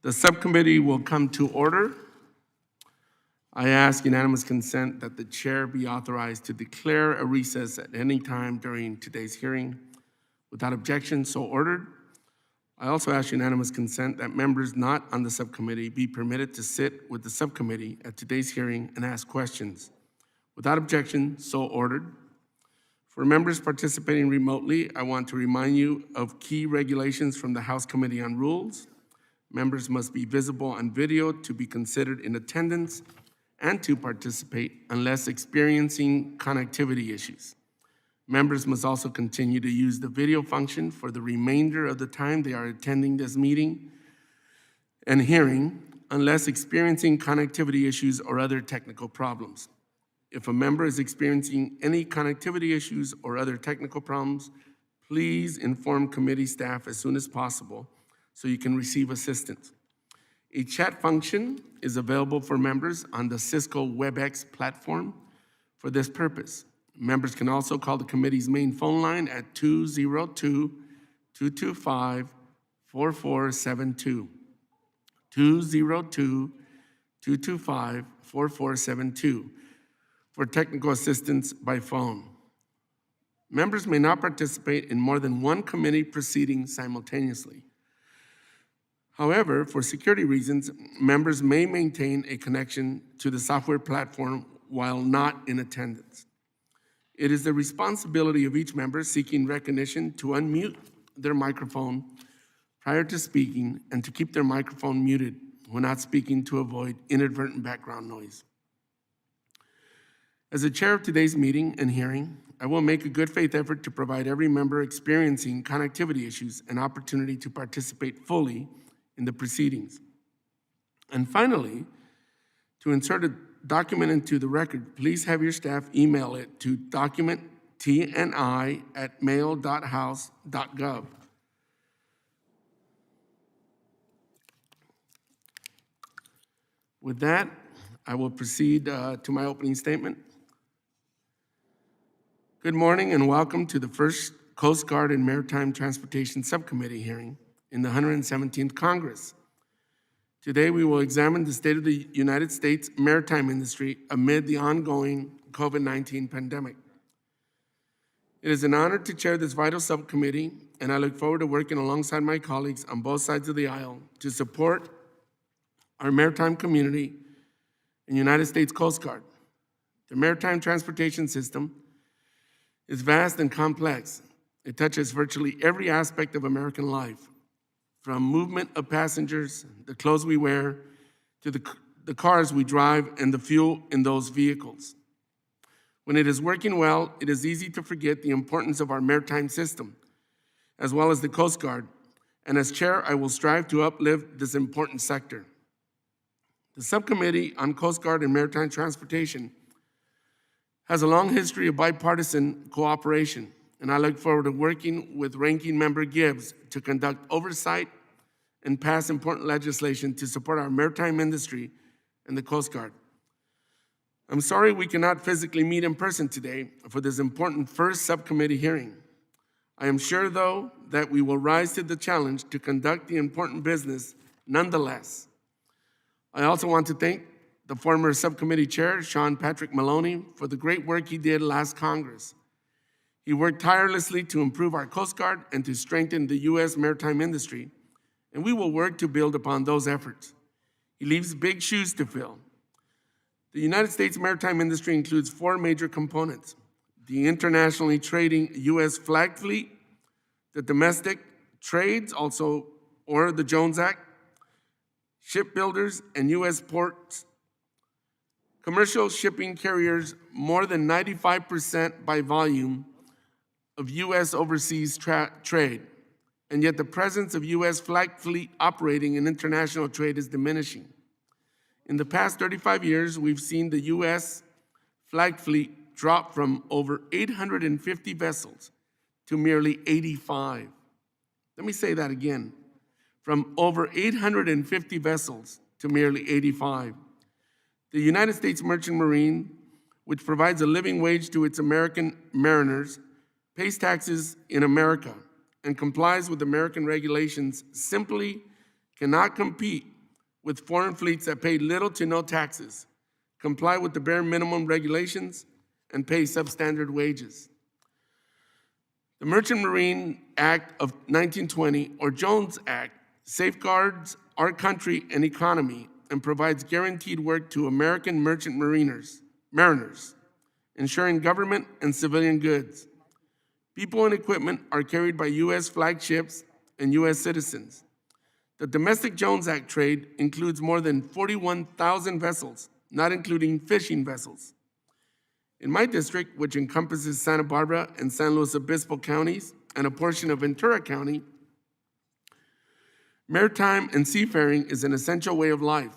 The subcommittee will come to order. I ask unanimous consent that the chair be authorized to declare a recess at any time during today's hearing. Without objection, so ordered. I also ask unanimous consent that members not on the subcommittee be permitted to sit with the subcommittee at today's hearing and ask questions. Without objection, so ordered. For members participating remotely, I want to remind you of key regulations from the House Committee on Rules. Members must be visible on video to be considered in attendance and to participate unless experiencing connectivity issues. Members must also continue to use the video function for the remainder of the time they are attending this meeting and hearing unless experiencing connectivity issues or other technical problems. If a member is experiencing any connectivity issues or other technical problems, please inform committee staff as soon as possible so you can receive assistance. A chat function is available for members on the Cisco WebEx platform for this purpose. Members can also call the committee's main phone line at 202-225-4472. 202-225-4472 for technical assistance by phone. Members may not participate in more than one committee proceeding simultaneously. However, for security reasons, members may maintain a connection to the software platform while not in attendance. It is the responsibility of each member seeking recognition to unmute their microphone prior to speaking and to keep their microphone muted when not speaking to avoid inadvertent background noise. As the chair of today's meeting and hearing, I will make a good faith effort to provide every member experiencing connectivity issues an opportunity to participate fully in the proceedings. And finally, to insert a document into the record, please have your staff email it to documenttni@mail.house.gov. With that, I will proceed to my opening statement. Good morning and welcome to the first Coast Guard and Maritime Transportation Subcommittee hearing in the 117th Congress. Today, we will examine the state of the United States maritime industry amid the ongoing COVID-19 pandemic. It is an honor to chair this vital subcommittee, and I look forward to working alongside my colleagues on both sides of the aisle to support our maritime community and United States Coast Guard. The maritime transportation system is vast and complex. It touches virtually every aspect of American life, from movement of passengers, the clothes we wear, to the cars we drive and the fuel in those vehicles. When it is working well, it is easy to forget the importance of our maritime system, as well as the Coast Guard, and as chair, I will strive to uplift this important sector. The Subcommittee on Coast Guard and Maritime Transportation has a long history of bipartisan cooperation, and I look forward to working with Ranking Member Gibbs to conduct oversight and pass important legislation to support our maritime industry and the Coast Guard. I'm sorry we cannot physically meet in person today for this important first subcommittee hearing. I am sure, though, that we will rise to the challenge to conduct the important business nonetheless. I also want to thank the former subcommittee chair, Sean Patrick Maloney, for the great work he did last Congress. He worked tirelessly to improve our Coast Guard and to strengthen the U.S. maritime industry, and we will work to build upon those efforts. He leaves big shoes to fill. The United States maritime industry includes four major components: the internationally trading U.S. flag fleet, the domestic trades, also or the Jones Act, shipbuilders and U.S. ports, commercial shipping carriers, more than 95% by volume of U.S. overseas trade, and yet the presence of U.S. flag fleet operating in international trade is diminishing. In the past 35 years, we've seen the U.S. flag fleet drop from over 850 vessels to merely 85. Let me say that again. From over 850 vessels to merely 85. The United States Merchant Marine, which provides a living wage to its American mariners, pays taxes in America, and complies with American regulations, simply cannot compete with foreign fleets that pay little to no taxes, comply with the bare minimum regulations, and pay substandard wages. The Merchant Marine Act of 1920, or Jones Act, safeguards our country and economy and provides guaranteed work to American merchant mariners, ensuring government and civilian goods. People and equipment are carried by U.S. flagged ships and U.S. citizens. The domestic Jones Act trade includes more than 41,000 vessels, not including fishing vessels. In my district, which encompasses Santa Barbara and San Luis Obispo counties and a portion of Ventura County, maritime and seafaring is an essential way of life,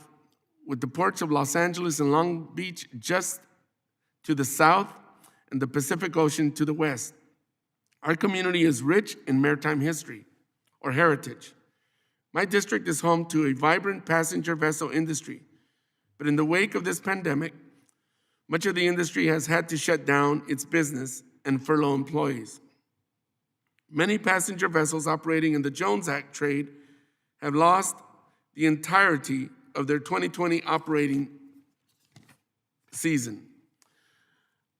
with the ports of Los Angeles and Long Beach just to the south and the Pacific Ocean to the west. Our community is rich in maritime history or heritage. My district is home to a vibrant passenger vessel industry, but in the wake of this pandemic, much of the industry has had to shut down its business and furlough employees. Many passenger vessels operating in the Jones Act trade have lost the entirety of their 2020 operating season.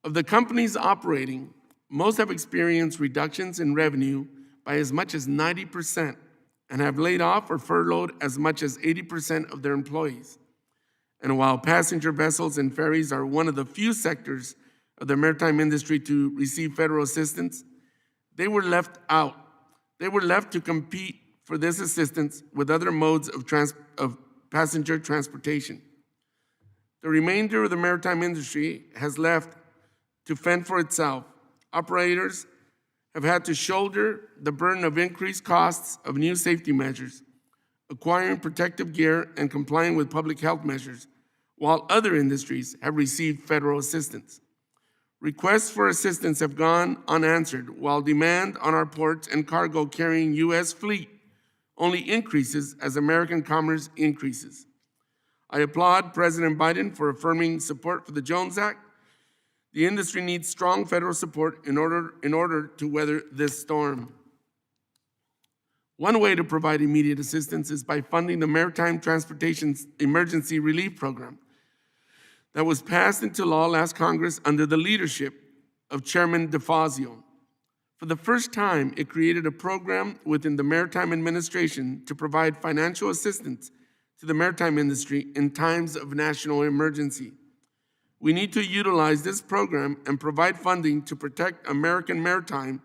Of the companies operating, most have experienced reductions in revenue by as much as 90% and have laid off or furloughed as much as 80% of their employees. And while passenger vessels and ferries are one of the few sectors of the maritime industry to receive federal assistance, they were left out. They were left to compete for this assistance with other modes of passenger transportation. The remainder of the maritime industry has left to fend for itself. Operators have had to shoulder the burden of increased costs of new safety measures, acquiring protective gear and complying with public health measures, while other industries have received federal assistance. Requests for assistance have gone unanswered, while demand on our ports and cargo carrying U.S. fleet only increases as American commerce increases. I applaud President Biden for affirming support for the Jones Act. The industry needs strong federal support in order to weather this storm. One way to provide immediate assistance is by funding the Maritime Transportation Emergency Relief Program that was passed into law last Congress under the leadership of Chairman DeFazio. For the first time, it created a program within the Maritime Administration to provide financial assistance to the maritime industry in times of national emergency. We need to utilize this program and provide funding to protect American maritime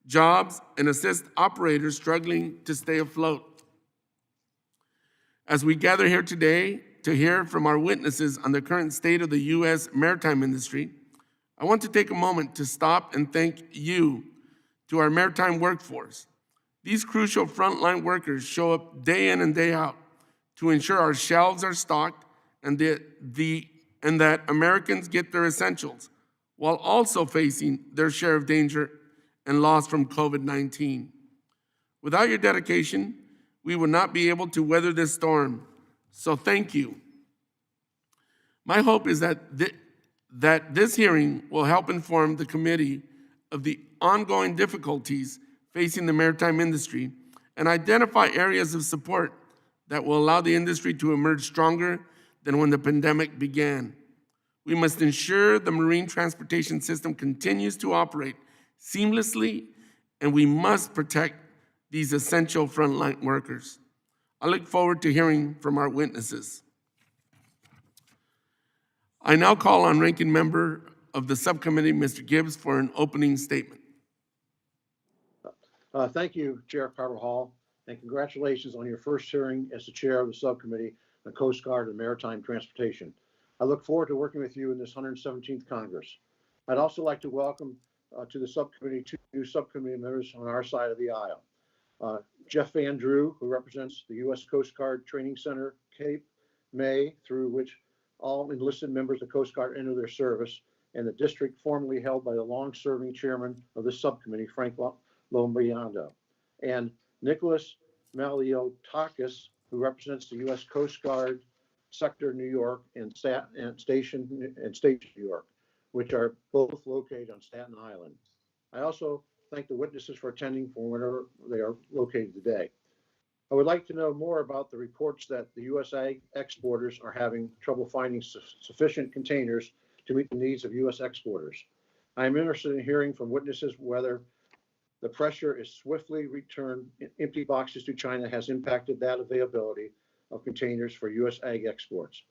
jobs and assist operators struggling to stay afloat. As we gather here today to hear from our witnesses on the current state of the U.S. maritime industry, I want to take a moment to stop and thank you, to our maritime workforce. These crucial frontline workers show up day in and day out to ensure our shelves are stocked and that Americans get their essentials, while also facing their share of danger and loss from COVID-19. Without your dedication, we would not be able to weather this storm. So thank you. My hope is that this hearing will help inform the committee of the ongoing difficulties facing the maritime industry and identify areas of support that will allow the industry to emerge stronger than when the pandemic began. We must ensure the marine transportation system continues to operate seamlessly, and we must protect these essential frontline workers. I look forward to hearing from our witnesses. I now call on Ranking Member of the Subcommittee, Mr. Gibbs, for an opening statement. Thank you, Chair Carvajal, and congratulations on your first hearing as the Chair of the Subcommittee on Coast Guard and Maritime Transportation. I look forward to working with you in this 117th Congress. I'd also like to welcome to the subcommittee two new subcommittee members on our side of the aisle. Jeff Van Drew, who represents the U.S. Coast Guard Training Center, Cape May, through which all enlisted members of the Coast Guard enter their service, and the district formerly held by the long-serving chairman of the subcommittee, Frank Lombriando, and Nicholas Maliotakis, who represents the U.S. Coast Guard Sector New York and Station New York, which are both located on Staten Island. I also thank the witnesses for attending from wherever they are located today. I would like to know more about the reports that the U.S. ag exporters are having trouble finding sufficient containers to meet the needs of U.S. exporters. I am interested in hearing from witnesses whether the pressure is swiftly return empty boxes to China has impacted that availability of containers for U.S. ag exports.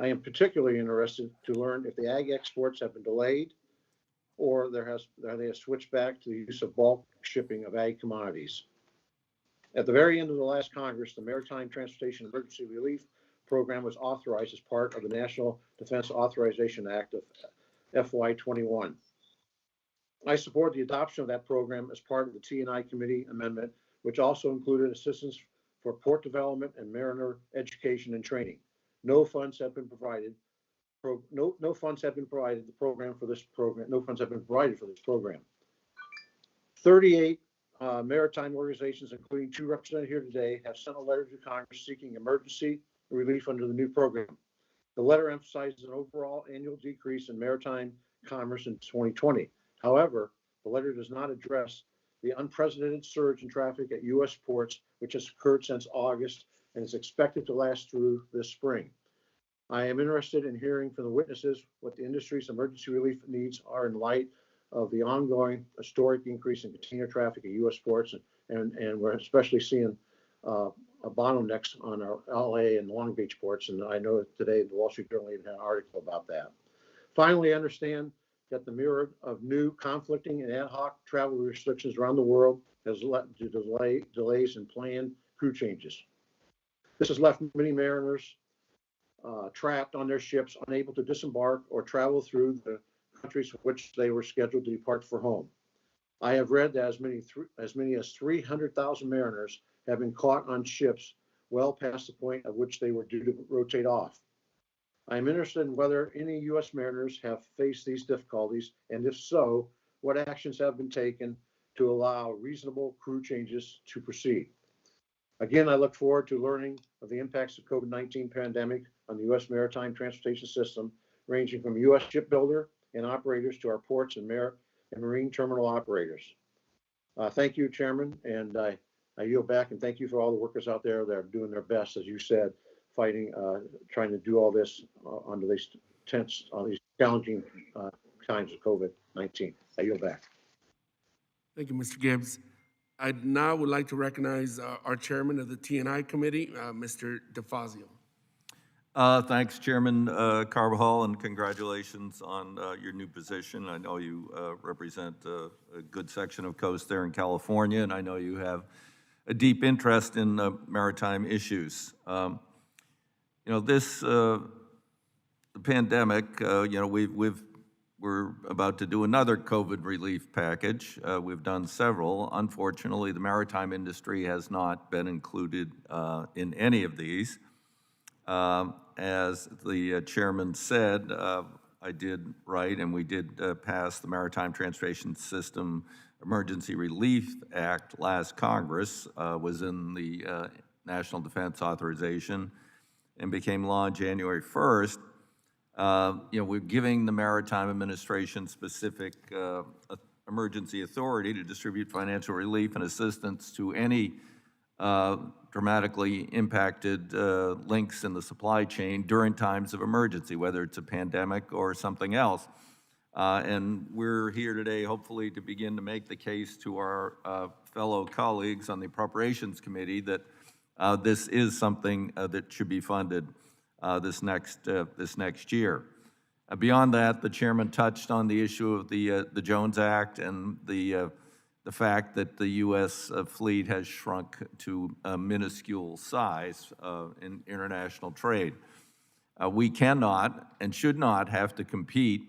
I am particularly interested to learn if the ag exports have been delayed or they have switched back to the use of bulk shipping of ag commodities. At the very end of the last Congress, the Maritime Transportation Emergency Relief Program was authorized as part of the National Defense Authorization Act of FY21. I support the adoption of that program as part of the T&I Committee amendment, which also included assistance for port development and mariner education and training. No funds have been provided. No funds have been provided. No funds have been provided for this program. 38 maritime organizations, including 2 represented here today, have sent a letter to Congress seeking emergency relief under the new program. The letter emphasizes an overall annual decrease in maritime commerce in 2020. However, the letter does not address the unprecedented surge in traffic at U.S. ports, which has occurred since August and is expected to last through this spring. I am interested in hearing from the witnesses what the industry's emergency relief needs are in light of the ongoing historic increase in container traffic at U.S. ports, and we're especially seeing bottlenecks on our LA and Long Beach ports. And I know that today the Wall Street Journal even had an article about that. Finally, I understand that the myriad of new conflicting and ad hoc travel restrictions around the world has led to delays in planned crew changes. This has left many mariners trapped on their ships, unable to disembark or travel through the countries from which they were scheduled to depart for home. I have read that as many as 300,000 mariners have been caught on ships well past the point at which they were due to rotate off. I am interested in whether any U.S. mariners have faced these difficulties, and if so, what actions have been taken to allow reasonable crew changes to proceed. Again, I look forward to learning of the impacts of COVID-19 pandemic on the U.S. maritime transportation system, ranging from U.S. shipbuilder and operators to our ports and marine terminal operators. Thank you, Chairman, and I yield back, and thank you for all the workers out there that are doing their best, as you said, fighting, trying to do all this under these tense, these challenging times of COVID-19. I yield back. Thank you, Mr. Gibbs. I now would like to recognize our chairman of the T&I Committee, Mr. DeFazio. Thanks, Chairman Carbajal, and congratulations on your new position. I know you represent a good section of coast there in California, and I know you have a deep interest in maritime issues. The pandemic, we're about to do another COVID relief package. We've done several. Unfortunately, the maritime industry has not been included in any of these. As the chairman said, I did write and we did pass the Maritime Transportation System Emergency Relief Act last Congress, was in the National Defense Authorization and became law on January 1st. We're giving the Maritime Administration specific emergency authority to distribute financial relief and assistance to any dramatically impacted links in the supply chain during times of emergency, whether it's a pandemic or something else. And we're here today, hopefully, to begin to make the case to our fellow colleagues on the Appropriations Committee that this is something that should be funded this next year. Beyond that, the chairman touched on the issue of the Jones Act and the fact that the U.S. fleet has shrunk to a minuscule size in international trade. We cannot and should not have to compete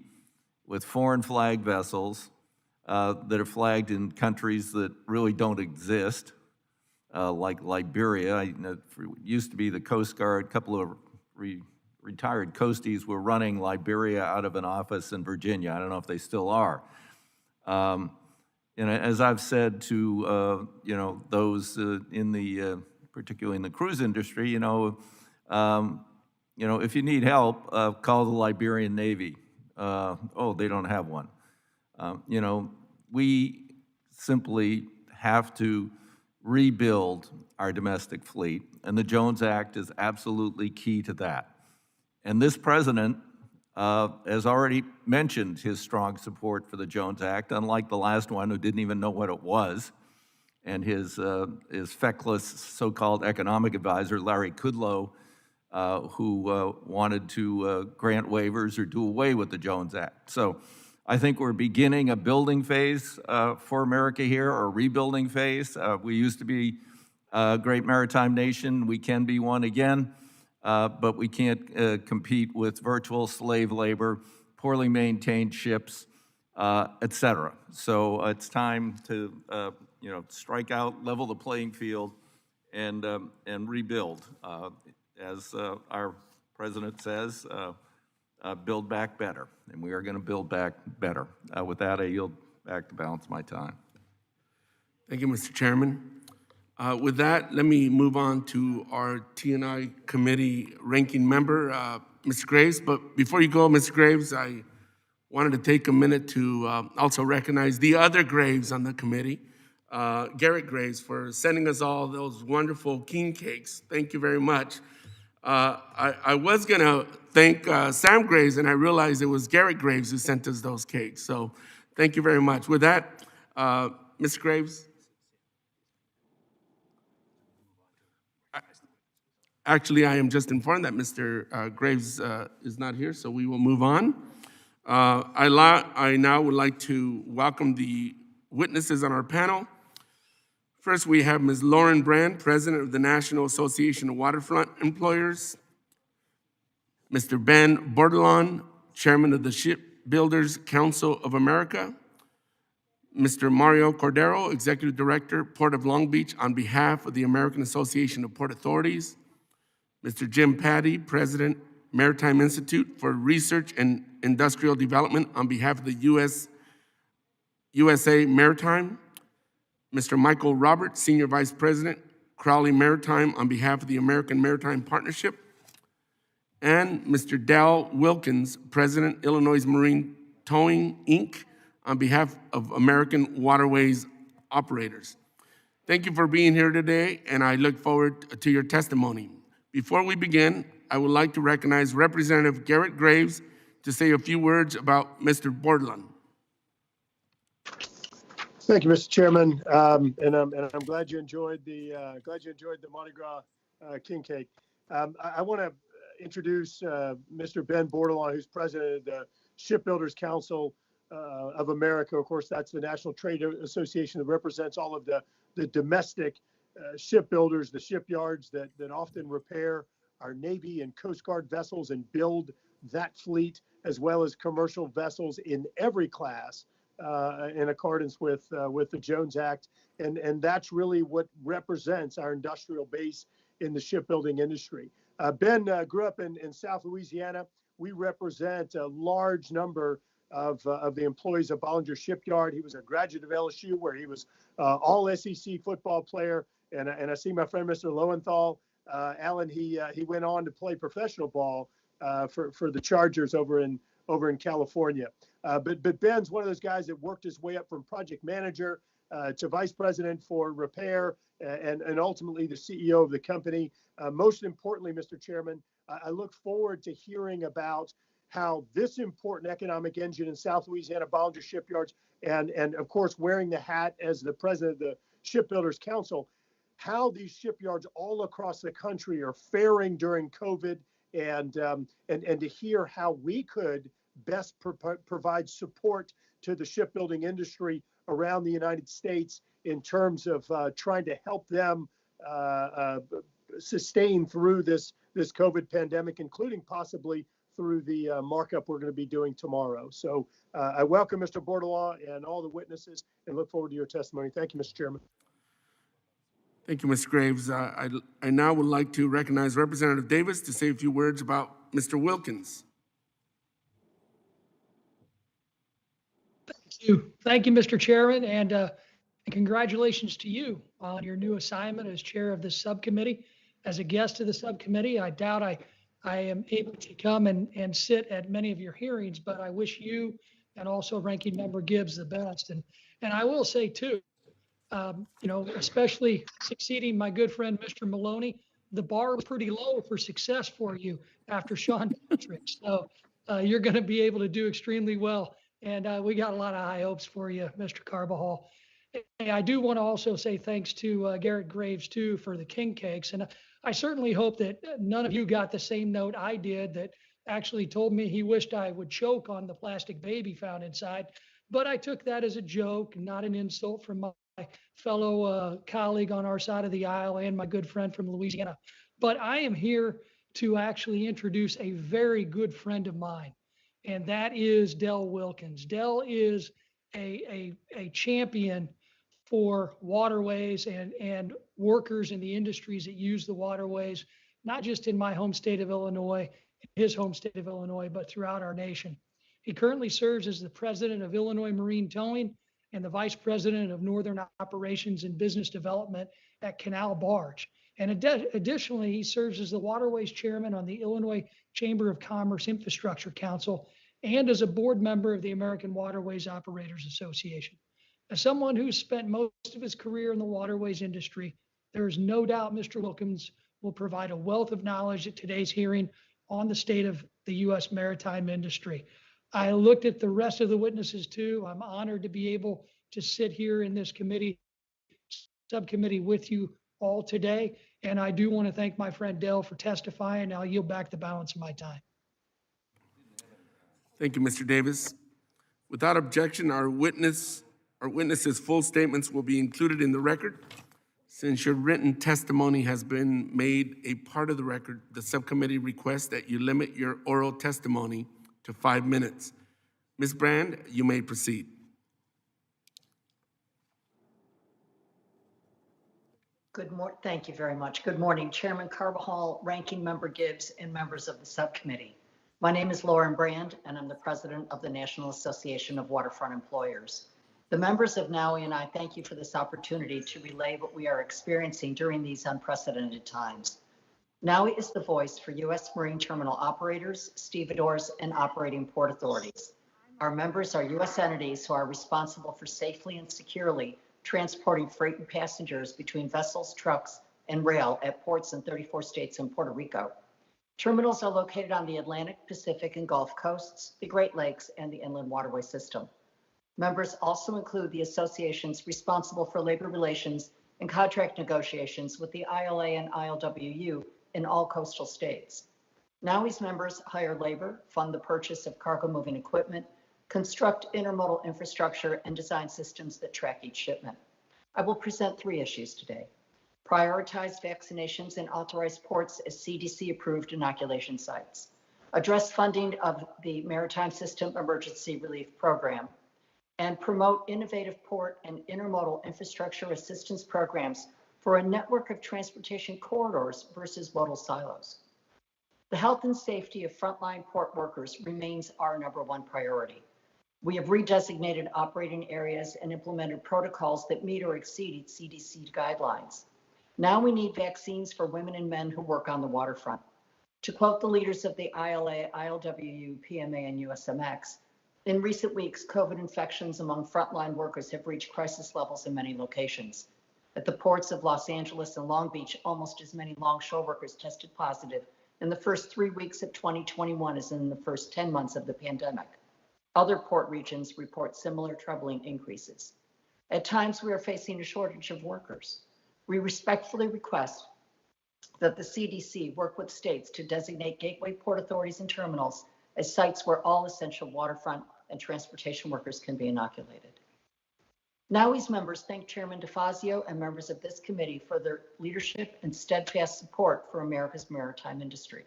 with foreign flag vessels that are flagged in countries that really don't exist, like Liberia. It used to be the Coast Guard. A couple of retired coasties were running Liberia out of an office in Virginia. I don't know if they still are. As I've said to those in the particularly in the cruise industry, if you need help, call the Liberian Navy. They don't have one. We simply have to rebuild our domestic fleet, and the Jones Act is absolutely key to that. And this president has already mentioned his strong support for the Jones Act, unlike the last one who didn't even know what it was, and his feckless so-called economic advisor, Larry Kudlow, who wanted to grant waivers or do away with the Jones Act. So I think we're beginning a building phase for America here, or a rebuilding phase. We used to be a great maritime nation. We can be one again, but we can't compete with virtual slave labor, poorly maintained ships, et cetera. So it's time to strike out, level the playing field, and rebuild. As our president says, build back better, and we are going to build back better. With that, I yield back to balance my time. Thank you, Mr. Chairman. With that, let me move on to our T&I committee ranking member, Mr. Graves. But before you go, Mr. Graves, I wanted to take a minute to also recognize the other Graves on the committee, Garrett Graves, for sending us all those wonderful king cakes. Thank you very much. I was going to thank Sam Graves, and I realized it was Garrett Graves who sent us those cakes. So thank you very much. With that, Mr. Graves. Actually, I am just informed that Mr. Graves is not here, so we will move on. I now would like to welcome the witnesses on our panel. First, we have Ms. Lauren Brand, President of the National Association of Waterfront Employers, Mr. Ben Bordelon, Chairman of the Shipbuilders Council of America, Mr. Mario Cordero, Executive Director, Port of Long Beach, on behalf of the American Association of Port Authorities, Mr. Jim Patty, President, Maritime Institute for Research and Industrial Development, on behalf of the USA Maritime, Mr. Michael Roberts, Senior Vice President, Crowley Maritime, on behalf of the American Maritime Partnership, and Mr. Dal Wilkins, President, Illinois Marine Towing, Inc., on behalf of American Waterways Operators. Thank you for being here today, and I look forward to your testimony. Before we begin, I would like to recognize Representative Garrett Graves to say a few words about Mr. Bordelon. Thank you, Mr. Chairman, and I'm glad you enjoyed the Mardi Gras king cake. I want to introduce Mr. Ben Bordelon, who's president of the Shipbuilders Council of America. Of course, that's the National Trade Association that represents all of the domestic shipbuilders, the shipyards that often repair our Navy and Coast Guard vessels and build that fleet, as well as commercial vessels in every class, in accordance with the Jones Act. And that's really what represents our industrial base in the shipbuilding industry. Ben grew up in South Louisiana. We represent a large number of the employees of Bollinger Shipyard. He was a graduate of LSU, where he was all SEC football player. And I see my friend, Mr. Lowenthal, Alan, he went on to play professional ball for the Chargers over in California. But Ben's one of those guys that worked his way up from project manager to vice president for repair, and ultimately the CEO of the company. Most importantly, Mr. Chairman, I look forward to hearing about how this important economic engine in South Louisiana, Bollinger Shipyards, and of course, wearing the hat as the president of the Shipbuilders Council, how these shipyards all across the country are faring during COVID, and to hear how we could best provide support to the shipbuilding industry around the United States in terms of trying to help them sustain through this COVID pandemic, including possibly through the markup we're going to be doing tomorrow. So I welcome Mr. Bordelon and all the witnesses and look forward to your testimony. Thank you, Mr. Chairman. Thank you, Mr. Graves. I now would like to recognize Representative Davis to say a few words about Mr. Wilkins. Thank you, Mr. Chairman, and congratulations to you on your new assignment as chair of this subcommittee. As a guest of the subcommittee, I doubt I am able to come and sit at many of your hearings, but I wish you and also Ranking Member Gibbs the best. And I will say too, especially succeeding my good friend, Mr. Maloney, the bar was pretty low for success for you after Sean Patrick. So you're going to be able to do extremely well. And we got a lot of high hopes for you, Mr. Carbajal. And I do want to also say thanks to Garrett Graves, too, for the king cakes. And I certainly hope that none of you got the same note I did that actually told me he wished I would choke on the plastic baby found inside. But I took that as a joke, not an insult from my fellow colleague on our side of the aisle and my good friend from Louisiana. But I am here to actually introduce a very good friend of mine, and that is Dell Wilkins. Dell is a champion for waterways and workers in the industries that use the waterways, not just in my home state of Illinois, his home state of Illinois, but throughout our nation. He currently serves as the president of Illinois Marine Towing and the vice president of Northern Operations and Business Development at Canal Barge. And additionally, he serves as the Waterways Chairman on the Illinois Chamber of Commerce Infrastructure Council and as a board member of the American Waterways Operators Association. As someone who's spent most of his career in the waterways industry, there is no doubt Mr. Wilkins will provide a wealth of knowledge at today's hearing on the state of the U.S. maritime industry. I looked at the rest of the witnesses too. I'm honored to be able to sit here in this subcommittee with you all today. And I do want to thank my friend Dell for testifying. I'll yield back the balance of my time. Thank you, Mr. Davis. Without objection, our witnesses' full statements will be included in the record. Since your written testimony has been made a part of the record, the subcommittee requests that you limit your oral testimony to 5 minutes. Ms. Brand, you may proceed. Thank you very much. Good morning, Chairman Carbajal, Ranking Member Gibbs, and members of the subcommittee. My name is Lauren Brand, and I'm the president of the National Association of Waterfront Employers. The members of NAUI and I thank you for this opportunity to relay what we are experiencing during these unprecedented times. NAUI is the voice for U.S. Marine Terminal operators, stevedores, and operating port authorities. Our members are U.S. entities who are responsible for safely and securely transporting freight and passengers between vessels, trucks, and rail at ports in 34 states and Puerto Rico. Terminals are located on the Atlantic, Pacific, and Gulf coasts, the Great Lakes, and the inland waterway system. Members also include the associations responsible for labor relations and contract negotiations with the ILA and ILWU in all coastal states. NAUI's members hire labor, fund the purchase of cargo moving equipment, construct intermodal infrastructure, and design systems that track each shipment. I will present 3 issues today. Prioritize vaccinations in authorized ports as CDC-approved inoculation sites. Address funding of the Maritime System Emergency Relief Program. And promote innovative port and intermodal infrastructure assistance programs for a network of transportation corridors versus modal silos. The health and safety of frontline port workers remains our #1 priority. We have redesignated operating areas and implemented protocols that meet or exceed CDC guidelines. Now we need vaccines for women and men who work on the waterfront. To quote the leaders of the ILA, ILWU, PMA, and USMX, in recent weeks, COVID infections among frontline workers have reached crisis levels in many locations. At the ports of Los Angeles and Long Beach, almost as many longshore workers tested positive in the first 3 weeks of 2021 as in the first 10 months of the pandemic. Other port regions report similar troubling increases. At times, we are facing a shortage of workers. We respectfully request that the CDC work with states to designate gateway port authorities and terminals as sites where all essential waterfront and transportation workers can be inoculated. NAUI's members thank Chairman DeFazio and members of this committee for their leadership and steadfast support for America's maritime industry.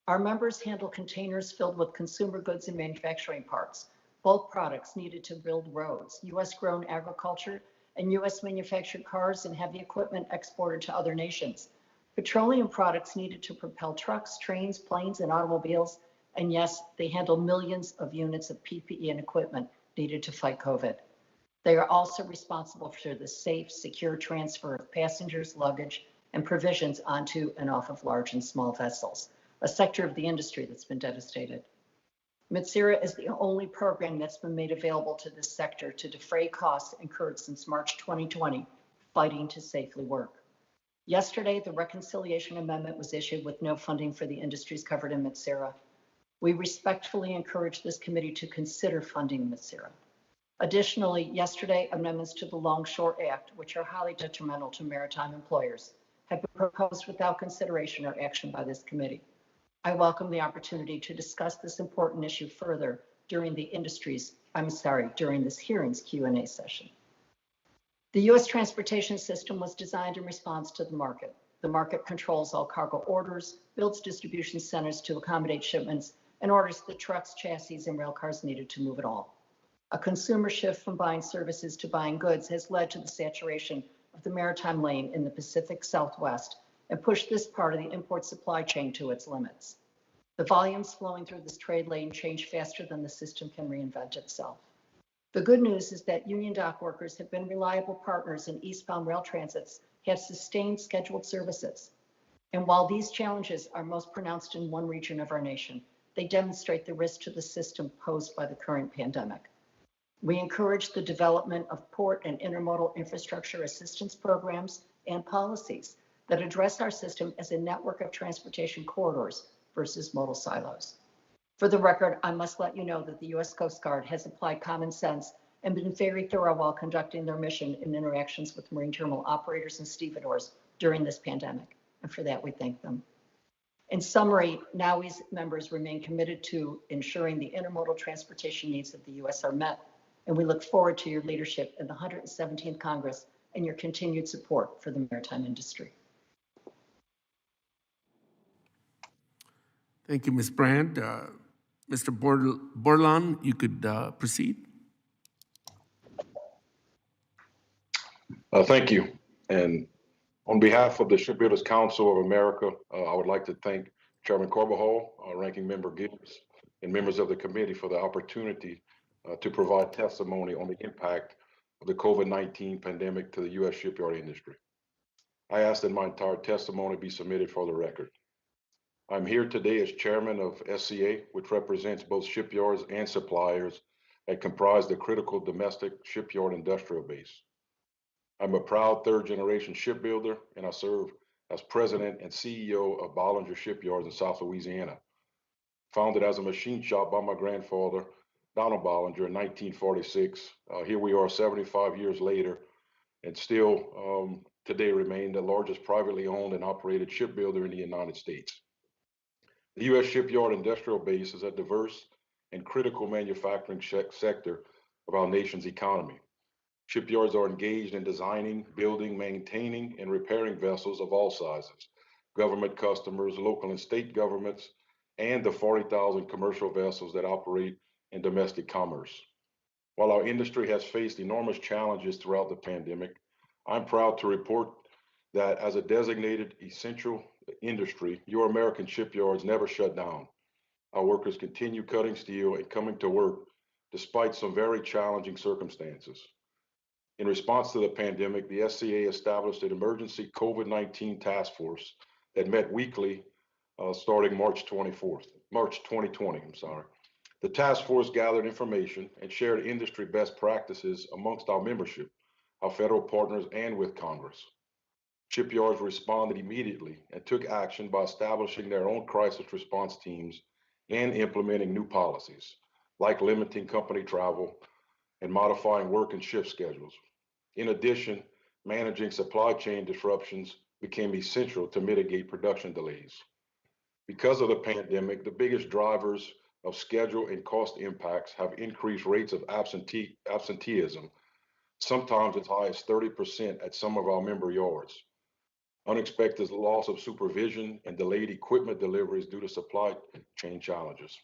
Our members handle containers filled with consumer goods and manufacturing parts, bulk products needed to build roads, U.S.-grown agriculture, and U.S. manufactured cars and heavy equipment exported to other nations, petroleum products needed to propel trucks, trains, planes, and automobiles, and yes, they handle millions of units of PPE and equipment needed to fight COVID. They are also responsible for the safe, secure transfer of passengers, luggage, and provisions onto and off of large and small vessels, a sector of the industry that's been devastated. Mitsira is the only program that's been made available to this sector to defray costs incurred since March 2020, fighting to safely work. Yesterday, the reconciliation amendment was issued with no funding for the industries covered in Mitsira. We respectfully encourage this committee to consider funding Mitsira. Additionally, yesterday, amendments to the Longshore Act, which are highly detrimental to maritime employers, have been proposed without consideration or action by this committee. I welcome the opportunity to discuss this important issue further during during this hearing's Q&A session. The U.S. transportation system was designed in response to the market. The market controls all cargo orders, builds distribution centers to accommodate shipments, and orders the trucks, chassis, and rail cars needed to move it all. A consumer shift from buying services to buying goods has led to the saturation of the maritime lane in the Pacific Southwest and pushed this part of the import supply chain to its limits. The volumes flowing through this trade lane change faster than the system can reinvent itself. The good news is that union dock workers have been reliable partners in eastbound rail transits, have sustained scheduled services. And while these challenges are most pronounced in one region of our nation, they demonstrate the risk to the system posed by the current pandemic. We encourage the development of port and intermodal infrastructure assistance programs and policies that address our system as a network of transportation corridors versus modal silos. For the record, I must let you know that the U.S. Coast Guard has applied common sense and been very thorough while conducting their mission in interactions with marine terminal operators and stevedores during this pandemic. And for that, we thank them. In summary, NAUI's members remain committed to ensuring the intermodal transportation needs of the U.S. are met, and we look forward to your leadership in the 117th Congress and your continued support for the maritime industry. Thank you, Ms. Brand. Mr. Bordelon, you could proceed. Thank you. And on behalf of the Shipbuilders Council of America, I would like to thank Chairman Carbajal, Ranking Member Gibbs, and members of the committee for the opportunity to provide testimony on the impact of the COVID-19 pandemic to the U.S. shipyard industry. I ask that my entire testimony be submitted for the record. I'm here today as chairman of SCA, which represents both shipyards and suppliers that comprise the critical domestic shipyard industrial base. I'm a proud third-generation shipbuilder, and I serve as president and CEO of Bollinger Shipyards in South Louisiana. Founded as a machine shop by my grandfather, Donald Bollinger, in 1946. Here we are 75 years later, and still today remain the largest privately owned and operated shipbuilder in the United States. The U.S. shipyard industrial base is a diverse and critical manufacturing sector of our nation's economy. Shipyards are engaged in designing, building, maintaining, and repairing vessels of all sizes, government customers, local and state governments, and the 40,000 commercial vessels that operate in domestic commerce. While our industry has faced enormous challenges throughout the pandemic, I'm proud to report that as a designated essential industry, your American shipyards never shut down. Our workers continue cutting steel and coming to work despite some very challenging circumstances. In response to the pandemic, the SCA established an emergency COVID-19 task force that met weekly starting March 2020. The task force gathered information and shared industry best practices amongst our membership, our federal partners, and with Congress. Shipyards responded immediately and took action by establishing their own crisis response teams and implementing new policies, like limiting company travel and modifying work and shift schedules. In addition, managing supply chain disruptions became essential to mitigate production delays. Because of the pandemic, the biggest drivers of schedule and cost impacts have increased rates of absenteeism, sometimes as high as 30% at some of our member yards. Unexpected loss of supervision and delayed equipment deliveries due to supply chain challenges.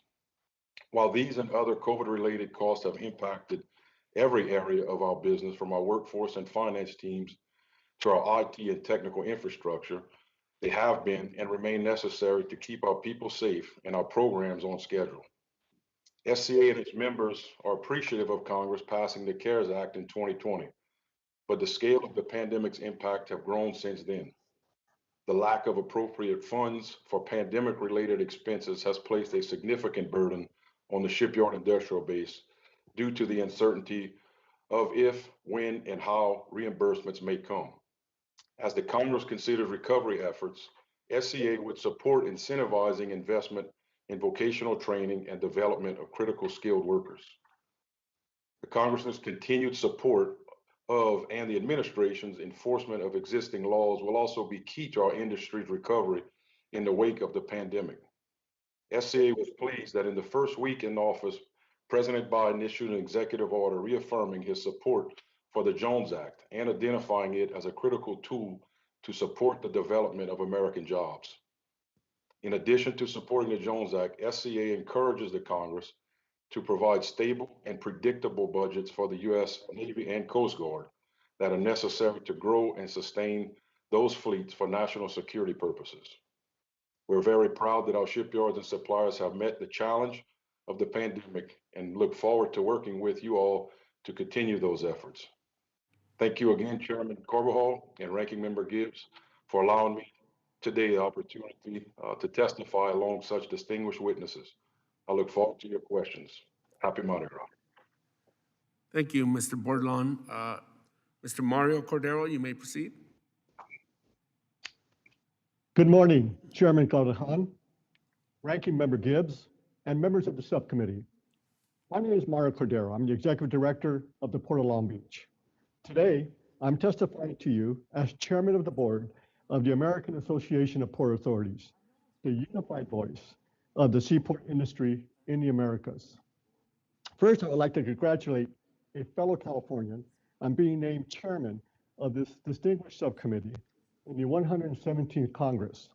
While these and other COVID-related costs have impacted every area of our business, from our workforce and finance teams to our IT and technical infrastructure, they have been and remain necessary to keep our people safe and our programs on schedule. SCA and its members are appreciative of Congress passing the CARES Act in 2020, but the scale of the pandemic's impact have grown since then. The lack of appropriate funds for pandemic-related expenses has placed a significant burden on the Shipyard industrial base due to the uncertainty of if, when, and how reimbursements may come. As the Congress considers recovery efforts, SCA would support incentivizing investment in vocational training and development of critical skilled workers. The Congress's continued support of and the administration's enforcement of existing laws will also be key to our industry's recovery in the wake of the pandemic. SCA was pleased that in the first week in office, President Biden issued an executive order reaffirming his support for the Jones Act and identifying it as a critical tool to support the development of American jobs. In addition to supporting the Jones Act, SCA encourages the Congress to provide stable and predictable budgets for the U.S. Navy and Coast Guard that are necessary to grow and sustain those fleets for national security purposes. We're very proud that our shipyards and suppliers have met the challenge of the pandemic and look forward to working with you all to continue those efforts. Thank you again, Chairman Carbajal and Ranking Member Gibbs, for allowing me today the opportunity to testify along such distinguished witnesses. I look forward to your questions. Happy Mardi Gras. Thank you, Mr. Bordelon. Mr. Mario Cordero, you may proceed. Good morning, Chairman Calderon, Ranking Member Gibbs, and members of the subcommittee. My name is Mario Cordero. I'm the Executive Director of the Port of Long Beach. Today, I'm testifying to you as Chairman of the Board of the American Association of Port Authorities, the unified voice of the seaport industry in the Americas. First, I would like to congratulate a fellow Californian on being named chairman of this distinguished subcommittee in the 117th Congress.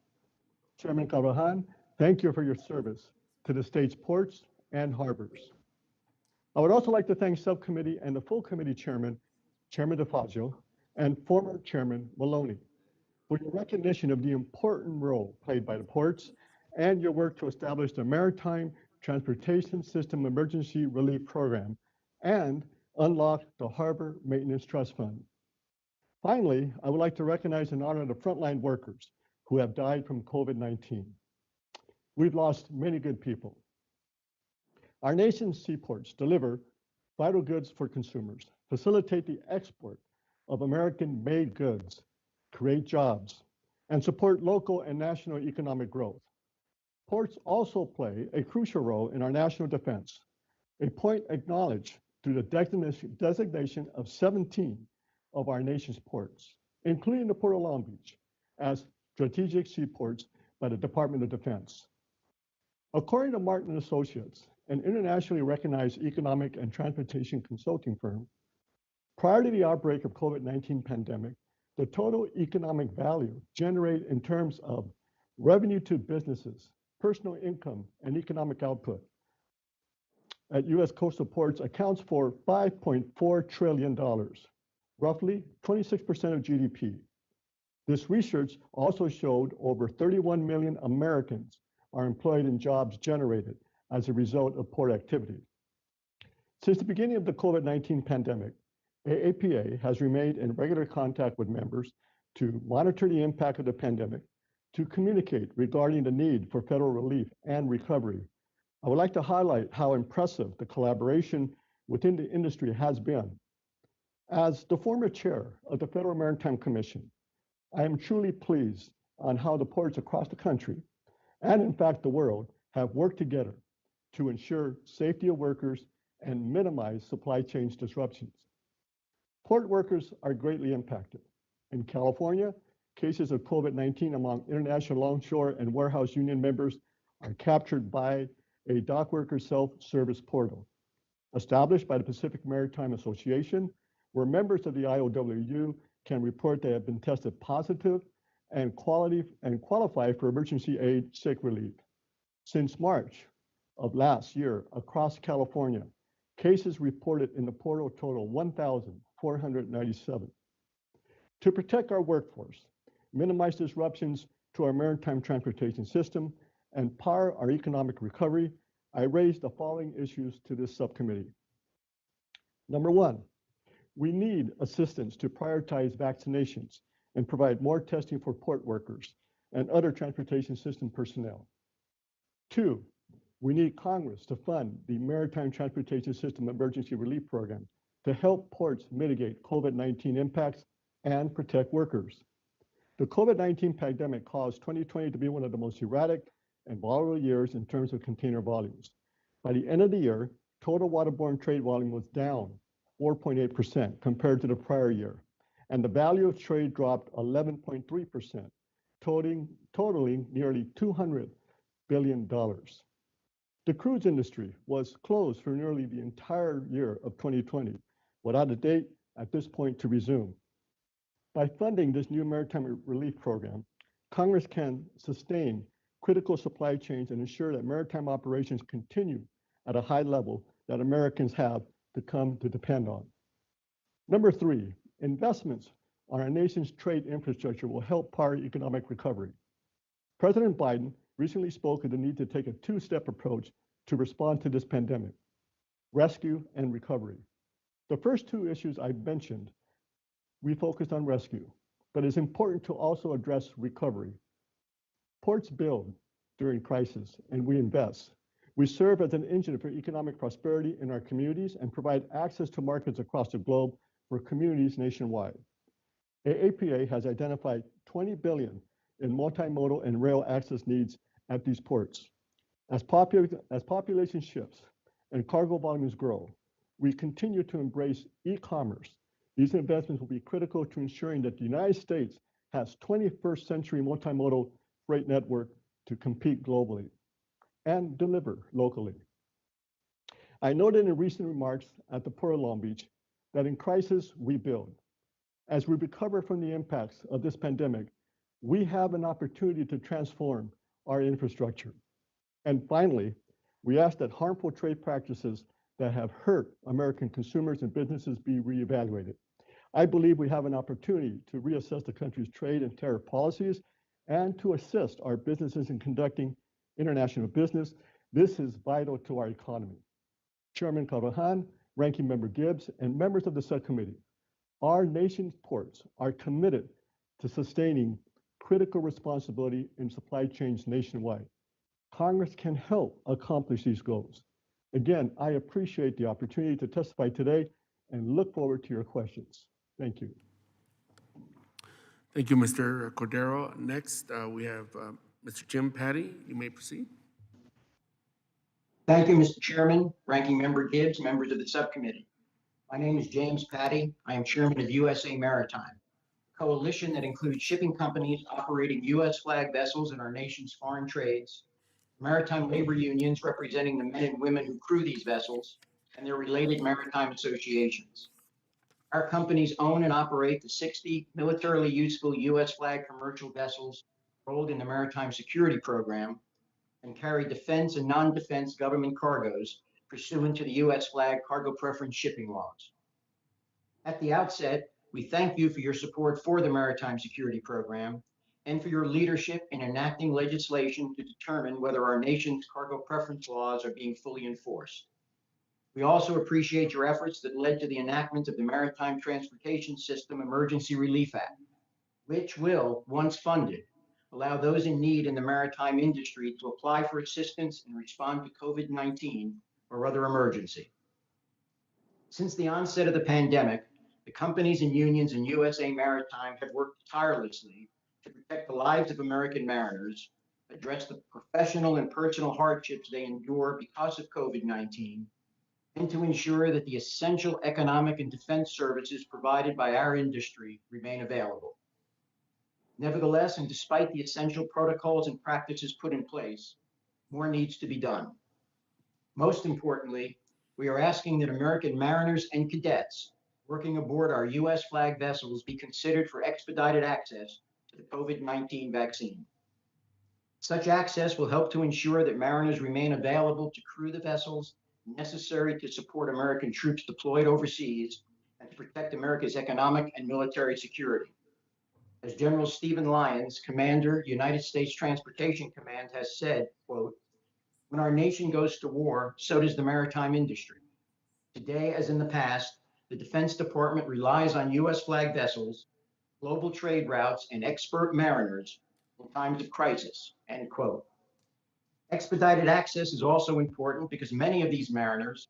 Chairman Calderon, thank you for your service to the state's ports and harbors. I would also like to thank subcommittee and the full committee chairman, Chairman DeFazio, and former Chairman Maloney, for your recognition of the important role played by the ports and your work to establish the Maritime Transportation System Emergency Relief Program and unlock the Harbor Maintenance Trust Fund. Finally, I would like to recognize and honor the frontline workers who have died from COVID-19. We've lost many good people. Our nation's seaports deliver vital goods for consumers, facilitate the export of American-made goods, create jobs, and support local and national economic growth. Ports also play a crucial role in our national defense, a point acknowledged through the designation of 17 of our nation's ports, including the Port of Long Beach, as strategic seaports by the Department of Defense. According to Martin & Associates, an internationally recognized economic and transportation consulting firm, prior to the outbreak of COVID-19 pandemic, the total economic value generated in terms of revenue to businesses, personal income, and economic output at U.S. coastal ports accounts for $5.4 trillion, roughly 26% of GDP. This research also showed over 31 million Americans are employed in jobs generated as a result of port activity. Since the beginning of the COVID-19 pandemic, AAPA has remained in regular contact with members to monitor the impact of the pandemic, to communicate regarding the need for federal relief and recovery. I would like to highlight how impressive the collaboration within the industry has been. As the former chair of the Federal Maritime Commission, I am truly pleased on how the ports across the country, and in fact the world, have worked together to ensure safety of workers and minimize supply chain disruptions. Port workers are greatly impacted. In California, cases of COVID-19 among international longshore and warehouse union members are captured by a dock worker self-service portal established by the Pacific Maritime Association, where members of the IOWU can report they have been tested positive and qualify for emergency aid sick relief. Since March of last year, across California, cases reported in the portal total 1,497. To protect our workforce, minimize disruptions to our maritime transportation system, and power our economic recovery, I raised the following issues to this subcommittee. Number one, we need assistance to prioritize vaccinations and provide more testing for port workers and other transportation system personnel. Two, We need Congress to fund the Maritime Transportation System Emergency Relief Program to help ports mitigate COVID-19 impacts and protect workers. The COVID-19 pandemic caused 2020 to be one of the most erratic and volatile years in terms of container volumes. By the end of the year, total waterborne trade volume was down 4.8% compared to the prior year, and the value of trade dropped 11.3%, totaling nearly $200 billion. The cruise industry was closed for nearly the entire year of 2020, without a date at this point to resume. By funding this new maritime relief program, Congress can sustain critical supply chains and ensure that maritime operations continue at a high level that Americans have to come to depend on. Number three, investments on our nation's trade infrastructure will help power economic recovery. President Biden recently spoke of the need to take a two-step approach to respond to this pandemic: rescue and recovery. The first two issues I mentioned, we focused on rescue, but it's important to also address recovery. Ports build during crisis, and we invest. We serve as an engine for economic prosperity in our communities and provide access to markets across the globe for communities nationwide. AAPA has identified $20 billion in multimodal and rail access needs at these ports. As population shifts and cargo volumes grow, we continue to embrace e-commerce. These investments will be critical to ensuring that the United States has 21st century multimodal freight network to compete globally and deliver locally. I noted in recent remarks at the Port of Long Beach that in crisis, we build. As we recover from the impacts of this pandemic, we have an opportunity to transform our infrastructure. And finally, we ask that harmful trade practices that have hurt American consumers and businesses be reevaluated. I believe we have an opportunity to reassess the country's trade and tariff policies and to assist our businesses in conducting international business. This is vital to our economy. Chairman Carvajal, Ranking Member Gibbs, and members of the subcommittee, our nation's ports are committed to sustaining critical responsibility in supply chains nationwide. Congress can help accomplish these goals. Again, I appreciate the opportunity to testify today and look forward to your questions. Thank you. Thank you, Mr. Cordero. Next, we have Mr. Jim Patty. You may proceed. Thank you, Mr. Chairman, Ranking Member Gibbs, members of the subcommittee. My name is James Patty. I am chairman of USA Maritime, a coalition that includes shipping companies operating U.S. flag vessels in our nation's foreign trades, maritime labor unions representing the men and women who crew these vessels, and their related maritime associations. Our companies own and operate the 60 militarily useful U.S. flag commercial vessels enrolled in the Maritime Security Program and carry defense and non-defense government cargoes pursuant to the U.S. flag cargo preference shipping laws. At the outset, we thank you for your support for the Maritime Security Program and for your leadership in enacting legislation to determine whether our nation's cargo preference laws are being fully enforced. We also appreciate your efforts that led to the enactment of the Maritime Transportation System Emergency Relief Act, which will, once funded, allow those in need in the maritime industry to apply for assistance and respond to COVID-19 or other emergency. Since the onset of the pandemic, the companies and unions in USA Maritime have worked tirelessly to protect the lives of American mariners, address the professional and personal hardships they endure because of COVID-19, and to ensure that the essential economic and defense services provided by our industry remain available. Nevertheless, and despite the essential protocols and practices put in place, more needs to be done. Most importantly, we are asking that American mariners and cadets working aboard our U.S. flag vessels be considered for expedited access to the COVID-19 vaccine. Such access will help to ensure that mariners remain available to crew the vessels necessary to support American troops deployed overseas and to protect America's economic and military security. As General Stephen Lyons, Commander, United States Transportation Command, has said, quote, "When our nation goes to war, so does the maritime industry. Today, as in the past, the Defense Department relies on U.S. flag vessels, global trade routes, and expert mariners in times of crisis," end quote. Expedited access is also important because many of these mariners,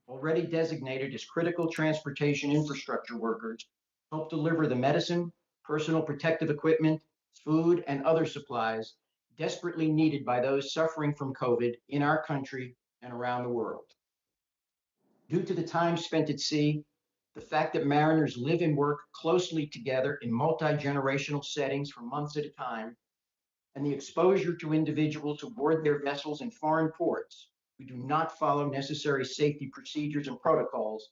already designated as critical transportation infrastructure workers, help deliver the medicine, personal protective equipment, food, and other supplies desperately needed by those suffering from COVID in our country and around the world. Due to the time spent at sea, the fact that mariners live and work closely together in multi-generational settings for months at a time, and the exposure to individuals who board their vessels in foreign ports who do not follow necessary safety procedures and protocols,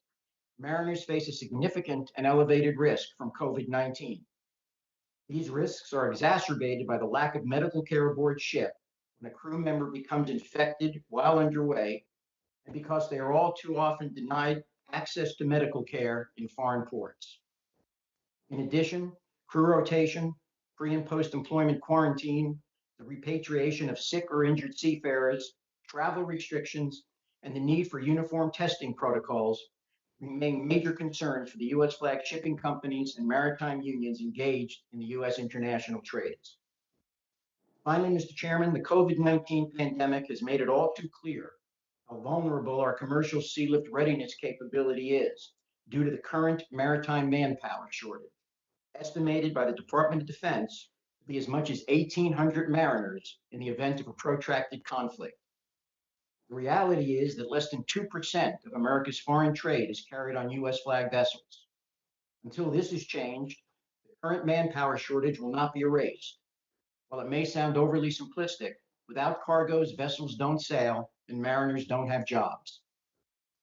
mariners face a significant and elevated risk from COVID-19. These risks are exacerbated by the lack of medical care aboard ship when a crew member becomes infected while underway, and because they are all too often denied access to medical care in foreign ports. In addition, crew rotation, pre and post-employment quarantine, the repatriation of sick or injured seafarers, travel restrictions, and the need for uniform testing protocols remain major concerns for the U.S. flag shipping companies and maritime unions engaged in the U.S. international trades. Finally, Mr. Chairman, the COVID-19 pandemic has made it all too clear how vulnerable our commercial sea lift readiness capability is due to the current maritime manpower shortage, estimated by the Department of Defense to be as much as 1,800 mariners in the event of a protracted conflict. The reality is that less than 2% of America's foreign trade is carried on U.S. flag vessels. Until this is changed, the current manpower shortage will not be erased. While it may sound overly simplistic, without cargoes, vessels don't sail and mariners don't have jobs.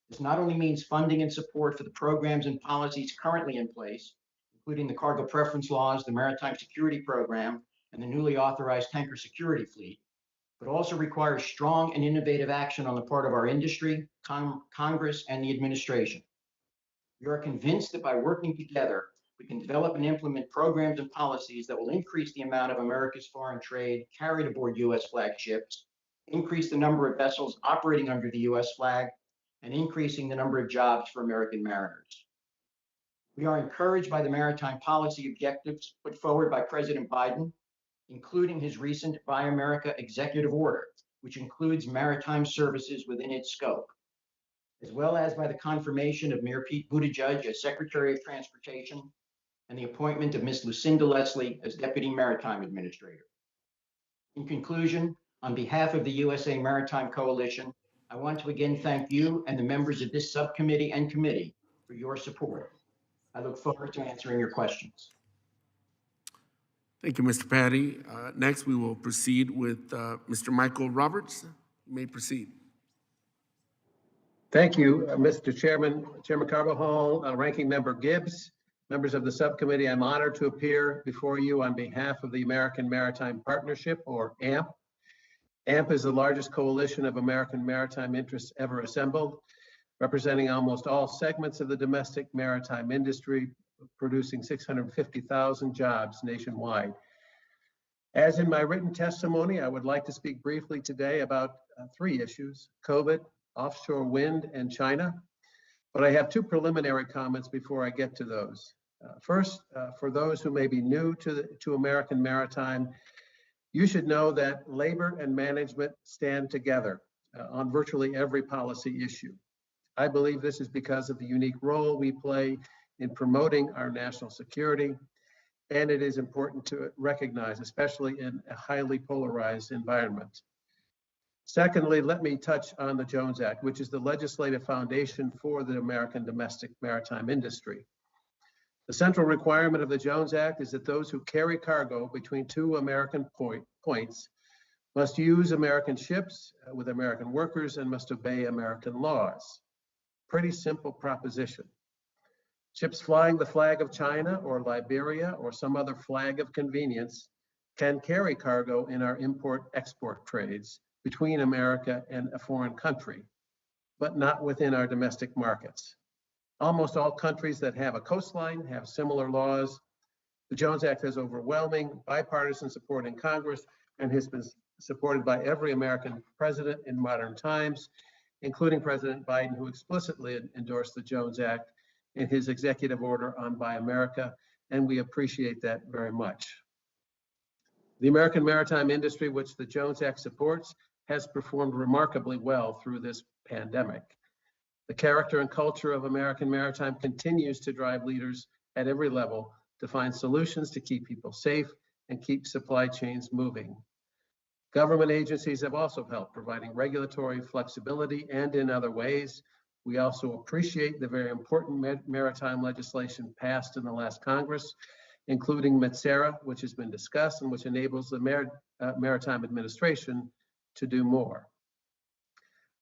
This not only means funding and support for the programs and policies currently in place, including the cargo preference laws, the Maritime Security Program, and the newly authorized tanker security fleet, but also requires strong and innovative action on the part of our industry, Congress, and the administration. We are convinced that by working together, we can develop and implement programs and policies that will increase the amount of America's foreign trade carried aboard U.S. flag ships, increase the number of vessels operating under the U.S. flag, and increasing the number of jobs for American mariners. We are encouraged by the maritime policy objectives put forward by President Biden, including his recent Buy America executive order, which includes maritime services within its scope, as well as by the confirmation of Mayor Pete Buttigieg as Secretary of Transportation and the appointment of Ms. Lucinda Leslie as Deputy Maritime Administrator. In conclusion, on behalf of the USA Maritime Coalition, I want to again thank you and the members of this subcommittee and committee for your support. I look forward to answering your questions. Thank you, Mr. Patty. Next, we will proceed with Mr. Michael Roberts. You may proceed. Thank you, Mr. Chairman, Chairman Carbajal, Ranking Member Gibbs, members of the subcommittee. I'm honored to appear before you on behalf of the American Maritime Partnership, or AMP. AMP is the largest coalition of American maritime interests ever assembled, representing almost all segments of the domestic maritime industry, producing 650,000 jobs nationwide. As in my written testimony, I would like to speak briefly today about three issues: COVID, offshore wind, and China. But I have two preliminary comments before I get to those. First, for those who may be new to American maritime, you should know that labor and management stand together on virtually every policy issue. I believe this is because of the unique role we play in promoting our national security, and it is important to recognize, especially in a highly polarized environment. Secondly, let me touch on the Jones Act, which is the legislative foundation for the American domestic maritime industry. The central requirement of the Jones Act is that those who carry cargo between two American points must use American ships with American workers and must obey American laws. Pretty simple proposition. Ships flying the flag of China or Liberia or some other flag of convenience can carry cargo in our import-export trades between America and a foreign country, but not within our domestic markets. Almost all countries that have a coastline have similar laws. The Jones Act has overwhelming bipartisan support in Congress and has been supported by every American president in modern times, including President Biden, who explicitly endorsed the Jones Act in his executive order on Buy America, and we appreciate that very much. The American maritime industry, which the Jones Act supports, has performed remarkably well through this pandemic. The character and culture of American Maritime continues to drive leaders at every level to find solutions to keep people safe and keep supply chains moving. Government agencies have also helped, providing regulatory flexibility and in other ways. We also appreciate the very important maritime legislation passed in the last Congress, including MTSERA, which has been discussed and which enables the Maritime Administration to do more.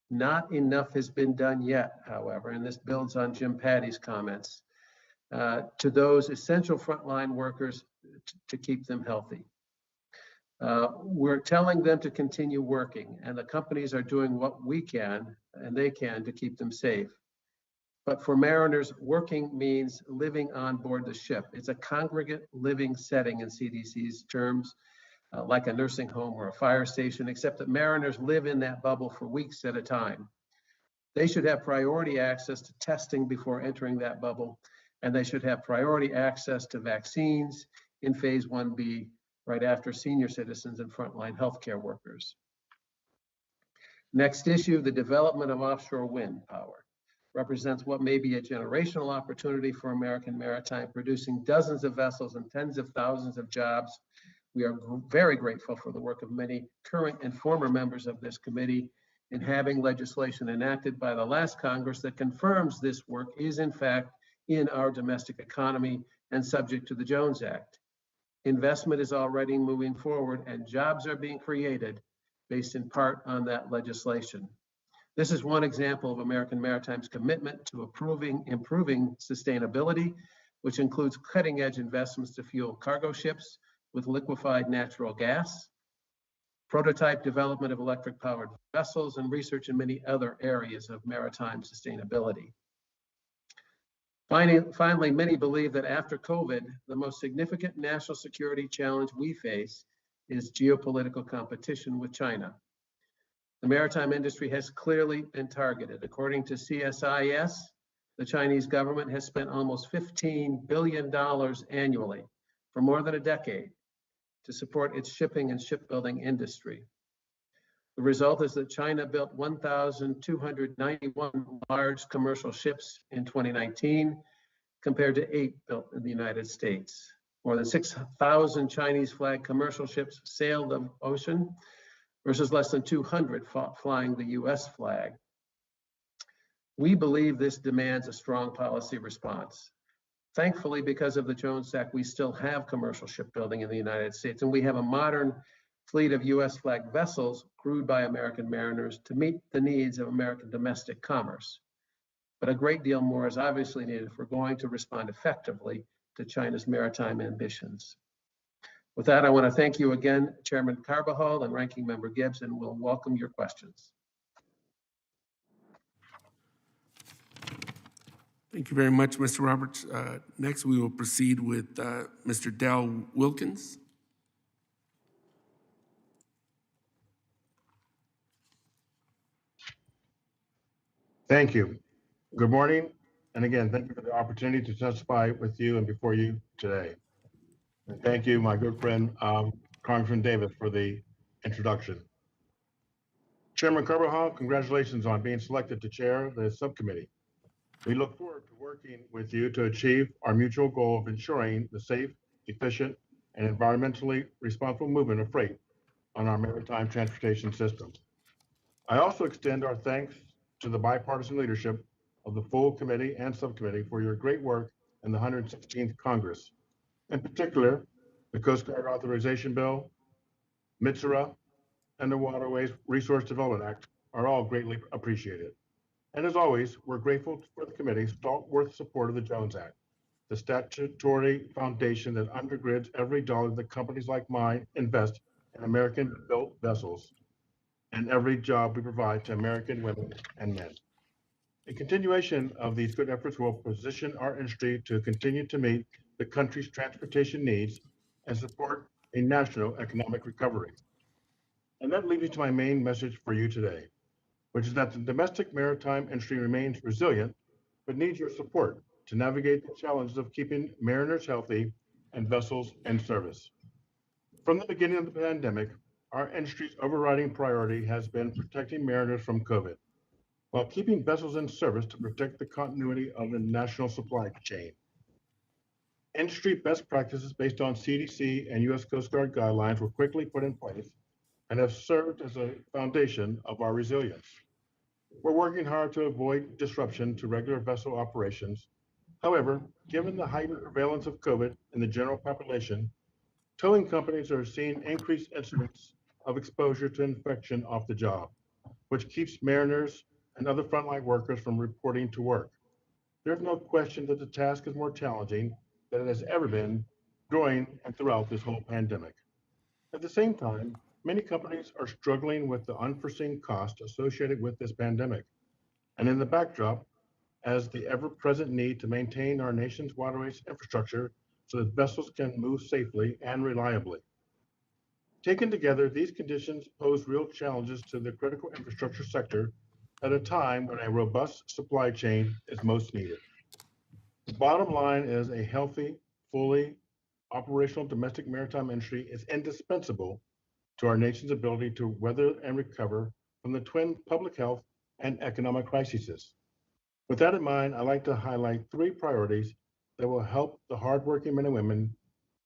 Not enough has been done yet, however, and this builds on Jim Patty's comments, to those essential frontline workers to keep them healthy. We're telling them to continue working, and the companies are doing what we can and they can to keep them safe. But for mariners, working means living on board the ship. It's a congregate living setting in CDC's terms, like a nursing home or a fire station, except that mariners live in that bubble for weeks at a time. They should have priority access to testing before entering that bubble, and they should have priority access to vaccines in phase 1B, right after senior citizens and frontline healthcare workers. Next issue, the development of offshore wind power represents what may be a generational opportunity for American Maritime, producing dozens of vessels and tens of thousands of jobs. We are very grateful for the work of many current and former members of this committee in having legislation enacted by the last Congress that confirms this work is in fact in our domestic economy and subject to the Jones Act. Investment is already moving forward and jobs are being created based in part on that legislation. This is one example of American Maritime's commitment to improving sustainability, which includes cutting-edge investments to fuel cargo ships with liquefied natural gas, prototype development of electric-powered vessels, and research in many other areas of maritime sustainability. Finally, many believe that after COVID, the most significant national security challenge we face is geopolitical competition with China. The maritime industry has clearly been targeted. According to CSIS, the Chinese government has spent almost $15 billion annually for more than a decade to support its shipping and shipbuilding industry. The result is that China built 1,291 large commercial ships in 2019, compared to 8 built in the United States. More than 6,000 Chinese flagged commercial ships sailed the ocean versus less than 200 flying the US flag. We believe this demands a strong policy response. Thankfully, because of the Jones Act, we still have commercial shipbuilding in the United States, and we have a modern fleet of US flagged vessels crewed by American mariners to meet the needs of American domestic commerce. But a great deal more is obviously needed if we're going to respond effectively to China's maritime ambitions. With that, I want to thank you again, Chairman Carbajal and Ranking Member Gibbs, and we'll welcome your questions. Thank you very much, Mr. Roberts. Next, we will proceed with Mr. Dell Wilkins. Thank you. Good morning. And again, thank you for the opportunity to testify with you and before you today. And thank you, my good friend, Congressman Davis, for the introduction. Chairman Carbajal, congratulations on being selected to chair the subcommittee. We look forward to working with you to achieve our mutual goal of ensuring the safe, efficient, and environmentally responsible movement of freight on our maritime transportation system. I also extend our thanks to the bipartisan leadership of the full committee and subcommittee for your great work in the 116th Congress. In particular, the Coast Guard Authorization Bill, MTSERA, and the Waterways Resource Development Act are all greatly appreciated. And as always, we're grateful for the committee's stalwart support of the Jones Act, the statutory foundation that undergirds every dollar that companies like mine invest in American-built vessels and every job we provide to American women and men. A continuation of these good efforts will position our industry to continue to meet the country's transportation needs and support a national economic recovery. And that leads me to my main message for you today, which is that the domestic maritime industry remains resilient, but needs your support to navigate the challenges of keeping mariners healthy and vessels in service. From the beginning of the pandemic, our industry's overriding priority has been protecting mariners from COVID, while keeping vessels in service to protect the continuity of the national supply chain. Industry best practices based on CDC and U.S. Coast Guard guidelines were quickly put in place and have served as a foundation of our resilience. We're working hard to avoid disruption to regular vessel operations. However, given the heightened prevalence of COVID in the general population, towing companies are seeing increased incidents of exposure to infection off the job, which keeps mariners and other frontline workers from reporting to work. There's no question that the task is more challenging than it has ever been during and throughout this whole pandemic. At the same time, many companies are struggling with the unforeseen cost associated with this pandemic. And in the backdrop, as the ever-present need to maintain our nation's waterways infrastructure so that vessels can move safely and reliably. Taken together, these conditions pose real challenges to the critical infrastructure sector at a time when a robust supply chain is most needed. The bottom line is a healthy, fully operational domestic maritime industry is indispensable to our nation's ability to weather and recover from the twin public health and economic crises. With that in mind, I'd like to highlight 3 priorities that will help the hardworking men and women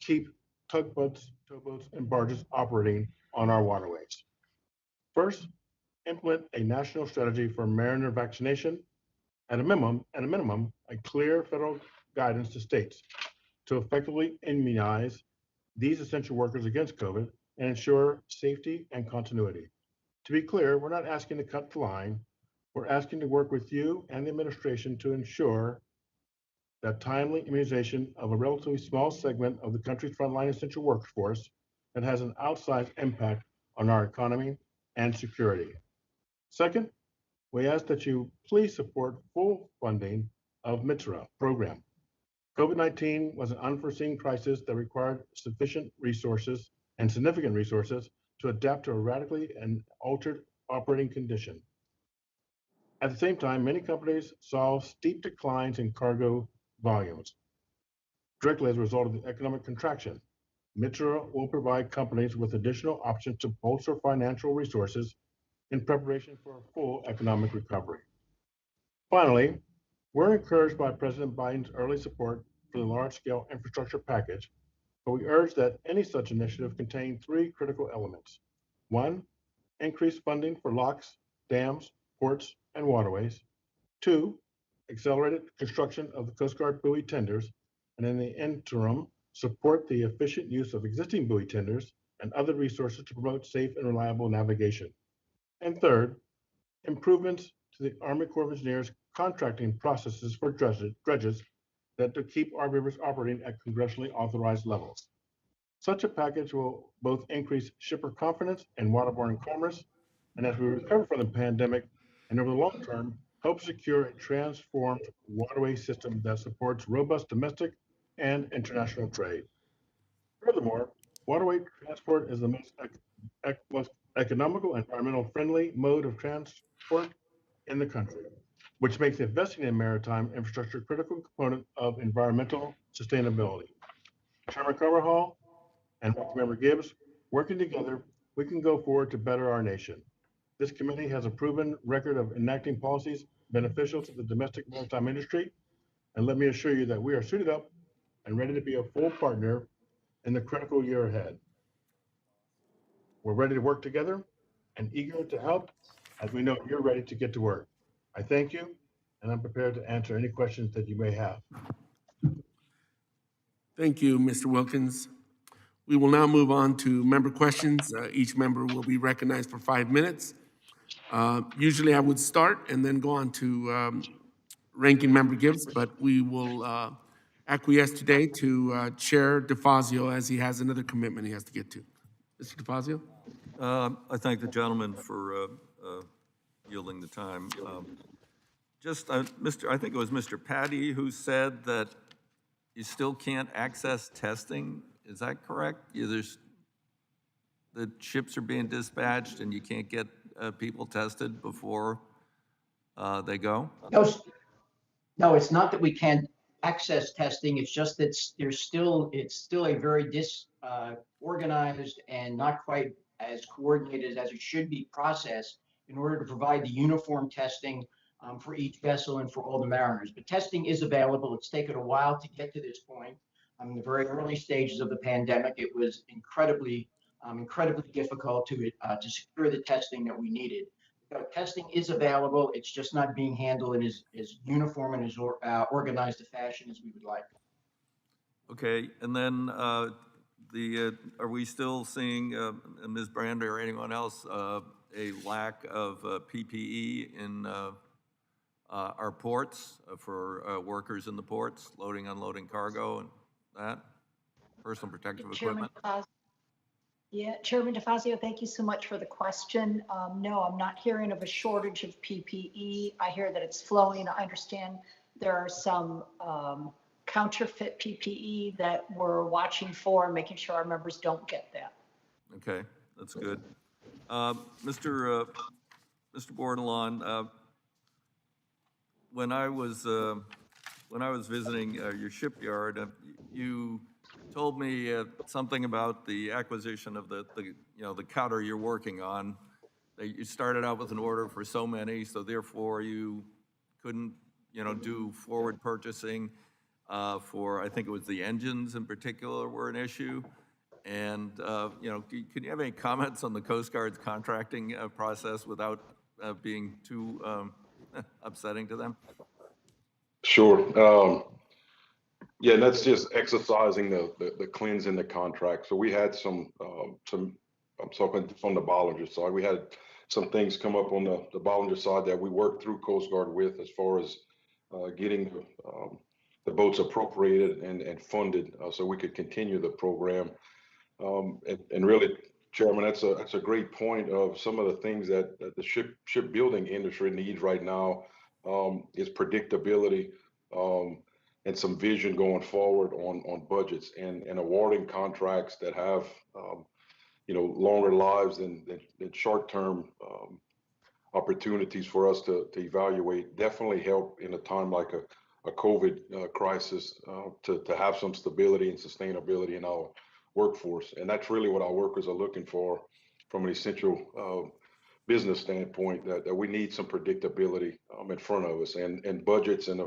keep tugboats, towboats, and barges operating on our waterways. First, implement a national strategy for mariner vaccination. At a minimum, a clear federal guidance to states to effectively immunize these essential workers against COVID and ensure safety and continuity. To be clear, we're not asking to cut the line. We're asking to work with you and the administration to ensure that timely immunization of a relatively small segment of the country's frontline essential workforce that has an outsized impact on our economy and security. Second, we ask that you please support full funding of MITRA program. COVID-19 was an unforeseen crisis that required sufficient resources and significant resources to adapt to a radically and altered operating condition. At the same time, many companies saw steep declines in cargo volumes, directly as a result of the economic contraction. MITRA will provide companies with additional options to bolster financial resources in preparation for a full economic recovery. Finally, we're encouraged by President Biden's early support for the large-scale infrastructure package, but we urge that any such initiative contain 3 critical elements. 1, increased funding for locks, dams, ports, and waterways. 2, accelerated construction of the Coast Guard buoy tenders, and in the interim, support the efficient use of existing buoy tenders and other resources to promote safe and reliable navigation. And third, improvements to the Army Corps of Engineers contracting processes for dredges that to keep our rivers operating at congressionally authorized levels. Such a package will both increase shipper confidence in waterborne commerce, and as we recover from the pandemic, and over the long term, help secure a transformed waterway system that supports robust domestic and international trade. Furthermore, waterway transport is the most economical and environmental friendly mode of transport in the country, which makes investing in maritime infrastructure a critical component of environmental sustainability. Chairman Carvajal and Member Gibbs, working together, we can go forward to better our nation. This committee has a proven record of enacting policies beneficial to the domestic maritime industry, and let me assure you that we are suited up and ready to be a full partner in the critical year ahead. We're ready to work together and eager to help as we know you're ready to get to work. I thank you, and I'm prepared to answer any questions that you may have. Thank you, Mr. Wilkins. We will now move on to member questions. Each member will be recognized for 5 minutes. Usually I would start and then go on to Ranking Member Gibbs, but we will acquiesce today to Chair DeFazio as he has another commitment he has to get to. Mr. DeFazio? I thank the gentleman for yielding the time. I think it was Mr. Patty who said that you still can't access testing. Is that correct? The ships are being dispatched and you can't get people tested before they go? No, it's not that we can't access testing. It's just that it's still a very disorganized and not quite as coordinated as it should be processed in order to provide the uniform testing for each vessel and for all the mariners. But testing is available. It's taken a while to get to this point. In the very early stages of the pandemic, it was incredibly difficult to secure the testing that we needed. So testing is available. It's just not being handled in as uniform and as organized a fashion as we would like. Okay, and then are we still seeing, Ms. Brand or anyone else, a lack of PPE in our ports for workers in the ports, loading, unloading cargo and that? Personal protective equipment? Chairman DeFazio, thank you so much for the question. No, I'm not hearing of a shortage of PPE. I hear that it's flowing. I understand there are some counterfeit PPE that we're watching for, making sure our members don't get that. Okay, that's good. Mr. Bordelon, when I was visiting your shipyard, you told me something about the acquisition of the cutter you're working on. That you started out with an order for so many, so therefore you couldn't, do forward purchasing for, I think it was the engines in particular were an issue. And can you have any comments on the Coast Guard's contracting process without being too upsetting to them? Sure. Yeah, that's just exercising the cleanse in the contract. So we had some I'm talking from the Bollinger side. We had some things come up on the Bollinger side that we worked through Coast Guard with as far as getting the boats appropriated and funded so we could continue the program. And really, Chairman, that's a great point of some of the things that the shipbuilding industry needs right now is predictability and some vision going forward on budgets and awarding contracts that have longer lives than short-term opportunities for us to evaluate. Definitely help in a time like a COVID crisis to have some stability and sustainability in our workforce. And that's really what our workers are looking for from an essential business standpoint, that we need some predictability in front of us, and budgets and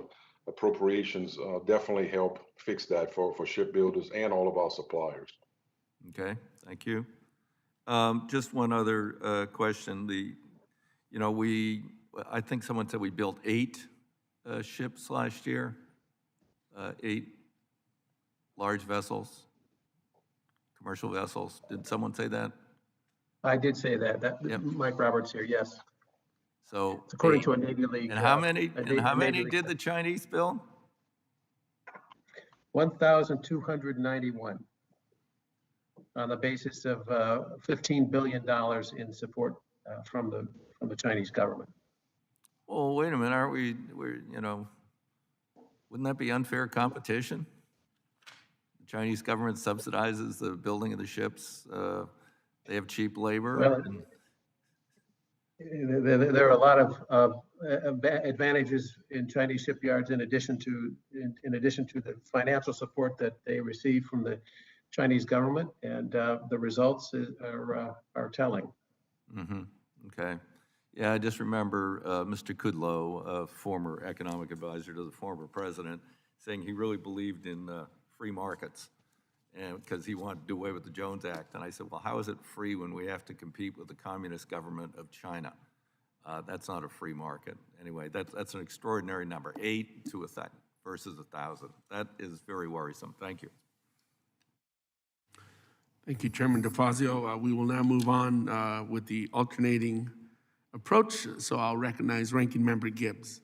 appropriations definitely help fix that for shipbuilders and all of our suppliers. Okay, thank you. Just one other question. I think someone said we built 8 ships last year, 8 large vessels, commercial vessels. Did someone say that? I did say that. Yep. Mike Roberts here, yes. So It's according 8. to a Navy League. And how many? a And how Navy many League did the Chinese build? 1,291 on the basis of $15 billion in support from the Chinese government. Well, wait a minute. Aren't we? Wouldn't that be unfair competition? The Chinese government subsidizes the building of the ships. They have cheap labor. Well, there are a lot of advantages in Chinese shipyards in addition to the financial support that they receive from the Chinese government, and the results are telling. Mm-hmm. Okay. Yeah, I just remember Mr. Kudlow, a former economic advisor to the former president, saying he really believed in free markets, and because he wanted to do away with the Jones Act. And I said, well, how is it free when we have to compete with the communist government of China? That's not a free market. Anyway, that's an extraordinary number, 8 to 1,000 versus 1,000. That is very worrisome. Thank you. Thank you, Chairman DeFazio. We will now move on with the alternating approach. So I'll recognize Ranking Member Gibbs.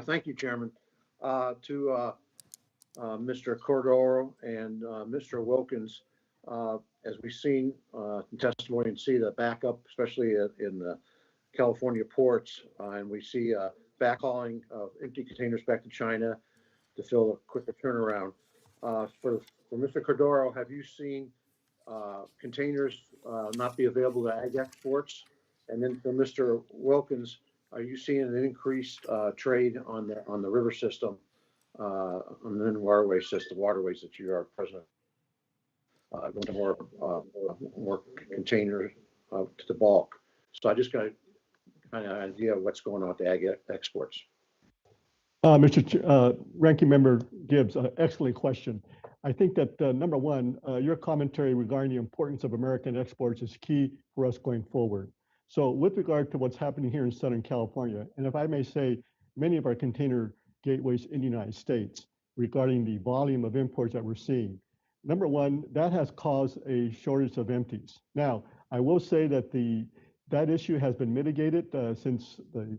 Thank you, Chairman. To Mr. Cordero and Mr. Wilkins, as we've seen in testimony and see the backup, especially in the California ports, and we see backhauling of empty containers back to China to fill a quicker turnaround. For Mr. Cordero, have you seen containers not be available to ag exports? And then for Mr. Wilkins, are you seeing an increased trade on the river system, on the waterways that you are president? going to more container to the bulk. So I just got kind of idea of what's going on with the ag exports. Ranking Member Gibbs, excellent question. I think that number one, your commentary regarding the importance of American exports is key for us going forward. So with regard to what's happening here in Southern California, and if I may say, many of our container gateways in the United States regarding the volume of imports that we're seeing, number one, that has caused a shortage of empties. Now, I will say that that issue has been mitigated since the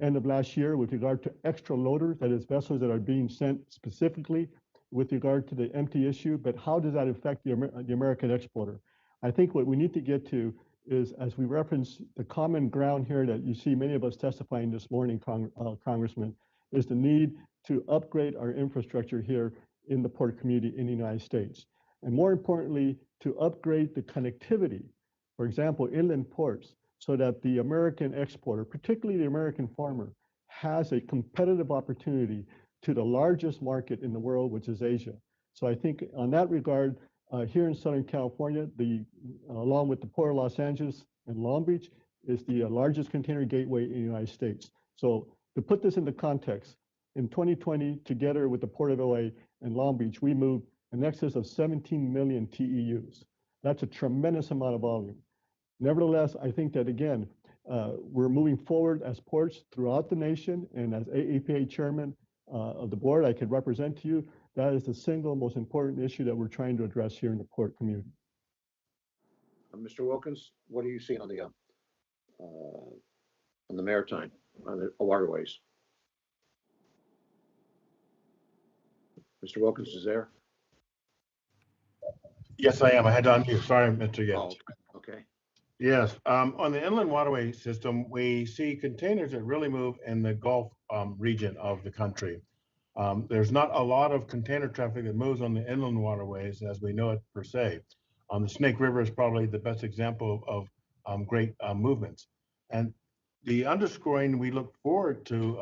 end of last year with regard to extra loaders, that is vessels that are being sent specifically with regard to the empty issue, but how does that affect the American exporter? I think what we need to get to is, as we reference the common ground here that you see many of us testifying this morning, Congressman, is the need to upgrade our infrastructure here in the port community in the United States. And more importantly, to upgrade the connectivity, for example, inland ports, so that the American exporter, particularly the American farmer, has a competitive opportunity to the largest market in the world, which is Asia. So I think on that regard, here in Southern California, along with the Port of Los Angeles and Long Beach, is the largest container gateway in the United States. So to put this into context, in 2020, together with the Port of LA and Long Beach, we moved in excess of 17 million TEUs. That's a tremendous amount of volume. Nevertheless, I think that, again, we're moving forward as ports throughout the nation, and as AAPA chairman of the board, I can represent to you, that is the single most important issue that we're trying to address here in the port community. Mr. Wilkins, what do you see on the maritime, on the waterways? Mr. Wilkins is there? Yes, I am. I had to unmute. Sorry, Mr. Gibbs. Oh, okay. Yes, on the inland waterway system, we see containers that really move in the Gulf region of the country. There's not a lot of container traffic that moves on the inland waterways as we know it per se. The Snake River is probably the best example of great movements. And the underscoring, we look forward to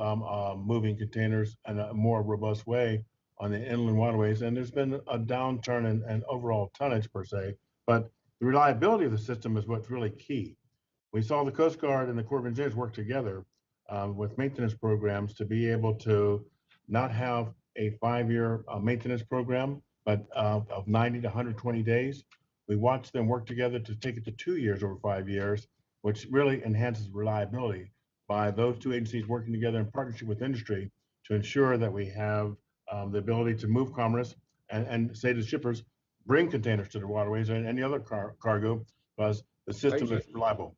moving containers in a more robust way on the inland waterways. And there's been a downturn in overall tonnage per se, but the reliability of the system is what's really key. We saw the Coast Guard and the Corps of Engineers work together with maintenance programs to be able to not have a 5-year maintenance program, but of 90 to 120 days. We watched them work together to take it to 2 years over 5 years, which really enhances reliability by those two agencies working together in partnership with industry to ensure that we have the ability to move commerce and say to shippers, bring containers to the waterways and any other cargo, because the system is reliable.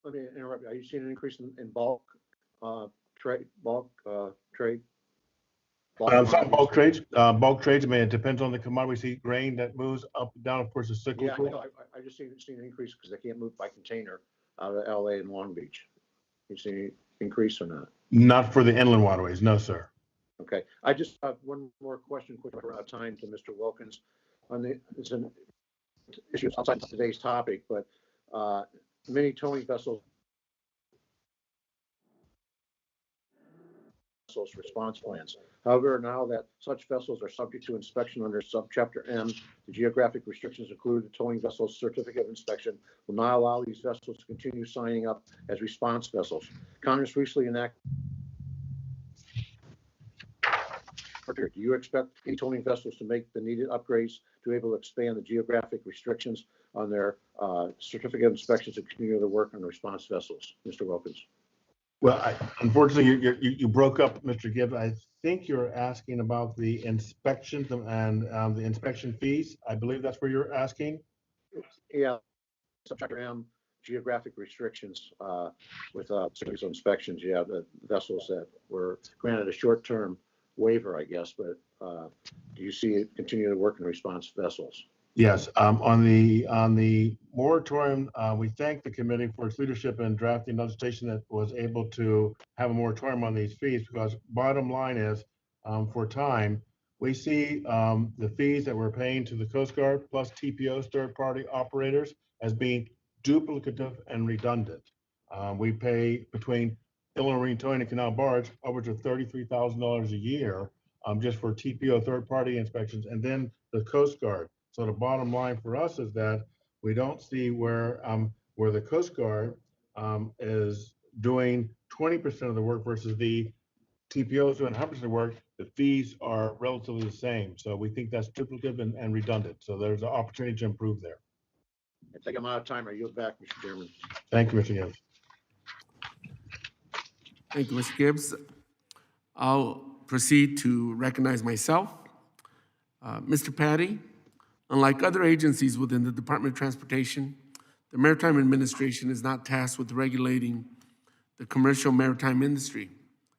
Let me interrupt you. Are you seeing an increase in bulk trade? Bulk trade? Some bulk trades. I mean, it depends on the commodity. We see grain that moves up and down. Of course, it's cyclical. Yeah, I just seen an increase because they can't move by container out of LA and Long Beach. You see any increase or not? Not for the inland waterways, no, sir. Okay, I just have one more question, quick, we're out of time, to Mr. Wilkins. It's an issue outside of today's topic, but many towing vessels response plans. However, now that such vessels are subject to inspection under Subchapter M, the geographic restrictions include the towing vessel's certificate of inspection will not allow these vessels to continue signing up as response vessels. Congress recently enacted. Do you expect any towing vessels to make the needed upgrades to be able to expand the geographic restrictions on their certificate of inspections and continue to work on response vessels? Mr. Wilkins. Well, unfortunately, you broke up, Mr. Gibbs. I think you're asking about the inspections and the inspection fees. I believe that's where you're asking. Yeah, Subchapter M, geographic restrictions with certificates of inspections. Yeah, the vessels that were granted a short-term waiver, I guess, but do you see it continue to work in response vessels? Yes, on the moratorium, we thank the committee for its leadership in drafting legislation that was able to have a moratorium on these fees, because bottom line is, for time, we see the fees that we're paying to the Coast Guard plus TPOs, third-party operators, as being duplicative and redundant. We pay between Illinois Marine Towing and Canal Barge upwards of $33,000 a year just for TPO third-party inspections, and then the Coast Guard So the bottom line for us is that we don't see where the Coast Guard is doing 20% of the work versus the TPOs doing 100% of the work. The fees are relatively the same. So we think that's duplicative and redundant. So there's an opportunity to improve there. I think I'm out of time. I yield back, Mr. Chairman. Thank you, Mr. Gibbs. Thank you, Mr. Gibbs. I'll proceed to recognize myself. Mr. Patty, unlike other agencies within the Department of Transportation, the Maritime Administration is not tasked with regulating the commercial maritime industry.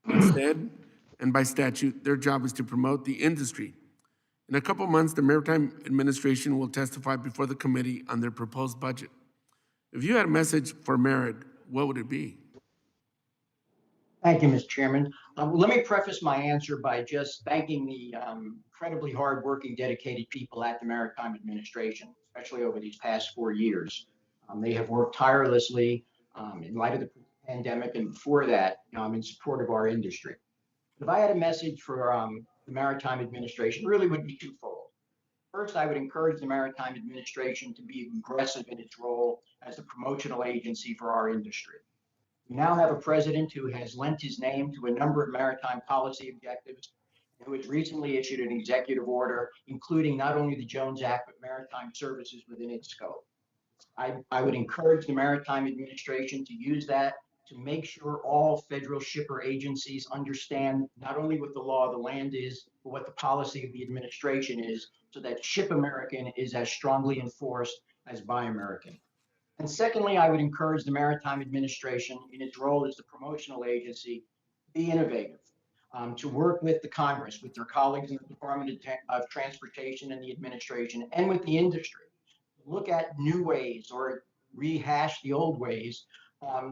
Instead, and by statute, their job is to promote the industry. In a couple months, the Maritime Administration will testify before the committee on their proposed budget. If you had a message for Merit, what would it be? Thank you, Mr. Chairman. Let me preface my answer by just thanking the incredibly hardworking, dedicated people at the Maritime Administration, especially over these past 4 years. They have worked tirelessly in light of the pandemic and before that in support of our industry. If I had a message for the Maritime Administration, it really would be twofold. First, I would encourage the Maritime Administration to be aggressive in its role as the promotional agency for our industry. We now have a president who has lent his name to a number of maritime policy objectives, and who has recently issued an executive order, including not only the Jones Act, but maritime services within its scope. I would encourage the Maritime Administration to use that to make sure all federal shipper agencies understand not only what the law of the land is, but what the policy of the administration is, so that Ship American is as strongly enforced as Buy American. And secondly, I would encourage the Maritime Administration in its role as the promotional agency to be innovative, to work with the Congress, with their colleagues in the Department of Transportation and the administration, and with the industry. Look at new ways or rehash the old ways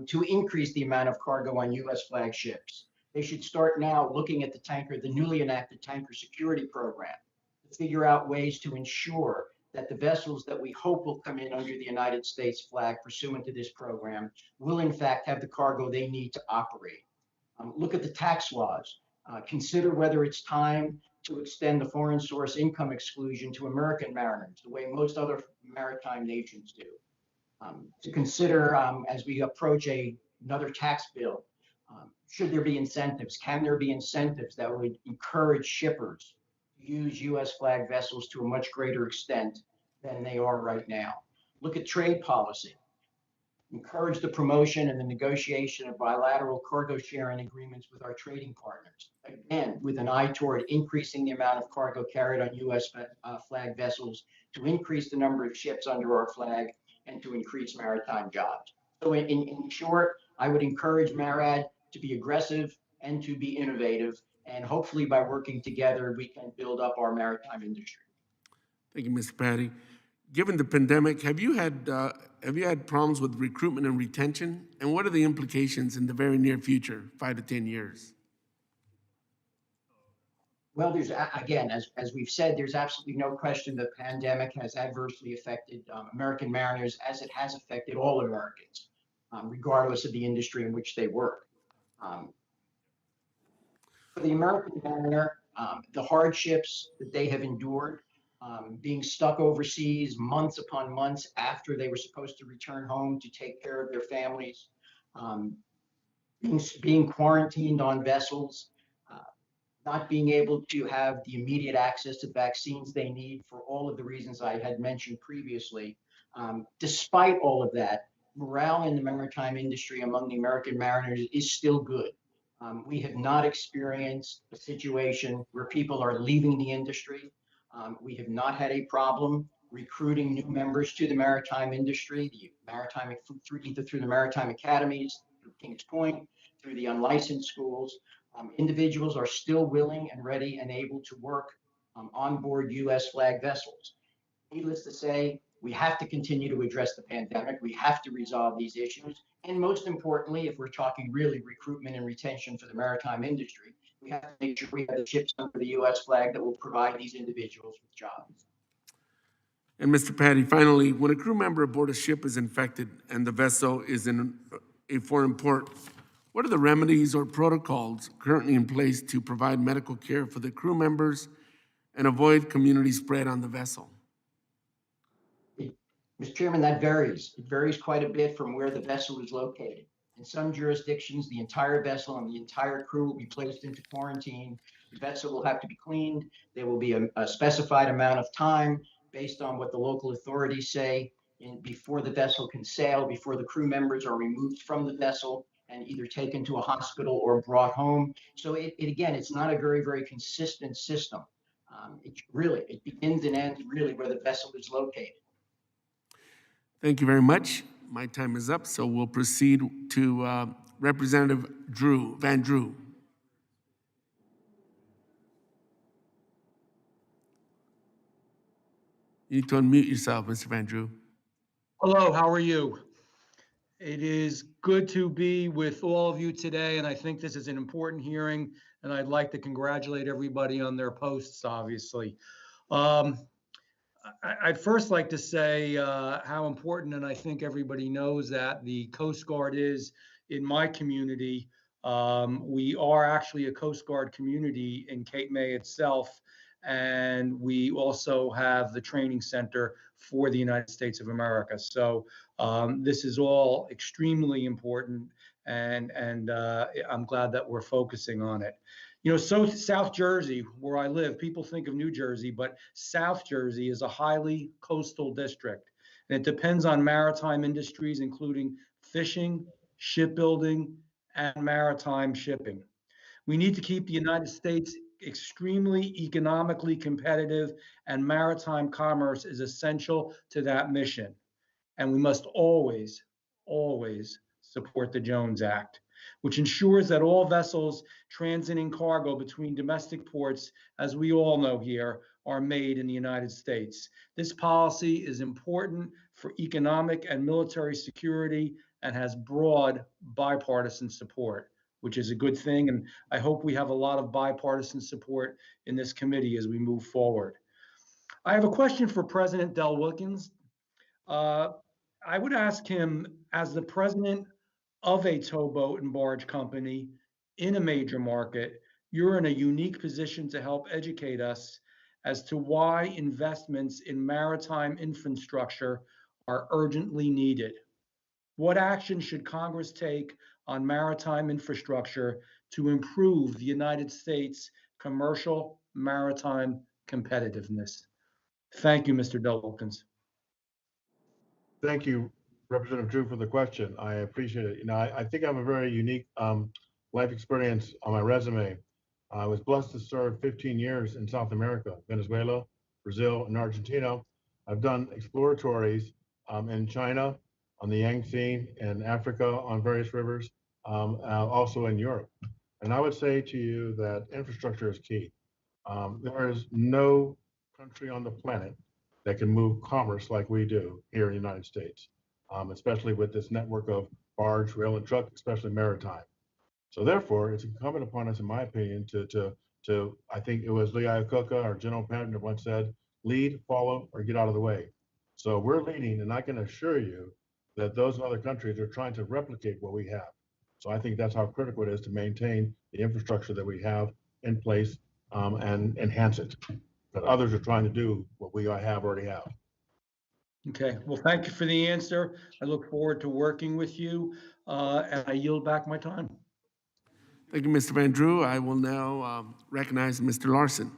to increase the amount of cargo on U.S. flag ships. They should start now looking at the newly enacted Tanker Security Program to figure out ways to ensure that the vessels that we hope will come in under the United States flag pursuant to this program will in fact have the cargo they need to operate. Look at the tax laws. Consider whether it's time to extend the foreign source income exclusion to American mariners, the way most other maritime nations do. To consider as we approach another tax bill, should there be incentives? Can there be incentives that would encourage shippers to use U.S. flag vessels to a much greater extent than they are right now? Look at trade policy. Encourage the promotion and the negotiation of bilateral cargo sharing agreements with our trading partners. Again, with an eye toward increasing the amount of cargo carried on U.S. flag vessels to increase the number of ships under our flag and to increase maritime jobs. So in short, I would encourage MARAD to be aggressive and to be innovative. And hopefully by working together, we can build up our maritime industry. Thank you, Mr. Patty. Given the pandemic, have you had problems with recruitment and retention? And what are the implications in the very near future, 5 to 10 years? Well, there's, again, as we've said, there's absolutely no question the pandemic has adversely affected American mariners as it has affected all Americans, regardless of the industry in which they work. For the American mariner, the hardships that they have endured, being stuck overseas months upon months after they were supposed to return home to take care of their families, being quarantined on vessels, not being able to have the immediate access to vaccines they need for all of the reasons I had mentioned previously. Despite all of that, morale in the maritime industry among the American mariners is still good. We have not experienced a situation where people are leaving the industry. We have not had a problem recruiting new members to the maritime industry, either through the maritime academies, through Kings Point, through the unlicensed schools. Individuals are still willing and ready and able to work on board U.S. flag vessels. Needless to say, we have to continue to address the pandemic. We have to resolve these issues. And most importantly, if we're talking really recruitment and retention for the maritime industry, we have to make sure we have the ships under the U.S. flag that will provide these individuals with jobs. And Mr. Patty, finally, when a crew member aboard a ship is infected and the vessel is in a foreign port, what are the remedies or protocols currently in place to provide medical care for the crew members and avoid community spread on the vessel? Mr. Chairman, that varies. It varies quite a bit from where the vessel is located. In some jurisdictions, the entire vessel and the entire crew will be placed into quarantine. The vessel will have to be cleaned. There will be a specified amount of time based on what the local authorities say before the vessel can sail, before the crew members are removed from the vessel and either taken to a hospital or brought home. So again, it's not a very, very consistent system. It begins and ends really where the vessel is located. Thank you very much. My time is up, so we'll proceed to Representative Van Drew. You need to unmute yourself, Mr. Van Drew. Hello, how are you? It is good to be with all of you today, and I think this is an important hearing, and I'd like to congratulate everybody on their posts, obviously. I'd first like to say how important, and I think everybody knows that, the Coast Guard is in my community. We are actually a Coast Guard community in Cape May itself, and we also have the training center for the United States of America. So this is all extremely important, and I'm glad that we're focusing on it. You know, so South Jersey, where I live, people think of New Jersey, but South Jersey is a highly coastal district, and it depends on maritime industries, including fishing, shipbuilding, and maritime shipping. We need to keep the United States extremely economically competitive, and maritime commerce is essential to that mission. And we must always, always support the Jones Act, which ensures that all vessels transiting cargo between domestic ports, as we all know here, are made in the United States. This policy is important for economic and military security and has broad bipartisan support, which is a good thing. And I hope we have a lot of bipartisan support in this committee as we move forward. I have a question for President Del Wilkins. I would ask him, as the president of a towboat and barge company in a major market, you're in a unique position to help educate us as to why investments in maritime infrastructure are urgently needed. What action should Congress take on maritime infrastructure to improve the United States' commercial maritime competitiveness? Thank you, Mr. Del Wilkins. Thank you, Representative Drew, for the question. I appreciate it. You know, I think I have a very unique life experience on my resume. I was blessed to serve 15 years in South America, Venezuela, Brazil, and Argentina. I've done exploratories in China, on the Yangtze, in Africa, on various rivers, also in Europe. And I would say to you that infrastructure is key. There is no country on the planet that can move commerce like we do here in the United States, especially with this network of barge, rail, and truck, especially maritime. So therefore, it's incumbent upon us, in my opinion, to I think it was Lee Iacocca, our general partner, once said, lead, follow, or get out of the way. So we're leading, and I can assure you that those other countries are trying to replicate what we have. So I think that's how critical it is to maintain the infrastructure that we have in place and enhance it. But others are trying to do what we already have. Okay, well, thank you for the answer. I look forward to working with you, and I yield back my time. Thank you, Mr. Van Drew. I will now recognize Mr. Larson.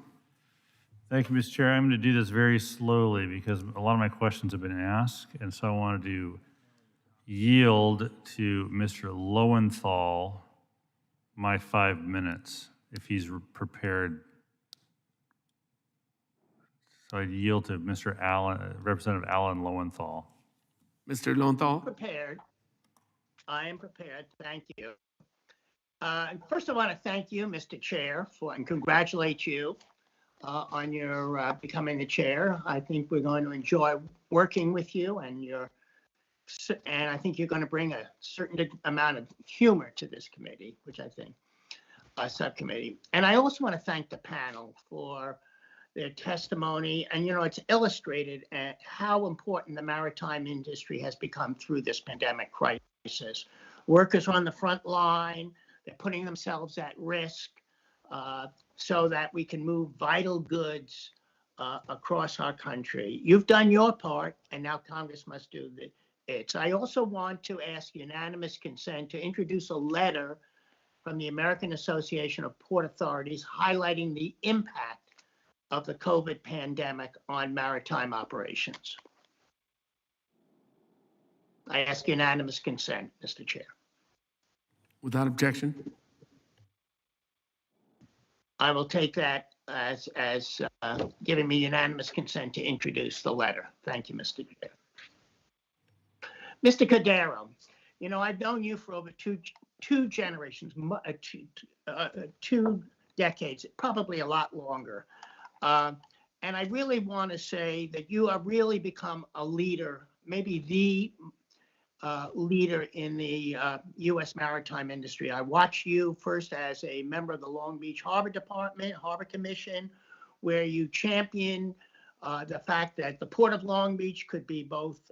Thank you, Mr. Chair. I'm going to do this very slowly because a lot of my questions have been asked, and so I wanted to yield to Mr. Lowenthal my 5 minutes, if he's prepared. So I yield to Mr. Allen, Representative Alan Lowenthal. Mr. Lowenthal? Prepared. I am prepared. Thank you. First, I want to thank you, Mr. Chair, and congratulate you on your becoming the chair. I think we're going to enjoy working with you, and I think you're going to bring a certain amount of humor to this committee, which I think subcommittee. And I also want to thank the panel for their testimony, and it's illustrated at how important the maritime industry has become through this pandemic crisis. Workers are on the front line. They're putting themselves at risk so that we can move vital goods across our country. You've done your part, and now Congress must do its. I also want to ask unanimous consent to introduce a letter from the American Association of Port Authorities highlighting the impact of the COVID pandemic on maritime operations. I ask unanimous consent, Mr. Chair. Without objection? I will take that as giving me unanimous consent to introduce the letter. Thank you, Mr. Chair. Mr. Cordero, you know, I've known you for over two generations, two decades, probably a lot longer. And I really want to say that you have really become a leader, maybe the leader in the U.S. maritime industry. I watched you first as a member of the Long Beach Harbor Department, Harbor Commission, where you championed the fact that the Port of Long Beach could be both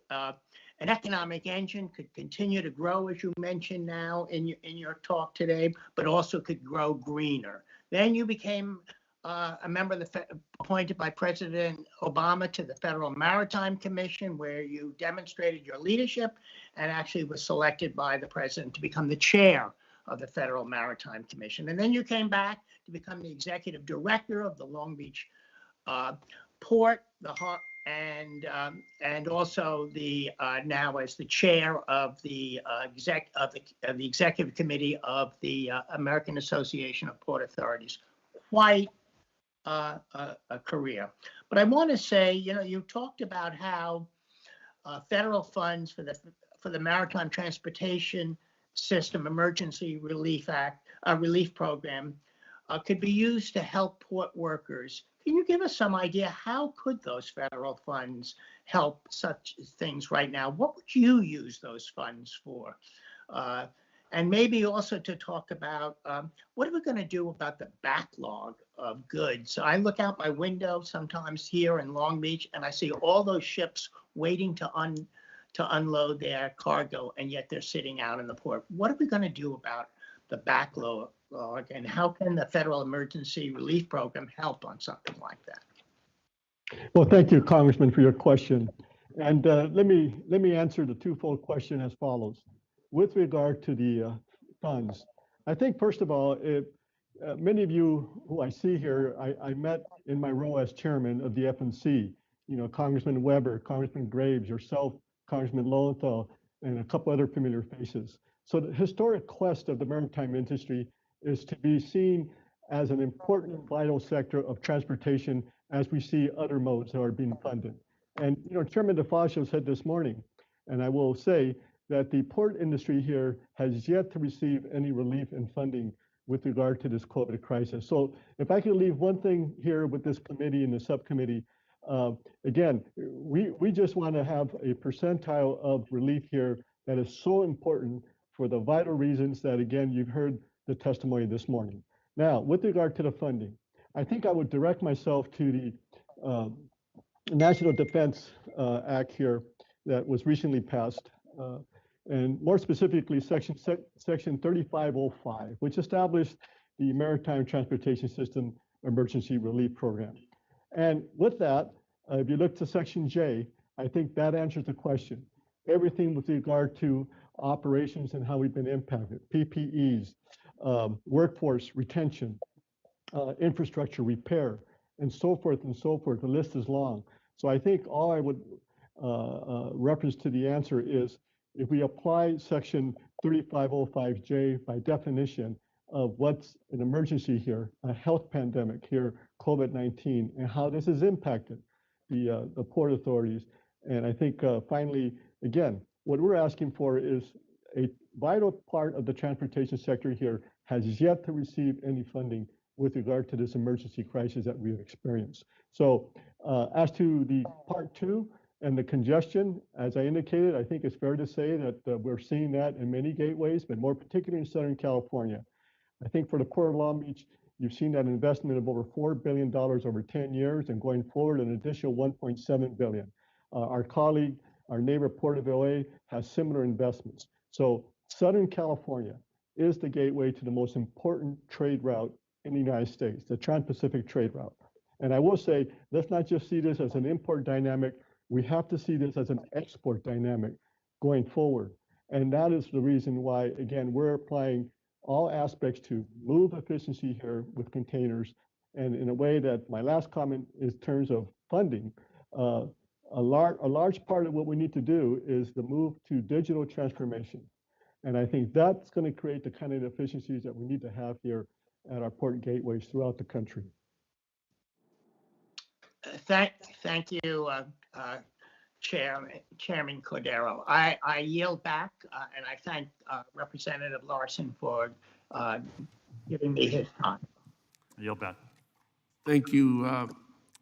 an economic engine, could continue to grow, as you mentioned now in your talk today, but also could grow greener. Then you became a member appointed by President Obama to the Federal Maritime Commission, where you demonstrated your leadership and actually was selected by the president to become the chair of the Federal Maritime Commission. And then you came back to become the executive director of the Long Beach Port, and also the now as the chair of the executive committee of the American Association of Port Authorities. Quite a career. But I want to say, you know, you talked about how federal funds for the Maritime Transportation System Emergency Relief Program could be used to help port workers. Can you give us some idea how could those federal funds help such things right now? What would you use those funds for? And maybe also to talk about what are we going to do about the backlog of goods? I look out my window sometimes here in Long Beach, and I see all those ships waiting to unload their cargo, and yet they're sitting out in the port. What are we going to do about the backlog, and how can the Federal Emergency Relief Program help on something like that? Well, thank you, Congressman, for your question. And let me answer the twofold question as follows. With regard to the funds, I think, first of all, many of you who I see here, I met in my role as chairman of the FNC, you know, Congressman Weber, Congressman Graves, yourself, Congressman Lowenthal, and a couple other familiar faces. So the historic quest of the maritime industry is to be seen as an important vital sector of transportation as we see other modes that are being funded. And, you know, Chairman DeFazio said this morning, and I will say, that the port industry here has yet to receive any relief and funding with regard to this COVID crisis. So if I could leave one thing here with this committee and the subcommittee, again, we just want to have a percentile of relief here that is so important for the vital reasons that, again, you've heard the testimony this morning. Now, with regard to the funding, I think I would direct myself to the National Defense Act here that was recently passed. And more specifically, Section 3505, which established the Maritime Transportation System Emergency Relief Program. And with that, if you look to Section J, I think that answers the question. Everything with regard to operations and how we've been impacted, PPEs, workforce retention, infrastructure repair, and so forth and so forth. The list is long. So I think all I would reference to the answer is, if we apply Section 3505J by definition of what's an emergency here, a health pandemic here, COVID-19, and how this has impacted the port authorities. And I think finally, again, what we're asking for is a vital part of the transportation sector here has yet to receive any funding with regard to this emergency crisis that we've experienced. So as to the part two, and the congestion, as I indicated, I think it's fair to say that we're seeing that in many gateways, but more particularly in Southern California. I think for the Port of Long Beach, you've seen that investment of over $4 billion over 10 years, and going forward, an additional $1.7 billion. Our colleague, our neighbor Port of LA has similar investments. So Southern California is the gateway to the most important trade route in the United States, the Trans-Pacific trade route. And I will say, let's not just see this as an import dynamic. We have to see this as an export dynamic going forward. And that is the reason why, again, we're applying all aspects to move efficiency here with containers. And in a way that my last comment is in terms of funding, a large part of what we need to do is the move to digital transformation. And I think that's going to create the kind of efficiencies that we need to have here at our port gateways throughout the country. Thank you, Chairman Cordero. I yield back, and I thank Representative Larson for giving me his time. Yield back. Thank you,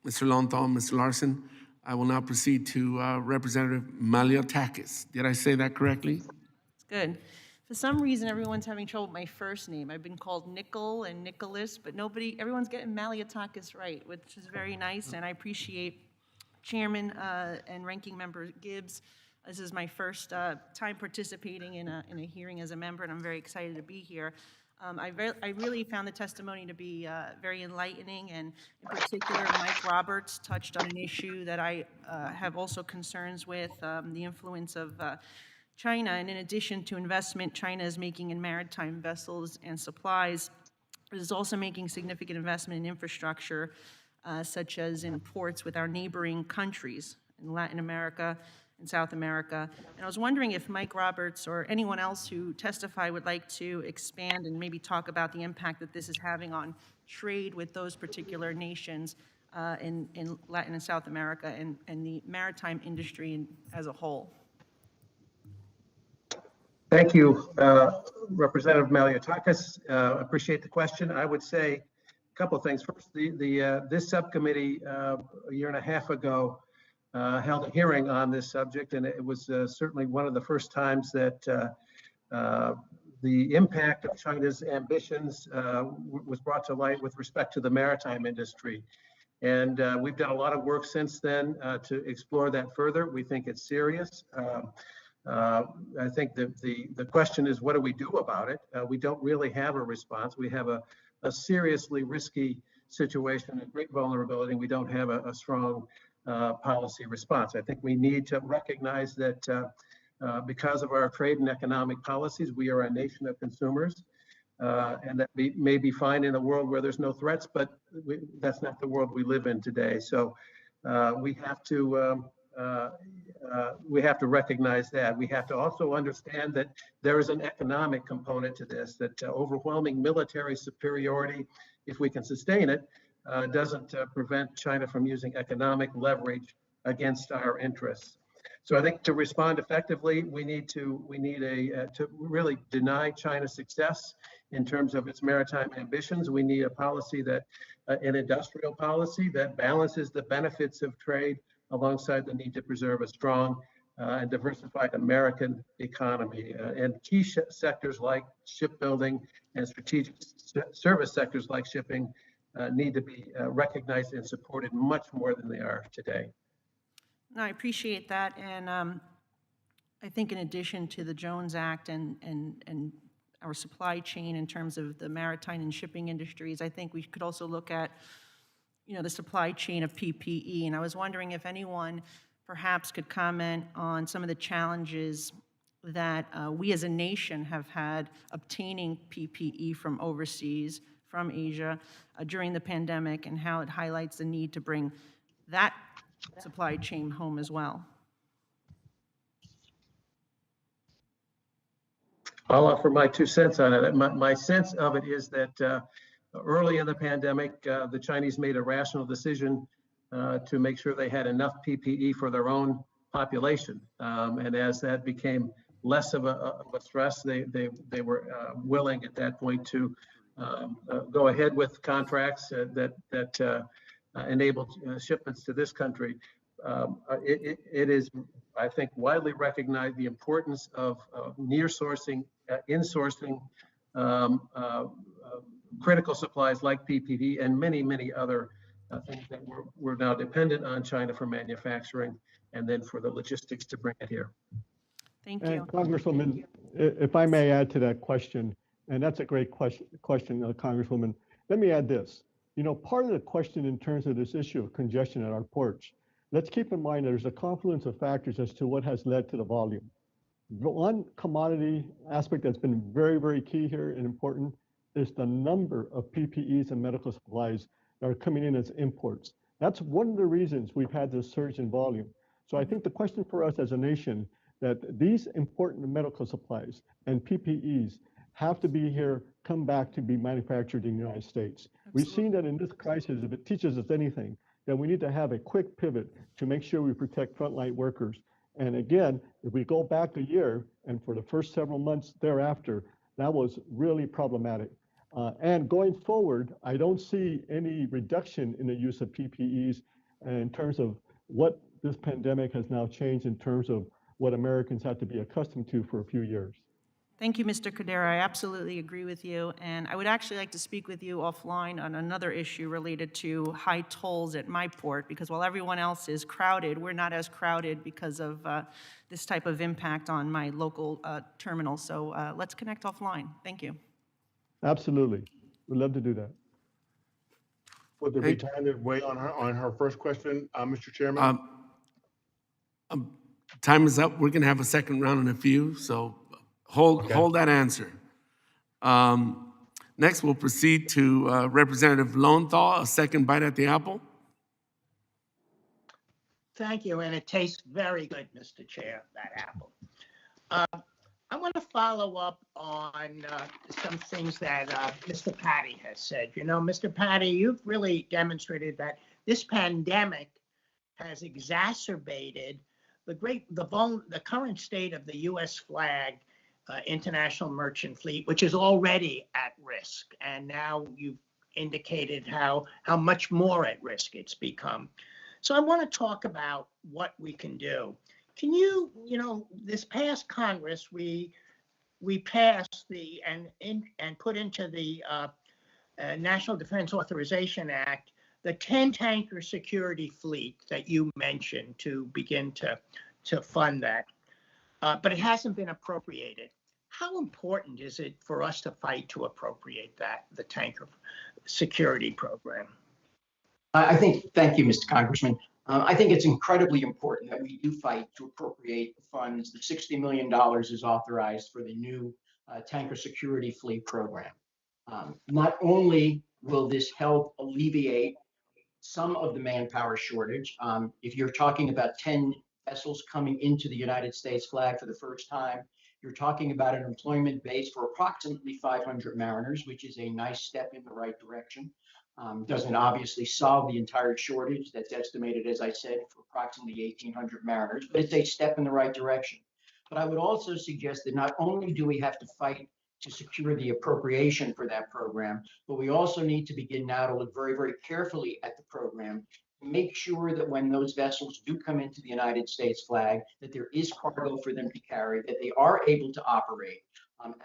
Mr. Lowenthal, Mr. Larson. I will now proceed to Representative Maliotakis. Did I say that correctly? It's good. For some reason, everyone's having trouble with my first name. I've been called Nickel and Nicholas, but everyone's getting Maliotakis right, which is very nice, and I appreciate Chairman and Ranking Member Gibbs. This is my first time participating in a hearing as a member, and I'm very excited to be here. I really found the testimony to be very enlightening, and in particular, Mike Roberts touched on an issue that I have also concerns with, the influence of China. And in addition to investment China is making in maritime vessels and supplies, it is also making significant investment in infrastructure, such as in ports with our neighboring countries in Latin America and South America. And I was wondering if Mike Roberts or anyone else who testified would like to expand and maybe talk about the impact that this is having on trade with those particular nations in Latin and South America and the maritime industry as a whole. Thank you, Representative Maliotakis. Appreciate the question. I would say a couple of things. First, this subcommittee a year and a half ago held a hearing on this subject, and it was certainly one of the first times that the impact of China's ambitions was brought to light with respect to the maritime industry. And we've done a lot of work since then to explore that further. We think it's serious. I think the question is, what do we do about it? We don't really have a response. We have a seriously risky situation, a great vulnerability. We don't have a strong policy response. I think we need to recognize that because of our trade and economic policies, we are a nation of consumers, and that may be fine in a world where there's no threats, but that's not the world we live in today. So we have to recognize that. We have to also understand that there is an economic component to this, that overwhelming military superiority, if we can sustain it, doesn't prevent China from using economic leverage against our interests. So I think to respond effectively, we need to really deny China success in terms of its maritime ambitions. We need a policy an industrial policy that balances the benefits of trade alongside the need to preserve a strong and diversified American economy. And key sectors like shipbuilding and strategic service sectors like shipping need to be recognized and supported much more than they are today. No, I appreciate that. And I think in addition to the Jones Act and our supply chain in terms of the maritime and shipping industries, I think we could also look at the supply chain of PPE. And I was wondering if anyone perhaps could comment on some of the challenges that we as a nation have had obtaining PPE from overseas, from Asia, during the pandemic, and how it highlights the need to bring that supply chain home as well. I'll offer my 2 cents on it. My sense of it is that early in the pandemic, the Chinese made a rational decision to make sure they had enough PPE for their own population. And as that became less of a stress, they were willing at that point to go ahead with contracts that enabled shipments to this country. It is, I think, widely recognized the importance of near sourcing, insourcing critical supplies like PPE and many other things that we're now dependent on China for manufacturing and then for the logistics to bring it here. Thank you. And Congresswoman, if I may add to that question, and that's a great question, Congresswoman. Let me add this. Part of the question in terms of this issue of congestion at our ports, let's keep in mind there's a confluence of factors as to what has led to the volume. The one commodity aspect that's been very, very key here and important is the number of PPEs and medical supplies that are coming in as imports. That's one of the reasons we've had this surge in volume. So I think the question for us as a nation, that these important medical supplies and PPEs have to be here, come back to be manufactured in the United States. We've seen that in this crisis, if it teaches us anything, that we need to have a quick pivot to make sure we protect frontline workers. And again, if we go back a year and for the first several months thereafter, that was really problematic. And going forward, I don't see any reduction in the use of PPEs in terms of what this pandemic has now changed in terms of what Americans had to be accustomed to for a few years. Thank you, Mr. Cordero. I absolutely agree with you. And I would actually like to speak with you offline on another issue related to high tolls at my port, because while everyone else is crowded, we're not as crowded because of this type of impact on my local terminal. So let's connect offline. Thank you. Absolutely. We'd love to do that. Would there be time to weigh on her first question, Mr. Chairman? Time is up. We're going to have a second round in a few, so hold that answer. Next, we'll proceed to Representative Lowenthal, a second bite at the apple. Thank you, and it tastes very good, Mr. Chair, that apple. I want to follow up on some things that Mr. Patty has said. Mr. Patty, you've really demonstrated that this pandemic has exacerbated the current state of the U.S. flag international merchant fleet, which is already at risk. And now you've indicated how much more at risk it's become. So I want to talk about what we can do. Can you, this past Congress, we passed and put into the National Defense Authorization Act the 10 tanker security fleet that you mentioned to begin to fund that. But it hasn't been appropriated. How important is it for us to fight to appropriate the tanker security program? Thank you, Mr. Congressman. I think it's incredibly important that we do fight to appropriate the funds. The $60 million is authorized for the new tanker security fleet program. Not only will this help alleviate some of the manpower shortage, if you're talking about 10 vessels coming into the United States flag for the first time, you're talking about an employment base for approximately 500 mariners, which is a nice step in the right direction. Doesn't obviously solve the entire shortage that's estimated, as I said, for approximately 1,800 mariners, but it's a step in the right direction. But I would also suggest that not only do we have to fight to secure the appropriation for that program, but we also need to begin now to look very, very carefully at the program to make sure that when those vessels do come into the United States flag, that there is cargo for them to carry, that they are able to operate,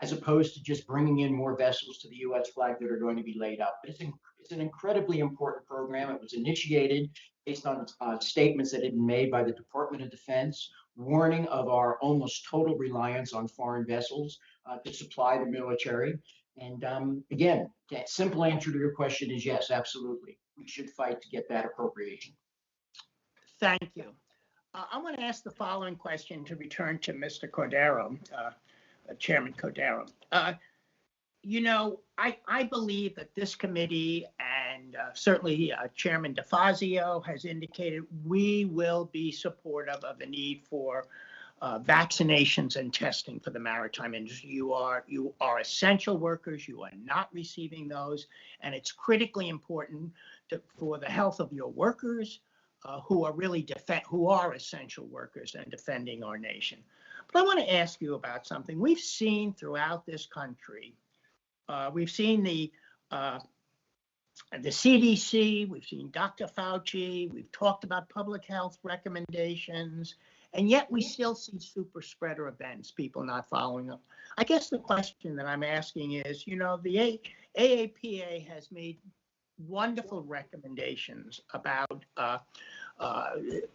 as opposed to just bringing in more vessels to the U.S. flag that are going to be laid up. But it's an incredibly important program. It was initiated based on statements that had been made by the Department of Defense, warning of our almost total reliance on foreign vessels to supply the military. And again, the simple answer to your question is yes, absolutely. We should fight to get that appropriation. Thank you. I want to ask the following question to return to Mr. Cordero, Chairman Cordero. I believe that this committee and certainly Chairman DeFazio has indicated we will be supportive of the need for vaccinations and testing for the maritime industry. You are essential workers. You are not receiving those, and it's critically important for the health of your workers who are really who are essential workers and defending our nation. But I want to ask you about something we've seen throughout this country. We've seen the CDC, we've seen Dr. Fauci, we've talked about public health recommendations, and yet we still see super spreader events, people not following them. I guess the question that I'm asking is, the AAPA has made wonderful recommendations about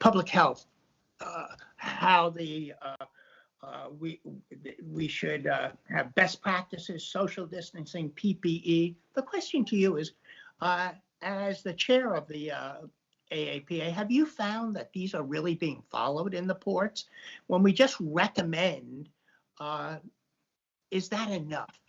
public health, how we should have best practices, social distancing, PPE. The question to you is, as the chair of the AAPA, have you found that these are really being followed in the ports? When we just recommend, is that enough?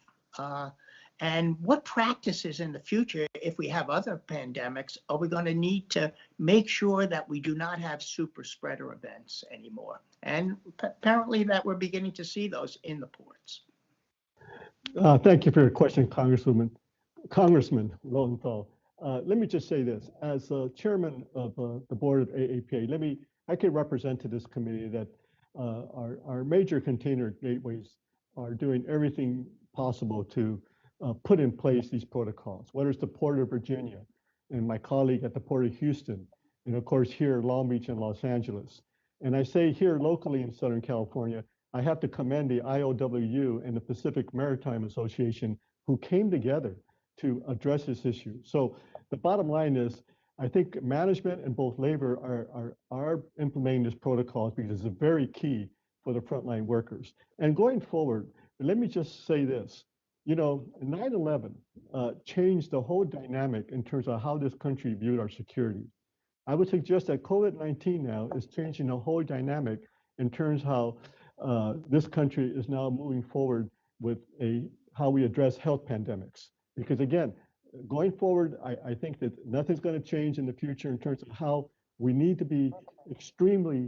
And what practices in the future, if we have other pandemics, are we going to need to make sure that we do not have super spreader events anymore? And apparently that we're beginning to see those in the ports. Thank you for your question, Congressman Lowenthal. Let me just say this, as chairman of the board of AAPA, I can represent to this committee that our major container gateways are doing everything possible to put in place these protocols, whether it's the Port of Virginia and my colleague at the Port of Houston, and of course here Long Beach and Los Angeles. And I say here locally in Southern California, I have to commend the IOW and the Pacific Maritime Association who came together to address this issue. So the bottom line is, I think management and both labor are implementing this protocols because it's very key for the frontline workers. And going forward, let me just say this, 9/11 changed the whole dynamic in terms of how this country viewed our security. I would suggest that COVID-19 now is changing the whole dynamic in terms of how this country is now moving forward with how we address health pandemics. Because again, going forward, I think that nothing's going to change in the future in terms of how we need to be extremely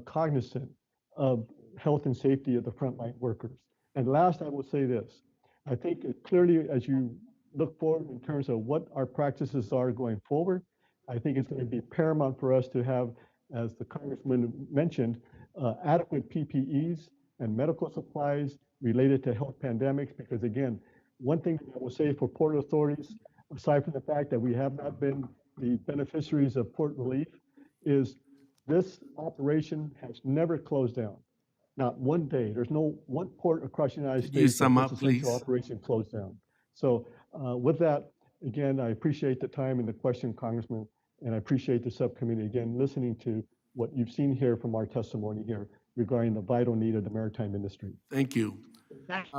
cognizant of health and safety of the frontline workers. And last, I will say this. I think clearly as you look forward in terms of what our practices are going forward, I think it's going to be paramount for us to have, as the Congressman mentioned, adequate PPEs and medical supplies related to health pandemics. Because again, one thing I will say for port authorities, aside from the fact that we have not been the beneficiaries of port relief, is this operation has never closed down. Not one day. There's no one port across the United States. You sum that up, this essential please? operation closed down. So with that, again, I appreciate the time and the question, Congressman, and I appreciate the subcommittee again listening to what you've seen here from our testimony here regarding the vital need of the maritime industry. Thank you. Thanks.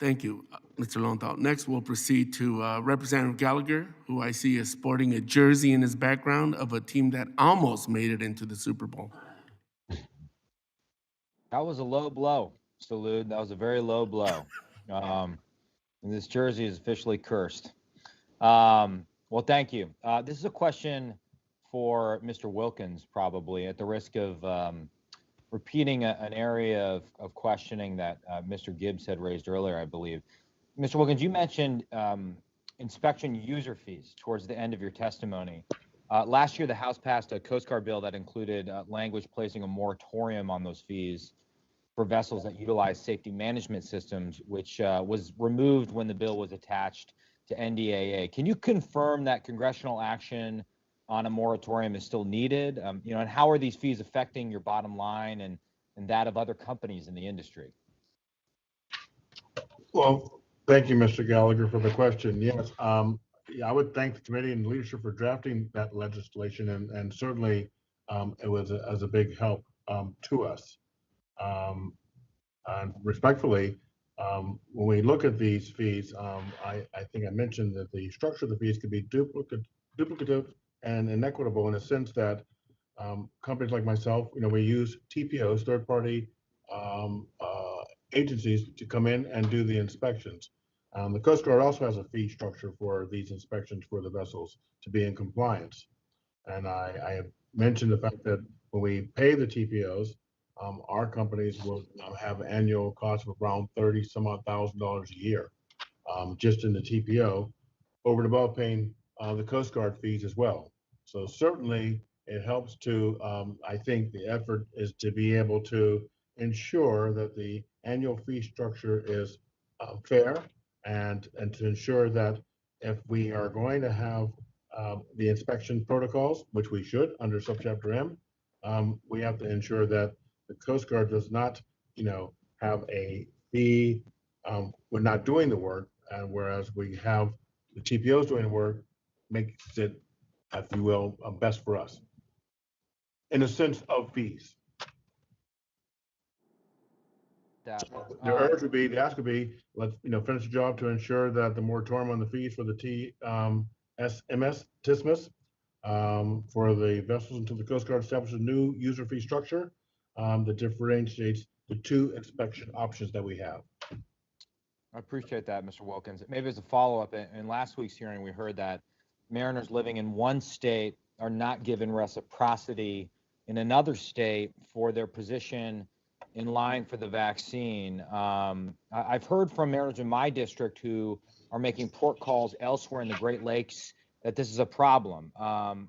Thank you, Mr. Lowenthal. Next, we'll proceed to Representative Gallagher, who I see is sporting a jersey in his background of a team that almost made it into the Super Bowl. That was a low blow, Salud. That was a very low blow. And this jersey is officially cursed. Well, thank you. This is a question for Mr. Wilkins, probably, at the risk of repeating an area of questioning that Mr. Gibbs had raised earlier, I believe. Mr. Wilkins, you mentioned inspection user fees towards the end of your testimony. Last year, the House passed a Coast Guard bill that included language placing a moratorium on those fees for vessels that utilize safety management systems, which was removed when the bill was attached to NDAA. Can you confirm that congressional action on a moratorium is still needed? And how are these fees affecting your bottom line and that of other companies in the industry? Well, thank you, Mr. Gallagher, for the question. Yes, I would thank the committee and leadership for drafting that legislation, and certainly it was as a big help to us. And respectfully, when we look at these fees, I think I mentioned that the structure of the fees could be duplicative and inequitable in the sense that companies like myself, we use TPOs, third-party agencies, to come in and do the inspections. The Coast Guard also has a fee structure for these inspections for the vessels to be in compliance. And I have mentioned the fact that when we pay the TPOs, our companies will have annual costs of around $30,000 a year, just in the TPO, over and above paying the Coast Guard fees as well. So certainly it helps to, I think the effort is to be able to ensure that the annual fee structure is fair, and to ensure that if we are going to have the inspection protocols, which we should under subchapter M, we have to ensure that the Coast Guard does not, have a fee when not doing the work, and whereas we have the TPOs doing the work, makes it, if you will, best for us in a sense of fees. that. The urge would be, the ask would be, let's, finish the job to ensure that the moratorium on the fees for the TSMS, for the vessels until the Coast Guard establishes a new user fee structure that differentiates the two inspection options that we have. I appreciate that, Mr. Wilkins. Maybe as a follow-up, in last week's hearing, we heard that mariners living in one state are not given reciprocity in another state for their position in line for the vaccine. I've heard from mariners in my district who are making port calls elsewhere in the Great Lakes that this is a problem.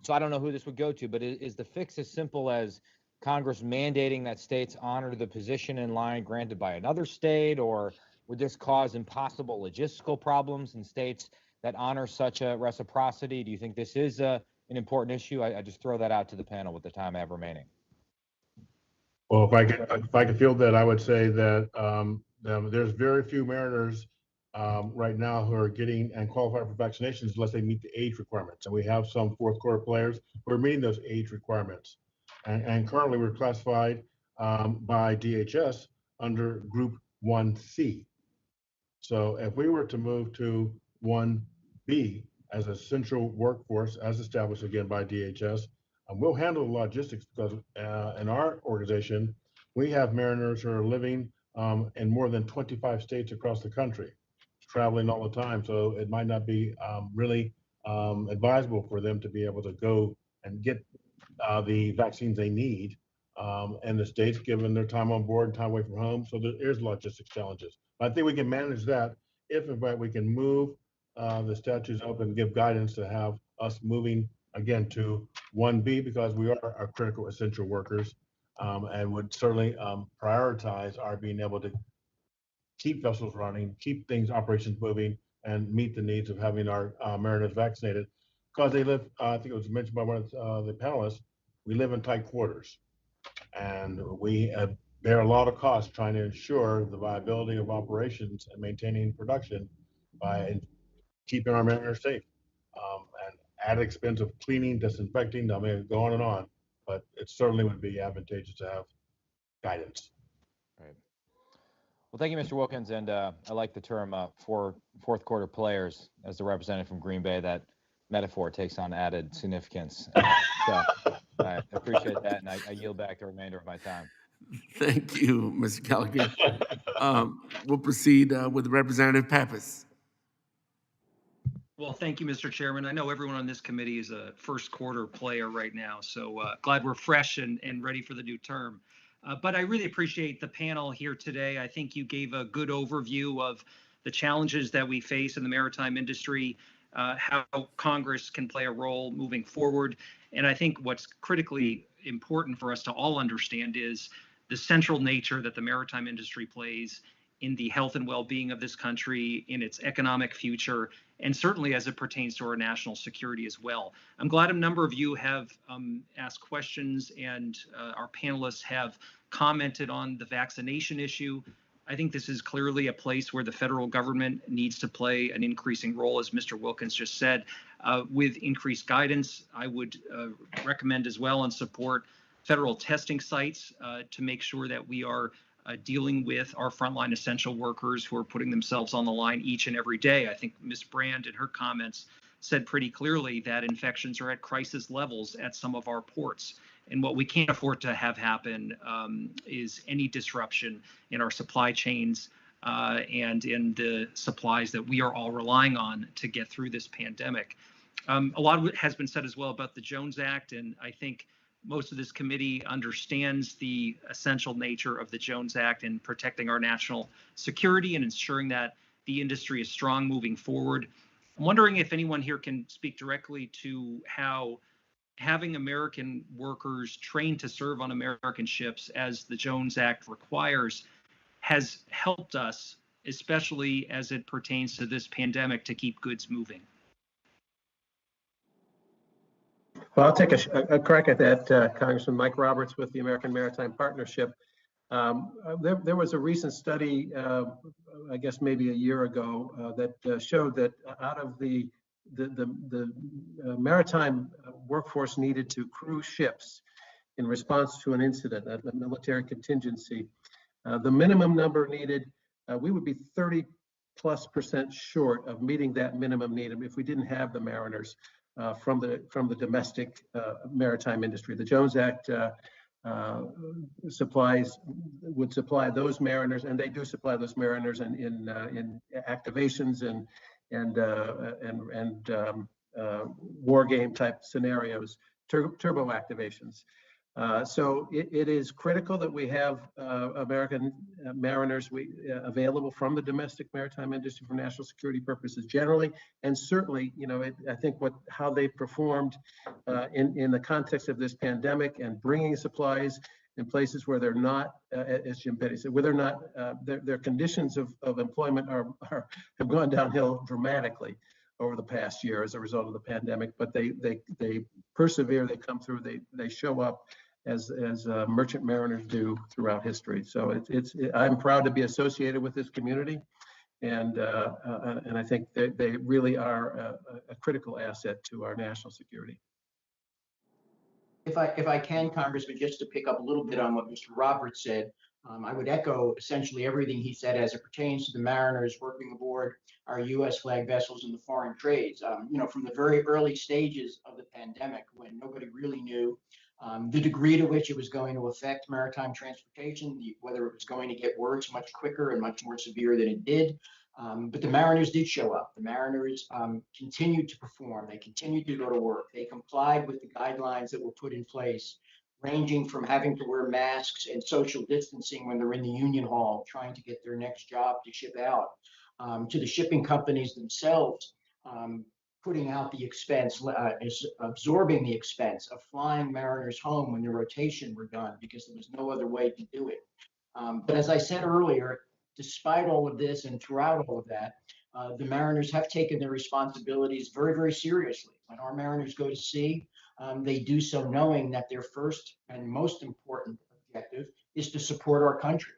So I don't know who this would go to, but is the fix as simple as Congress mandating that states honor the position in line granted by another state, or would this cause impossible logistical problems in states that honor such a reciprocity? Do you think this is an important issue? I just throw that out to the panel with the time I have remaining. Well, if I could field that, I would say that there's very few mariners right now who are getting and qualify for vaccinations unless they meet the age requirements. And we have some fourth quarter players who are meeting those age requirements. And currently we're classified by DHS under Group 1C. So if we were to move to 1B as a central workforce, as established again by DHS, we'll handle the logistics because in our organization, we have mariners who are living in more than 25 states across the country, traveling all the time. So it might not be really advisable for them to be able to go and get the vaccines they need in the states, given their time on board and time away from home. So there's logistics challenges. But I think we can manage that if, in fact, we can move the statutes up and give guidance to have us moving again to 1B, because we are critical essential workers, and would certainly prioritize our being able to keep vessels running, keep operations moving, and meet the needs of having our mariners vaccinated. Because they live, I think it was mentioned by one of the panelists, we live in tight quarters, and we bear a lot of costs trying to ensure the viability of operations and maintaining production by keeping our mariners safe. And added expense of cleaning, disinfecting, I mean, go on and on, but it certainly would be advantageous to have guidance. Right. Well, thank you, Mr. Wilkins, and I like the term fourth quarter players as the representative from Green Bay. That metaphor takes on added significance. So I appreciate that, and I yield back the remainder of my time. Thank you, Mr. Gallagher. We'll proceed with Representative Pappas. Well, thank you, Mr. Chairman. I know everyone on this committee is a first quarter player right now, so glad we're fresh and ready for the new term. But I really appreciate the panel here today. I think you gave a good overview of the challenges that we face in the maritime industry, how Congress can play a role moving forward. And I think what's critically important for us to all understand is the central nature that the maritime industry plays in the health and well-being of this country, in its economic future, and certainly as it pertains to our national security as well. I'm glad a number of you have asked questions, and our panelists have commented on the vaccination issue. I think this is clearly a place where the federal government needs to play an increasing role, as Mr. Wilkins just said. With increased guidance, I would recommend as well and support federal testing sites to make sure that we are dealing with our frontline essential workers who are putting themselves on the line each and every day. I think Ms. Brand in her comments said pretty clearly that infections are at crisis levels at some of our ports. And what we can't afford to have happen is any disruption in our supply chains and in the supplies that we are all relying on to get through this pandemic. A lot of it has been said as well about the Jones Act, and I think most of this committee understands the essential nature of the Jones Act in protecting our national security and ensuring that the industry is strong moving forward. I'm wondering if anyone here can speak directly to how having American workers trained to serve on American ships, as the Jones Act requires, has helped us, especially as it pertains to this pandemic, to keep goods moving. Well, I'll take a crack at that, Congressman Mike Roberts with the American Maritime Partnership. There was a recent study, I guess maybe a year ago, that showed that out of the maritime workforce needed to crew ships in response to an incident, a military contingency, The minimum number needed, we would be 30+% short of meeting that minimum need if we didn't have the mariners from the domestic maritime industry. The Jones Act would supply those mariners, and they do supply those mariners in activations and war game type scenarios, turbo activations. So it is critical that we have American mariners available from the domestic maritime industry for national security purposes generally, and certainly, I think how they performed in the context of this pandemic and bringing supplies in places where they're not, as Jim Petty said, where they're not, their conditions of employment have gone downhill dramatically over the past year as a result of the pandemic. But they persevere, they come through, they show up as merchant mariners do throughout history. So I'm proud to be associated with this community, and I think they really are a critical asset to our national security. If I can, Congressman, just to pick up a little bit on what Mr. Roberts said, I would echo essentially everything he said as it pertains to the mariners working aboard our U.S. flag vessels in the foreign trades. From the very early stages of the pandemic, when nobody really knew the degree to which it was going to affect maritime transportation, whether it was going to get worse much quicker and much more severe than it did. But the mariners did show up. The mariners continued to perform. They continued to go to work. They complied with the guidelines that were put in place, ranging from having to wear masks and social distancing when they're in the union hall trying to get their next job to ship out, to the shipping companies themselves putting out the expense, absorbing the expense of flying mariners home when the rotation were done because there was no other way to do it. But as I said earlier, despite all of this and throughout all of that, the mariners have taken their responsibilities very, very seriously. When our mariners go to sea, they do so knowing that their first and most important objective is to support our country.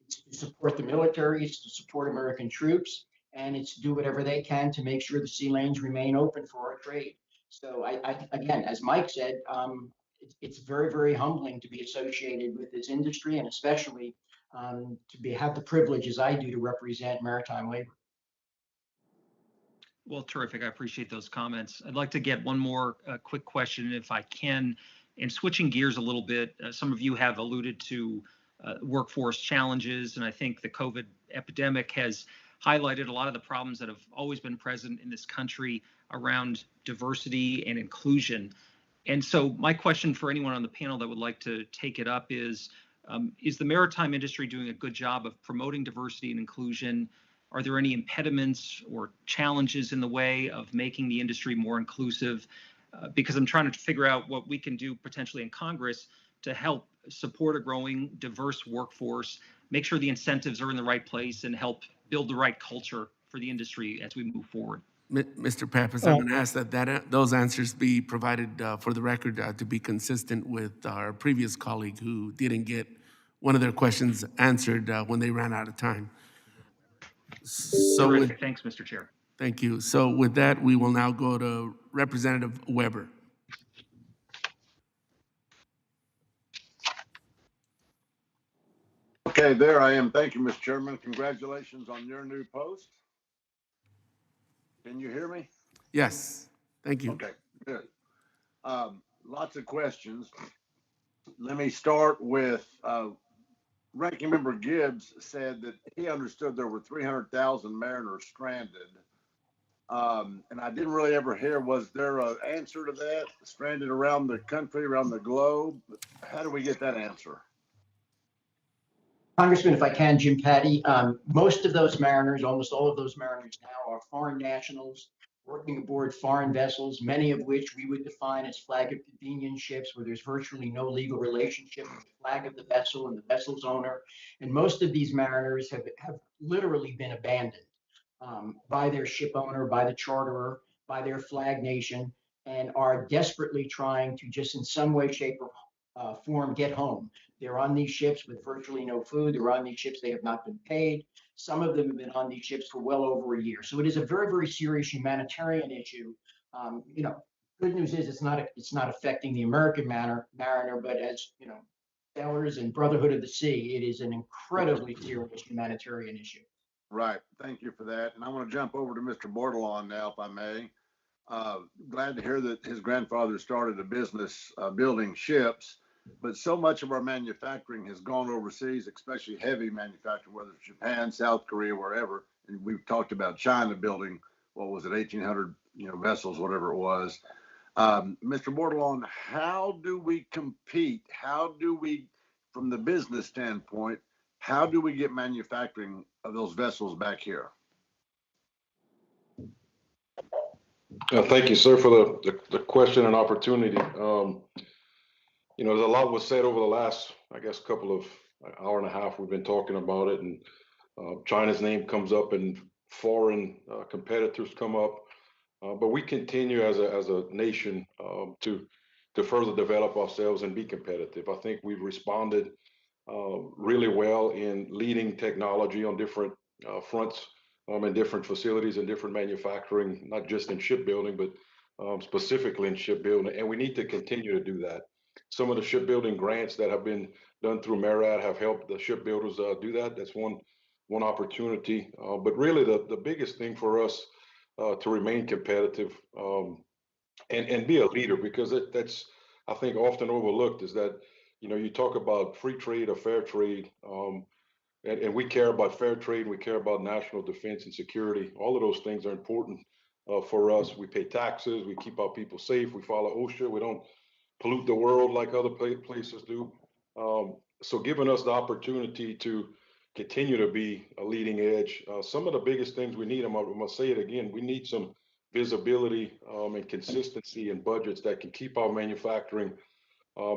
It's to support the military, it's to support American troops, and it's to do whatever they can to make sure the sea lanes remain open for our trade. So again, as Mike said, it's very, very humbling to be associated with this industry, and especially have the privilege, as I do, to represent maritime labor. Well, terrific. I appreciate those comments. I'd like to get one more quick question, if I can. And switching gears a little bit, some of you have alluded to workforce challenges, and I think the COVID epidemic has highlighted a lot of the problems that have always been present in this country around diversity and inclusion. And so my question for anyone on the panel that would like to take it up is the maritime industry doing a good job of promoting diversity and inclusion? Are there any impediments or challenges in the way of making the industry more inclusive? Because I'm trying to figure out what we can do potentially in Congress to help support a growing diverse workforce, make sure the incentives are in the right place, and help build the right culture for the industry as we move forward. Mr. Pappas, I'm going to ask that those answers be provided for the record to be consistent with our previous colleague who didn't get one of their questions answered when they ran out of time. So Thanks, Mr. Chair. Thank you. So with that, we will now go to Representative Weber. Okay, there I am. Thank you, Mr. Chairman. Congratulations on your new post. Can you hear me? Yes, thank you. Okay, good. Lots of questions. Let me start with Ranking Member Gibbs said that he understood there were 300,000 mariners stranded. And I didn't really ever hear, was there an answer to that? Stranded around the country, around the globe? How do we get that answer? Congressman, if I can, Jim Patty, most of those mariners, almost all of those mariners now are foreign nationals working aboard foreign vessels, many of which we would define as flag of convenience ships, where there's virtually no legal relationship with the flag of the vessel and the vessel's owner. And most of these mariners have literally been abandoned by their ship owner, by the charterer, by their flag nation, and are desperately trying to just in some way, shape, or form get home. They're on these ships with virtually no food. They're on these ships. They have not been paid. Some of them have been on these ships for well over a year. So it is a very, very serious humanitarian issue. Good news is it's not affecting the American mariner, but as sailors and Brotherhood of the Sea. It is an incredibly serious humanitarian issue. Right. Thank you for that. And I want to jump over to Mr. Bordelon now, if I may. Glad to hear that his grandfather started a business building ships, but so much of our manufacturing has gone overseas, especially heavy manufacturing, whether it's Japan, South Korea, wherever. And we've talked about China building, what was it, 1,800 vessels, whatever it was. Mr. Bordelon, how do we compete? How do we, from the business standpoint, how do we get manufacturing of those vessels back here? Thank you, sir, for the question and opportunity. There's a lot was said over the last, I guess, couple of hour and a half. We've been talking about it, and China's name comes up, and foreign competitors come up. But we continue as a nation to further develop ourselves and be competitive. I think we've responded really well in leading technology on different fronts in different facilities and different manufacturing, not just in shipbuilding, but specifically in shipbuilding. And we need to continue to do that. Some of the shipbuilding grants that have been done through MARAD have helped the shipbuilders do that. That's one opportunity. But really, the biggest thing for us to remain competitive and be a leader, because that's, I think, often overlooked, is that you talk about free trade or fair trade, and we care about fair trade, we care about national defense and security. All of those things are important for us. We pay taxes, we keep our people safe, we follow OSHA, we don't pollute the world like other places do. So giving us the opportunity to continue to be a leading edge. Some of the biggest things we need, I'm gonna say it again, we need some visibility and consistency in budgets that can keep our manufacturing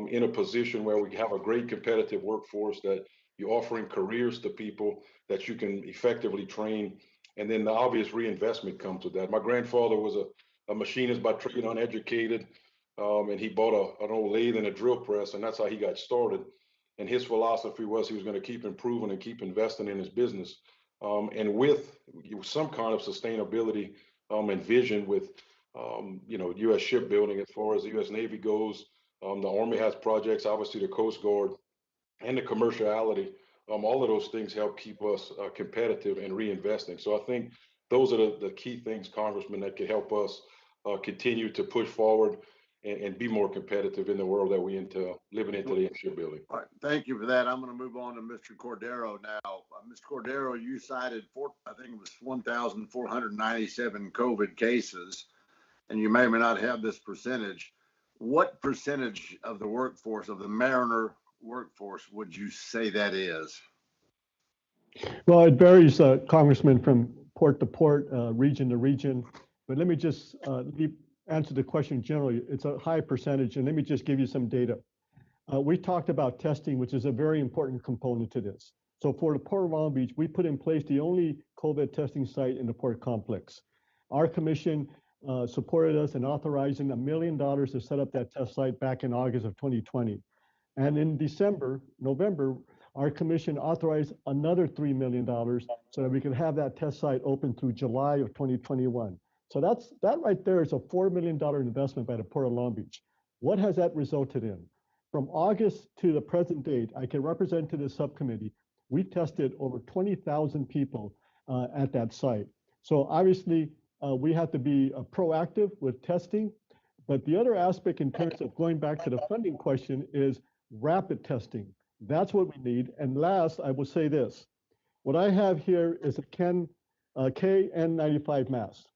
in a position where we have a great competitive workforce, that you're offering careers to people that you can effectively train, and then the obvious reinvestment comes with that. My grandfather was a machinist by trade, uneducated, and he bought an old lathe and a drill press, and that's how he got started. And his philosophy was he was going to keep improving and keep investing in his business, and with some kind of sustainability and vision with U.S. shipbuilding as far as the U.S. Navy goes. The Army has projects, obviously the Coast Guard, and the commerciality. All of those things help keep us competitive and reinvesting. So I think those are the key things, Congressman, that could help us continue to push forward and be more competitive in the world that we living in today in shipbuilding. All right, thank you for that. I'm going to move on to Mr. Cordero now. Mr. Cordero, you cited I think it was 1,497 COVID cases, and you may or may not have this percentage. What percentage of the workforce, of the mariner workforce, would you say that is? Well, it varies, Congressman, from port to port, region to region. But let me just answer the question generally. It's a high percentage, and let me just give you some data. We talked about testing, which is a very important component to this. So for the Port of Long Beach, we put in place the only COVID testing site in the port complex. Our commission supported us in authorizing $1 million to set up that test site back in August of 2020. And in November, our commission authorized another $3 million so that we could have that test site open through July of 2021. So that right there is a $4 million investment by the Port of Long Beach. What has that resulted in? From August to the present date, I can represent to the subcommittee, we tested over 20,000 people at that site. So obviously, we have to be proactive with testing. But the other aspect in terms of going back to the funding question is rapid testing. That's what we need. And last, I will say this. What I have here is a KN95 mask.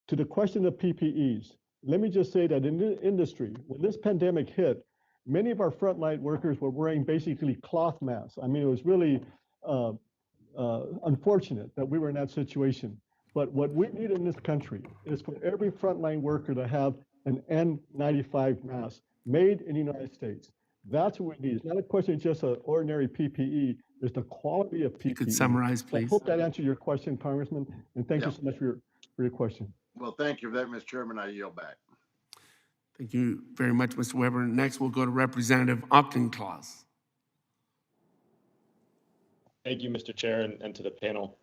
To the question of PPEs, let me just say that in the industry, when this pandemic hit, many of our frontline workers were wearing basically cloth masks. I mean, it was really unfortunate that we were in that situation. But what we need in this country is for every frontline worker to have an N95 mask made in the United States. That's what we need. It's not a question of just an ordinary PPE. It's the quality of PPE. You could summarize, please. So I hope that answered your question, Congressman, and thank you so much for your question. Well, thank you for that, Mr. Chairman. I yield back. Thank you very much, Mr. Weber. Next, we'll go to Representative Auchincloss. Thank you, Mr. Chair, and to the panel.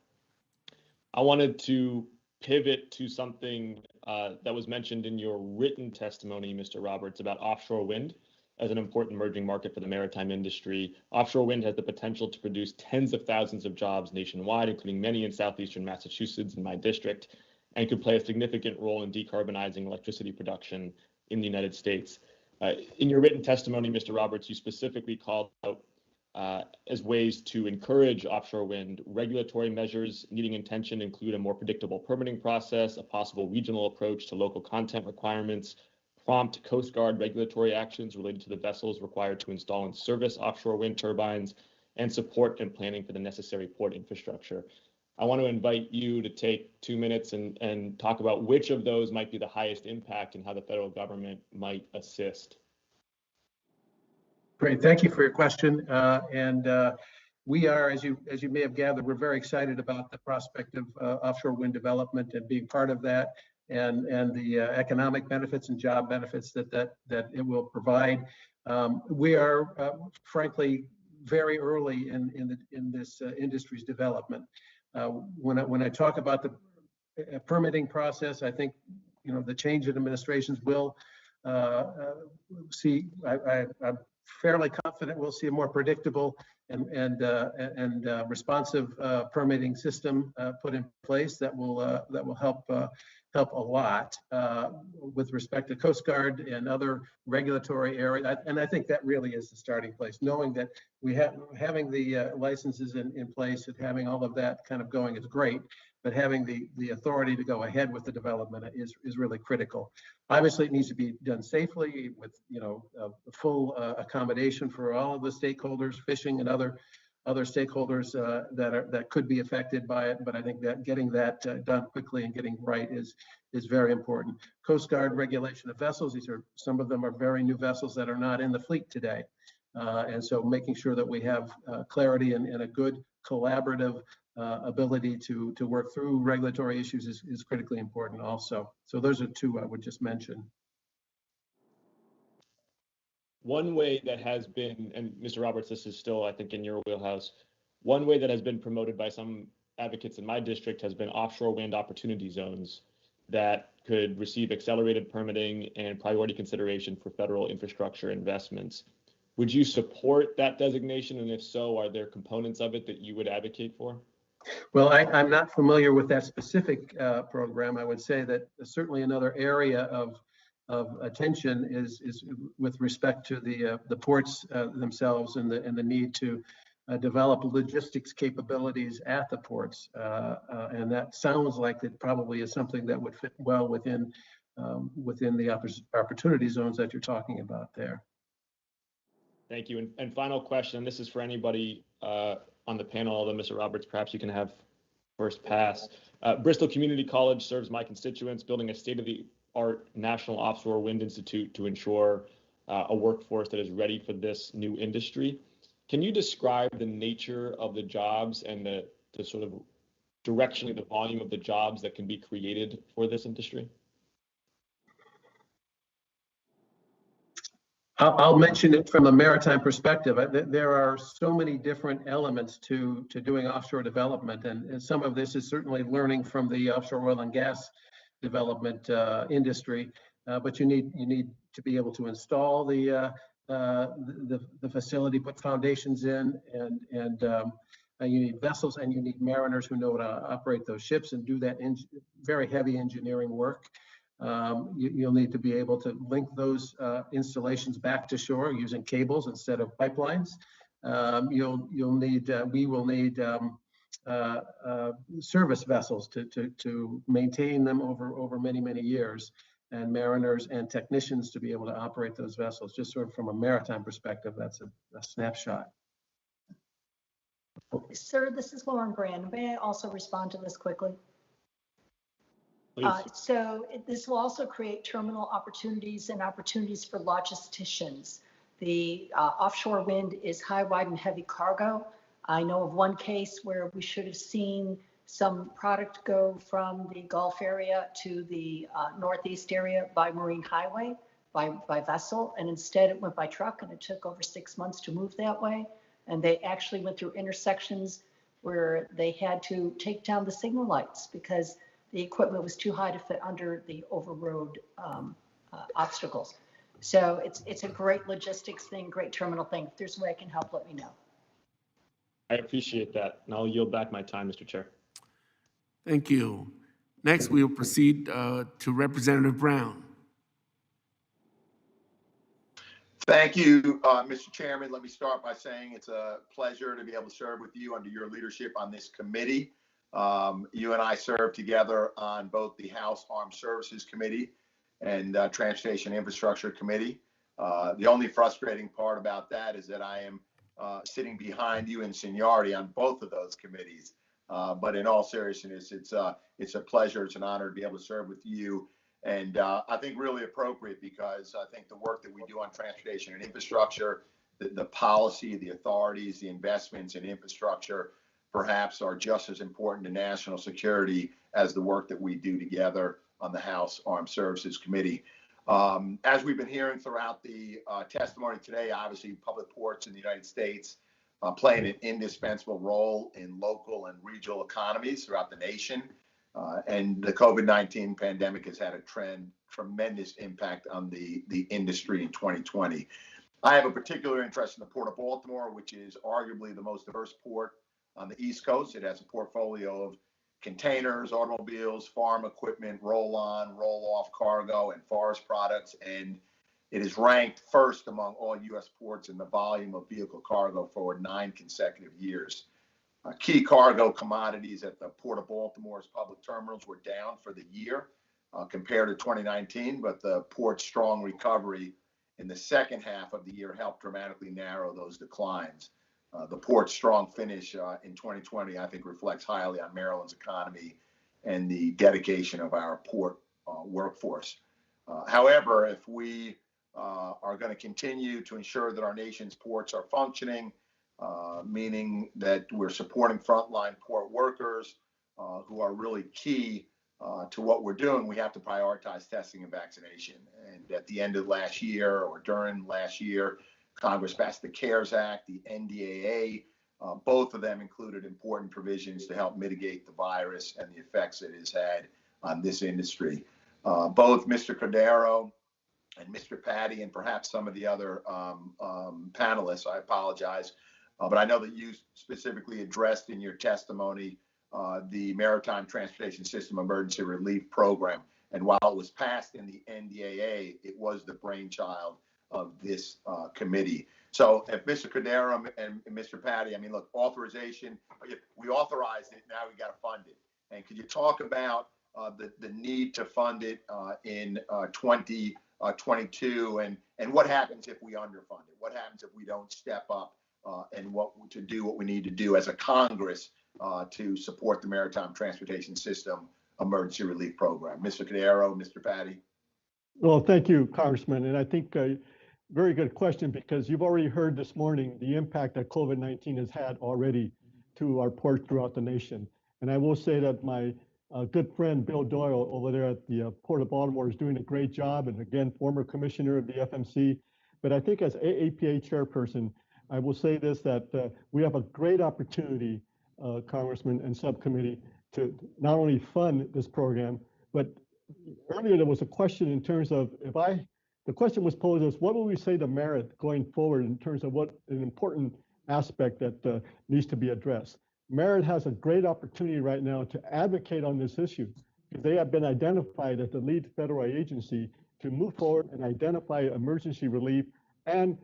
I wanted to pivot to something that was mentioned in your written testimony, Mr. Roberts, about offshore wind. as an important emerging market for the maritime industry. Offshore wind has the potential to produce tens of thousands of jobs nationwide, including many in southeastern Massachusetts in my district, and could play a significant role in decarbonizing electricity production in the United States. In your written testimony, Mr. Roberts, you specifically called out as ways to encourage offshore wind. Regulatory measures needing intention include a more predictable permitting process, a possible regional approach to local content requirements, prompt Coast Guard regulatory actions related to the vessels required to install and service offshore wind turbines, and support and planning for the necessary port infrastructure. I want to invite you to take 2 minutes and talk about which of those might be the highest impact and how the federal government might assist. Great, thank you for your question. We are, as you may have gathered, we're very excited about the prospect of offshore wind development and being part of that, and the economic benefits and job benefits that it will provide. We are, frankly, very early in this industry's development. When I talk about the permitting process, I think the change in administrations will see. I'm fairly confident we'll see a more predictable and responsive permitting system put in place that will help a lot with respect to Coast Guard and other regulatory areas. And I think that really is the starting place. Knowing that having the licenses in place and having all of that kind of going is great, but having the authority to go ahead with the development is really critical. Obviously, it needs to be done safely with full accommodation for all of the stakeholders, fishing and other stakeholders that could be affected by it. But I think that getting that done quickly and getting right is very important. Coast Guard regulation of vessels. Some of them are very new vessels that are not in the fleet today, and so making sure that we have clarity and a good collaborative ability to work through regulatory issues is critically important also. So those are two I would just mention. One way that has been, and Mr. Roberts, this is still, I think, in your wheelhouse, one way that has been promoted by some advocates in my district has been offshore wind opportunity zones that could receive accelerated permitting and priority consideration for federal infrastructure investments. Would you support that designation? And if so, are there components of it that you would advocate for? Well, I'm not familiar with that specific program. I would say that certainly another area of attention is with respect to the ports themselves and the need to develop logistics capabilities at the ports, and that sounds like it probably is something that would fit well within the opportunity zones that you're talking about there. Thank you. And final question, this is for anybody on the panel, although Mr. Roberts, perhaps you can have first pass. Bristol Community College serves my constituents, building a state-of-the-art National Offshore Wind Institute to ensure a workforce that is ready for this new industry. Can you describe the nature of the jobs and the sort of directionally the volume of the jobs that can be created for this industry? I'll mention it from a maritime perspective. There are so many different elements to doing offshore development, and some of this is certainly learning from the offshore oil and gas development industry. But you need to be able to install the facility, put foundations in, and you need vessels and you need mariners who know how to operate those ships and do that very heavy engineering work. You'll need to be able to link those installations back to shore using cables instead of pipelines. We will need service vessels to maintain them over many years, and mariners and technicians to be able to operate those vessels. Just sort of from a maritime perspective, that's a snapshot. Sir, this is Lauren Brand. May I also respond to this quickly? So this will also create terminal opportunities and opportunities for logisticians. The offshore wind is high, wide, and heavy cargo. I know of one case where we should have seen some product go from the Gulf area to the Northeast area by marine highway, by vessel, and instead it went by truck, and it took over 6 months to move that way. And they actually went through intersections where they had to take down the signal lights because the equipment was too high to fit under the overroad obstacles. So it's a great logistics thing, great terminal thing. If there's a way I can help, let me know. I appreciate that, and I'll yield back my time, Mr. Chair. Thank you. Next, we will proceed to Representative Brown. Thank you, Mr. Chairman. Let me start by saying it's a pleasure to be able to serve with you under your leadership on this committee. You and I served together on both the House Armed Services Committee and Transportation Infrastructure Committee. The only frustrating part about that is that I am sitting behind you in seniority on both of those committees. But in all seriousness, it's a pleasure, it's an honor to be able to serve with you. And I think really appropriate because I think the work that we do on transportation and infrastructure, the policy, the authorities, the investments in infrastructure, perhaps are just as important to national security as the work that we do together on the House Armed Services Committee. As we've been hearing throughout the testimony today, obviously public ports in the United States playing an indispensable role in local and regional economies throughout the nation. And the COVID-19 pandemic has had a tremendous impact on the industry in 2020. I have a particular interest in the Port of Baltimore, which is arguably the most diverse port on the East Coast. It has a portfolio of containers, automobiles, farm equipment, roll-on, roll-off cargo, and forest products. And it is ranked first among all U.S. ports in the volume of vehicle cargo for 9 consecutive years. Key cargo commodities at the Port of Baltimore's public terminals were down for the year compared to 2019, but the port's strong recovery in the second half of the year helped dramatically narrow those declines. The port's strong finish in 2020, I think, reflects highly on Maryland's economy and the dedication of our port workforce. However, if we are going to continue to ensure that our nation's ports are functioning, meaning that we're supporting frontline port workers who are really key to what we're doing, we have to prioritize testing and vaccination. And at the end of last year or during last year, Congress passed the CARES Act, the NDAA. Both of them included important provisions to help mitigate the virus and the effects it has had on this industry. Both Mr. Cordero and Mr. Patty, and perhaps some of the other panelists, I apologize, but I know that you specifically addressed in your testimony the Maritime Transportation System Emergency Relief Program. And while it was passed in the NDAA, it was the brainchild of this committee. So if Mr. Cordero and Mr. Patty, I mean, look, authorization, we authorized it, now we got to fund it. And could you talk about the need to fund it in 2022 and what happens if we underfund it? What happens if we don't step up and what we need to do as a Congress to support the Maritime Transportation System Emergency Relief Program? Mr. Cordero, Mr. Patty. Well, thank you, Congressman. And I think very good question, because you've already heard this morning the impact that COVID-19 has had already to our ports throughout the nation. And I will say that my good friend Bill Doyle over there at the Port of Baltimore is doing a great job, and again, former commissioner of the FMC. But I think as AAPA chairperson, I will say this, that we have a great opportunity, Congressman and subcommittee, to not only fund this program, but earlier there was a question in terms of the question was posed as what will we say to Merit going forward in terms of what an important aspect that needs to be addressed. Merit has a great opportunity right now to advocate on this issue, because they have been identified as the lead federal agency to move forward and identify emergency relief and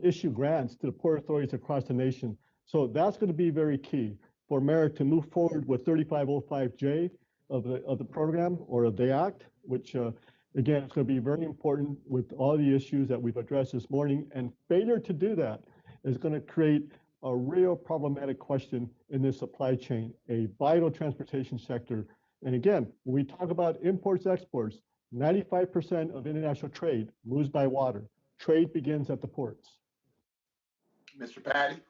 issue grants to the port authorities across the nation. So that's going to be very key for Merit to move forward with 3505J of the program or of the act, which again, it's going to be very important with all the issues that we've addressed this morning. And failure to do that is going to create a real problematic question in this supply chain, a vital transportation sector. And again, when we talk about imports, exports, 95% of international trade moves by water. Trade begins at the ports. Mr. Patty?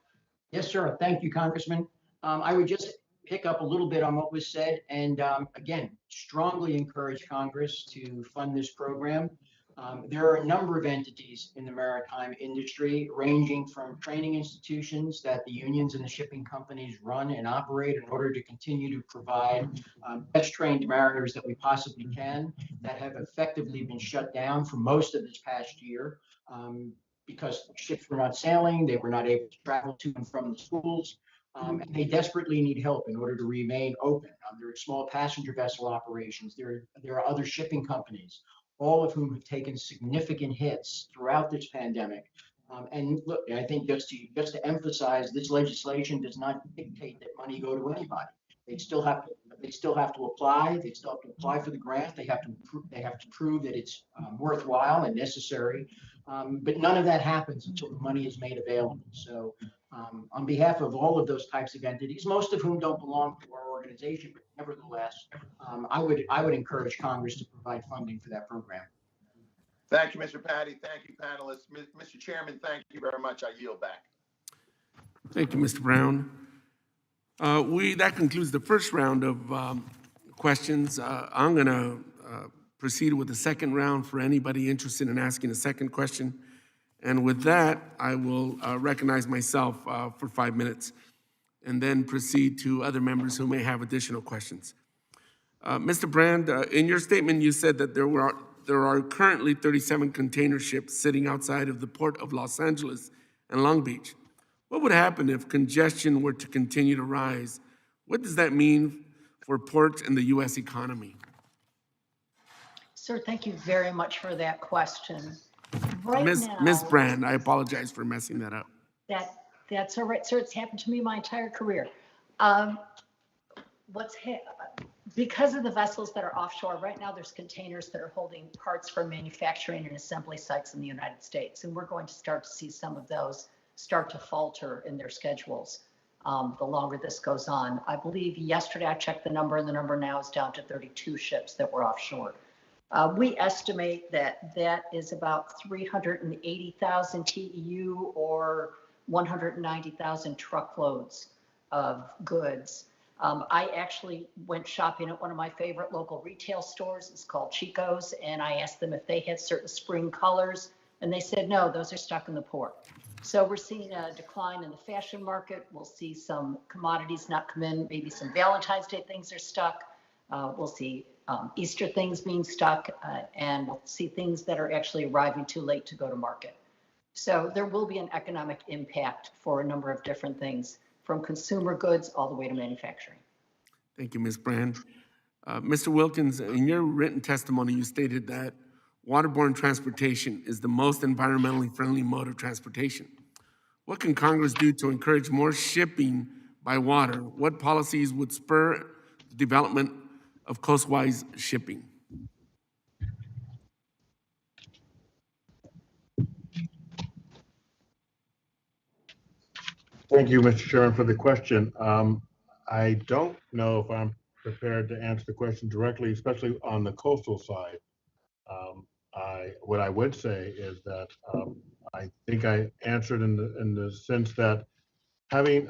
Yes, sir. Thank you, Congressman. I would just pick up a little bit on what was said and again, strongly encourage Congress to fund this program. There are a number of entities in the maritime industry, ranging from training institutions that the unions and the shipping companies run and operate in order to continue to provide best trained mariners that we possibly can, that have effectively been shut down for most of this past year because ships were not sailing, they were not able to travel to and from the schools. And they desperately need help in order to remain open. There are small passenger vessel operations. There are other shipping companies, all of whom have taken significant hits throughout this pandemic. And look, I think just to emphasize, this legislation does not dictate that money go to anybody. They still have to apply. They still have to apply for the grant. They have to prove that it's worthwhile and necessary. But none of that happens until the money is made available. So on behalf of all of those types of entities, most of whom don't belong to our organization, but nevertheless, I would encourage Congress to provide funding for that program. Thank you, Mr. Patty. Thank you, panelists. Mr. Chairman, thank you very much. I yield back. Thank you, Mr. Brown. That concludes the first round of questions. I'm going to proceed with the second round for anybody interested in asking a second question. And with that, I will recognize myself for 5 minutes and then proceed to other members who may have additional questions. Mr. Brand, in your statement, you said that there are currently 37 container ships sitting outside of the port of Los Angeles and Long Beach. What would happen if congestion were to continue to rise? What does that mean for ports and the U.S. economy? Sir, thank you very much for that question. Right Ms. now, Brand, I apologize for messing that up. That's all right, sir. It's happened to me my entire career. Because of the vessels that are offshore, right now there's containers that are holding parts for manufacturing and assembly sites in the United States. And we're going to start to see some of those start to falter in their schedules the longer this goes on. I believe yesterday I checked the number, and the number now is down to 32 ships that were offshore. We estimate that is about 380,000 TEU or 190,000 truckloads of goods. I actually went shopping at one of my favorite local retail stores. It's called Chico's, and I asked them if they had certain spring colors, and they said, no, those are stuck in the port. So we're seeing a decline in the fashion market. We'll see some commodities not come in. Maybe some Valentine's Day things are stuck. We'll see Easter things being stuck, and we'll see things that are actually arriving too late to go to market. So there will be an economic impact for a number of different things, from consumer goods all the way to manufacturing. Thank you, Ms. Brand. Mr. Wilkins, in your written testimony, you stated that waterborne transportation is the most environmentally friendly mode of transportation. What can Congress do to encourage more shipping by water? What policies would spur the development of coastwise shipping? Thank you, Mr. Chairman, for the question. I don't know if I'm prepared to answer the question directly, especially on the coastal side. What I would say is that I think I answered in the sense that having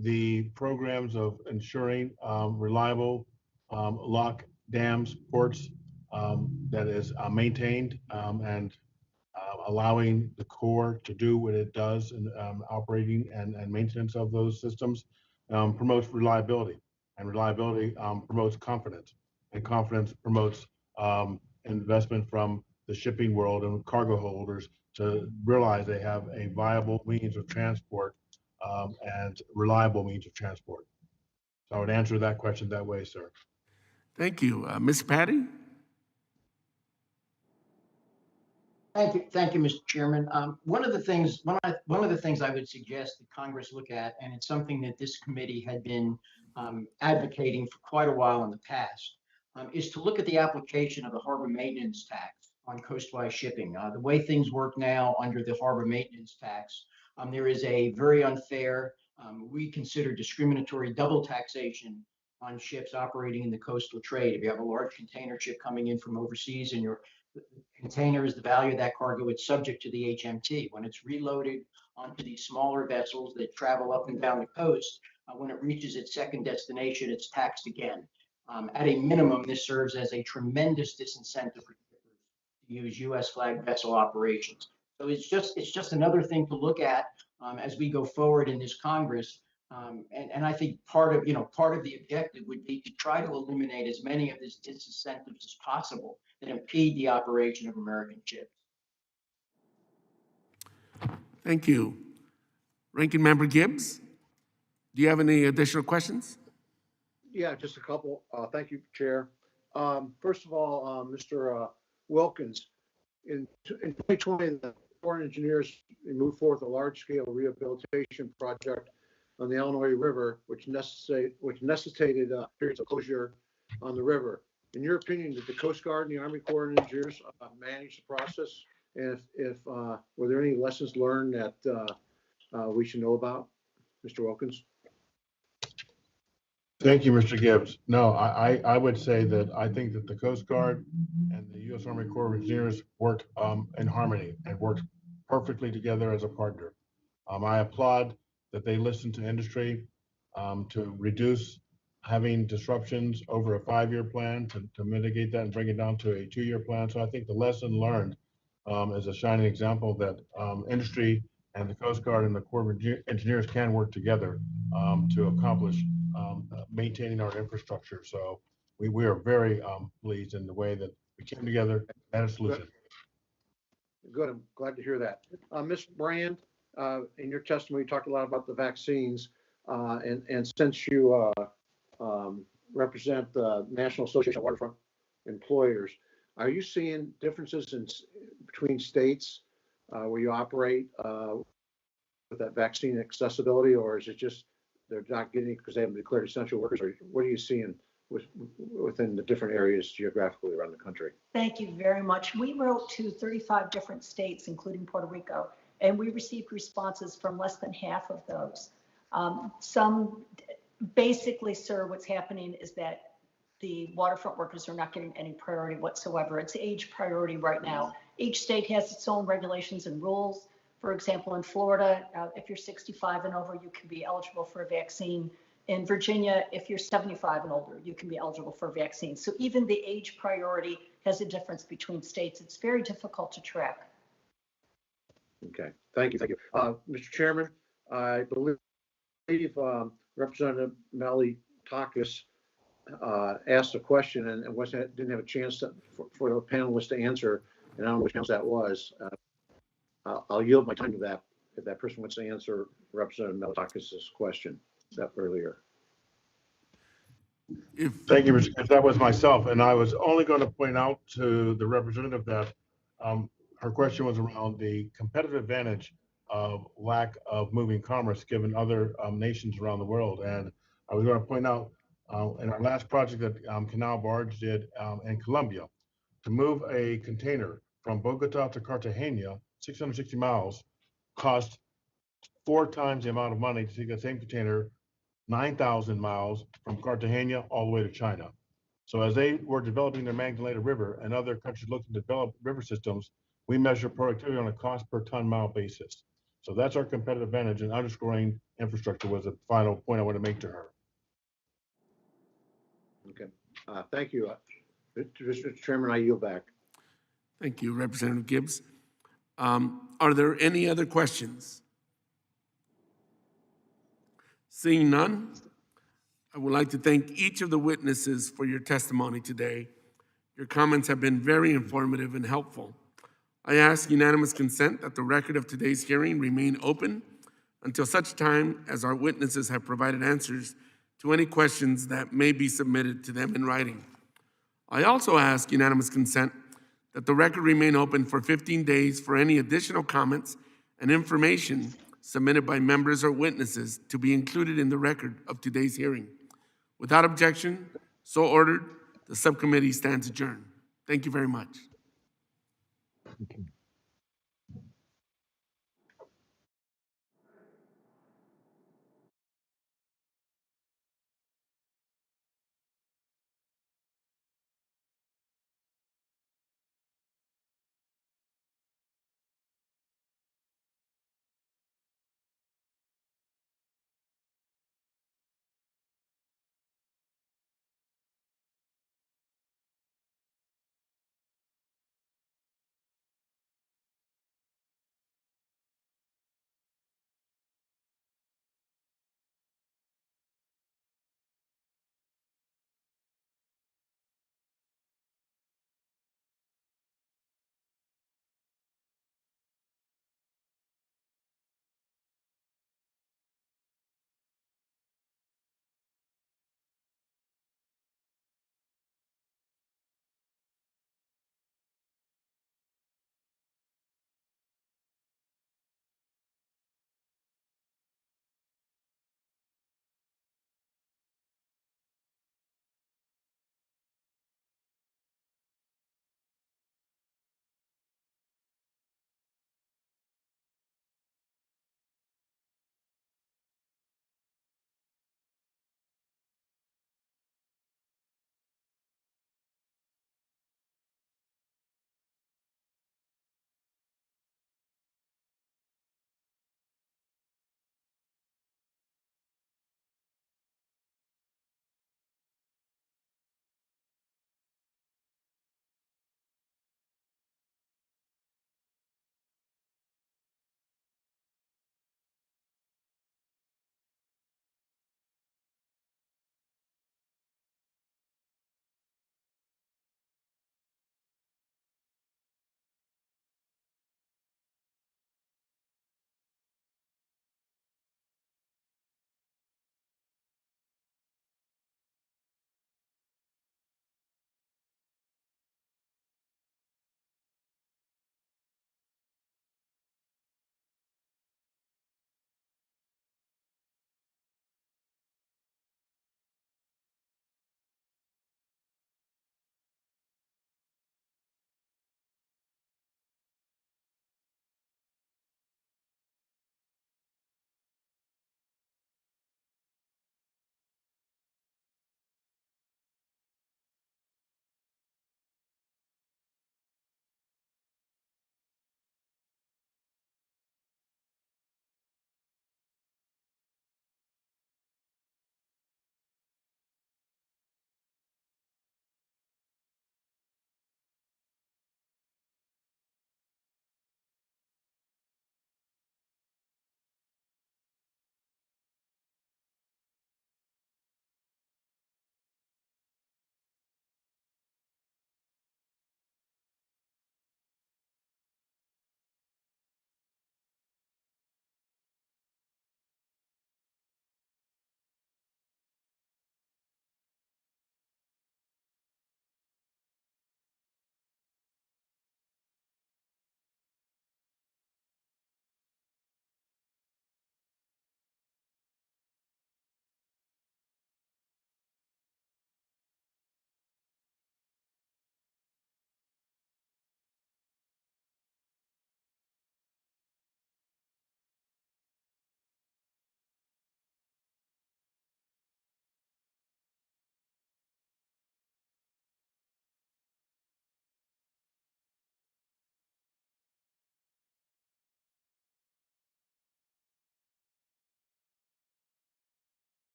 the programs of ensuring reliable lock dams, ports that is maintained and allowing the Corps to do what it does in operating and maintenance of those systems promotes reliability, and reliability promotes confidence, and confidence promotes investment from the shipping world and cargo holders to realize they have a viable means of transport and reliable means of transport. So I would answer that question that way, sir. Thank you. Ms. Patty? Thank you, Mr. Chairman. One of the things I would suggest that Congress look at, and it's something that this committee had been advocating for quite a while in the past, is to look at the application of the harbor maintenance tax on coastwise shipping. The way things work now under the harbor maintenance tax, there is a very unfair, we consider discriminatory double taxation on ships operating in the coastal trade. If you have a large container ship coming in from overseas and your container is the value of that cargo, it's subject to the HMT. When it's reloaded onto these smaller vessels that travel up and down the coast, when it reaches its second destination, it's taxed again. At a minimum, this serves as a tremendous disincentive for shippers to use U.S. flag vessel operations. So it's just another thing to look at as we go forward in this Congress. And I think part of the objective would be to try to eliminate as many of these disincentives as possible that impede the operation of American ships. Thank you. Ranking Member Gibbs, do you have any additional questions? Yeah, just a couple. Thank you, Chair. First of all, Mr. Wilkins, in 2020, the Corps of Engineers moved forth a large-scale rehabilitation project on the Illinois River, which necessitated periods of closure on the river. In your opinion, did the Coast Guard and the Army Corps of Engineers manage the process? And if were there any lessons learned that we should know about, Mr. Wilkins? Thank you, Mr. Gibbs. No, I would say that I think that the Coast Guard and the U.S. Army Corps of Engineers worked in harmony and worked perfectly together as a partner. I applaud that they listened to industry to reduce having disruptions over a 5-year plan to mitigate that and bring it down to a 2-year plan. So I think the lesson learned is a shining example that industry and the Coast Guard and the Corps of Engineers can work together to accomplish maintaining our infrastructure. So we are very pleased in the way that we came together and a solution. Good. I'm glad to hear that. Ms. Brand, in your testimony, you talked a lot about the vaccines, and since you represent the National Association of Waterfront Employers, are you seeing differences between states where you operate with that vaccine accessibility, or is it just they're not getting it because they haven't declared essential workers? Or what are you seeing within the different areas geographically around the country? Thank you very much. We wrote to 35 different states, including Puerto Rico, and we received responses from less than half of those. Some basically, sir, what's happening is that the waterfront workers are not getting any priority whatsoever. It's age priority right now. Each state has its own regulations and rules. For example, in Florida, if you're 65 and over, you can be eligible for a vaccine. In Virginia, if you're 75 and older, you can be eligible for a vaccine. So even the age priority has a difference between states. It's very difficult to track. Okay, thank you. Mr. Chairman, I believe Representative Malliotakis asked a question and didn't have a chance for the panelists to answer, and I don't know which panelist that was. I'll yield my time to that if that person wants to answer Representative Malliotakis' question earlier. Thank you, Mr. Gibbs. That was myself, and I was only going to point out to the representative that her question was around the competitive advantage of lack of moving commerce given other nations around the world. And I was going to point out in our last project that Canal Barge did in Colombia, to move a container from Bogota to Cartagena, 660 miles, cost 4 times the amount of money to take the same container 9,000 miles from Cartagena all the way to China. So as they were developing their Magdalena River and other countries looking to develop river systems, we measure productivity on a cost per ton mile basis. So that's our competitive advantage, and underscoring infrastructure was the final point I want to make to her. Okay, thank you. Mr. Chairman, I yield back. Thank you, Representative Gibbs. Are there any other questions? Seeing none, I would like to thank each of the witnesses for your testimony today. Your comments have been very informative and helpful. I ask unanimous consent that the record of today's hearing remain open until such time as our witnesses have provided answers to any questions that may be submitted to them in writing. I also ask unanimous consent that the record remain open for 15 days for any additional comments and information submitted by members or witnesses to be included in the record of today's hearing. Without objection, so ordered, the subcommittee stands adjourned. Thank you very much. Okay.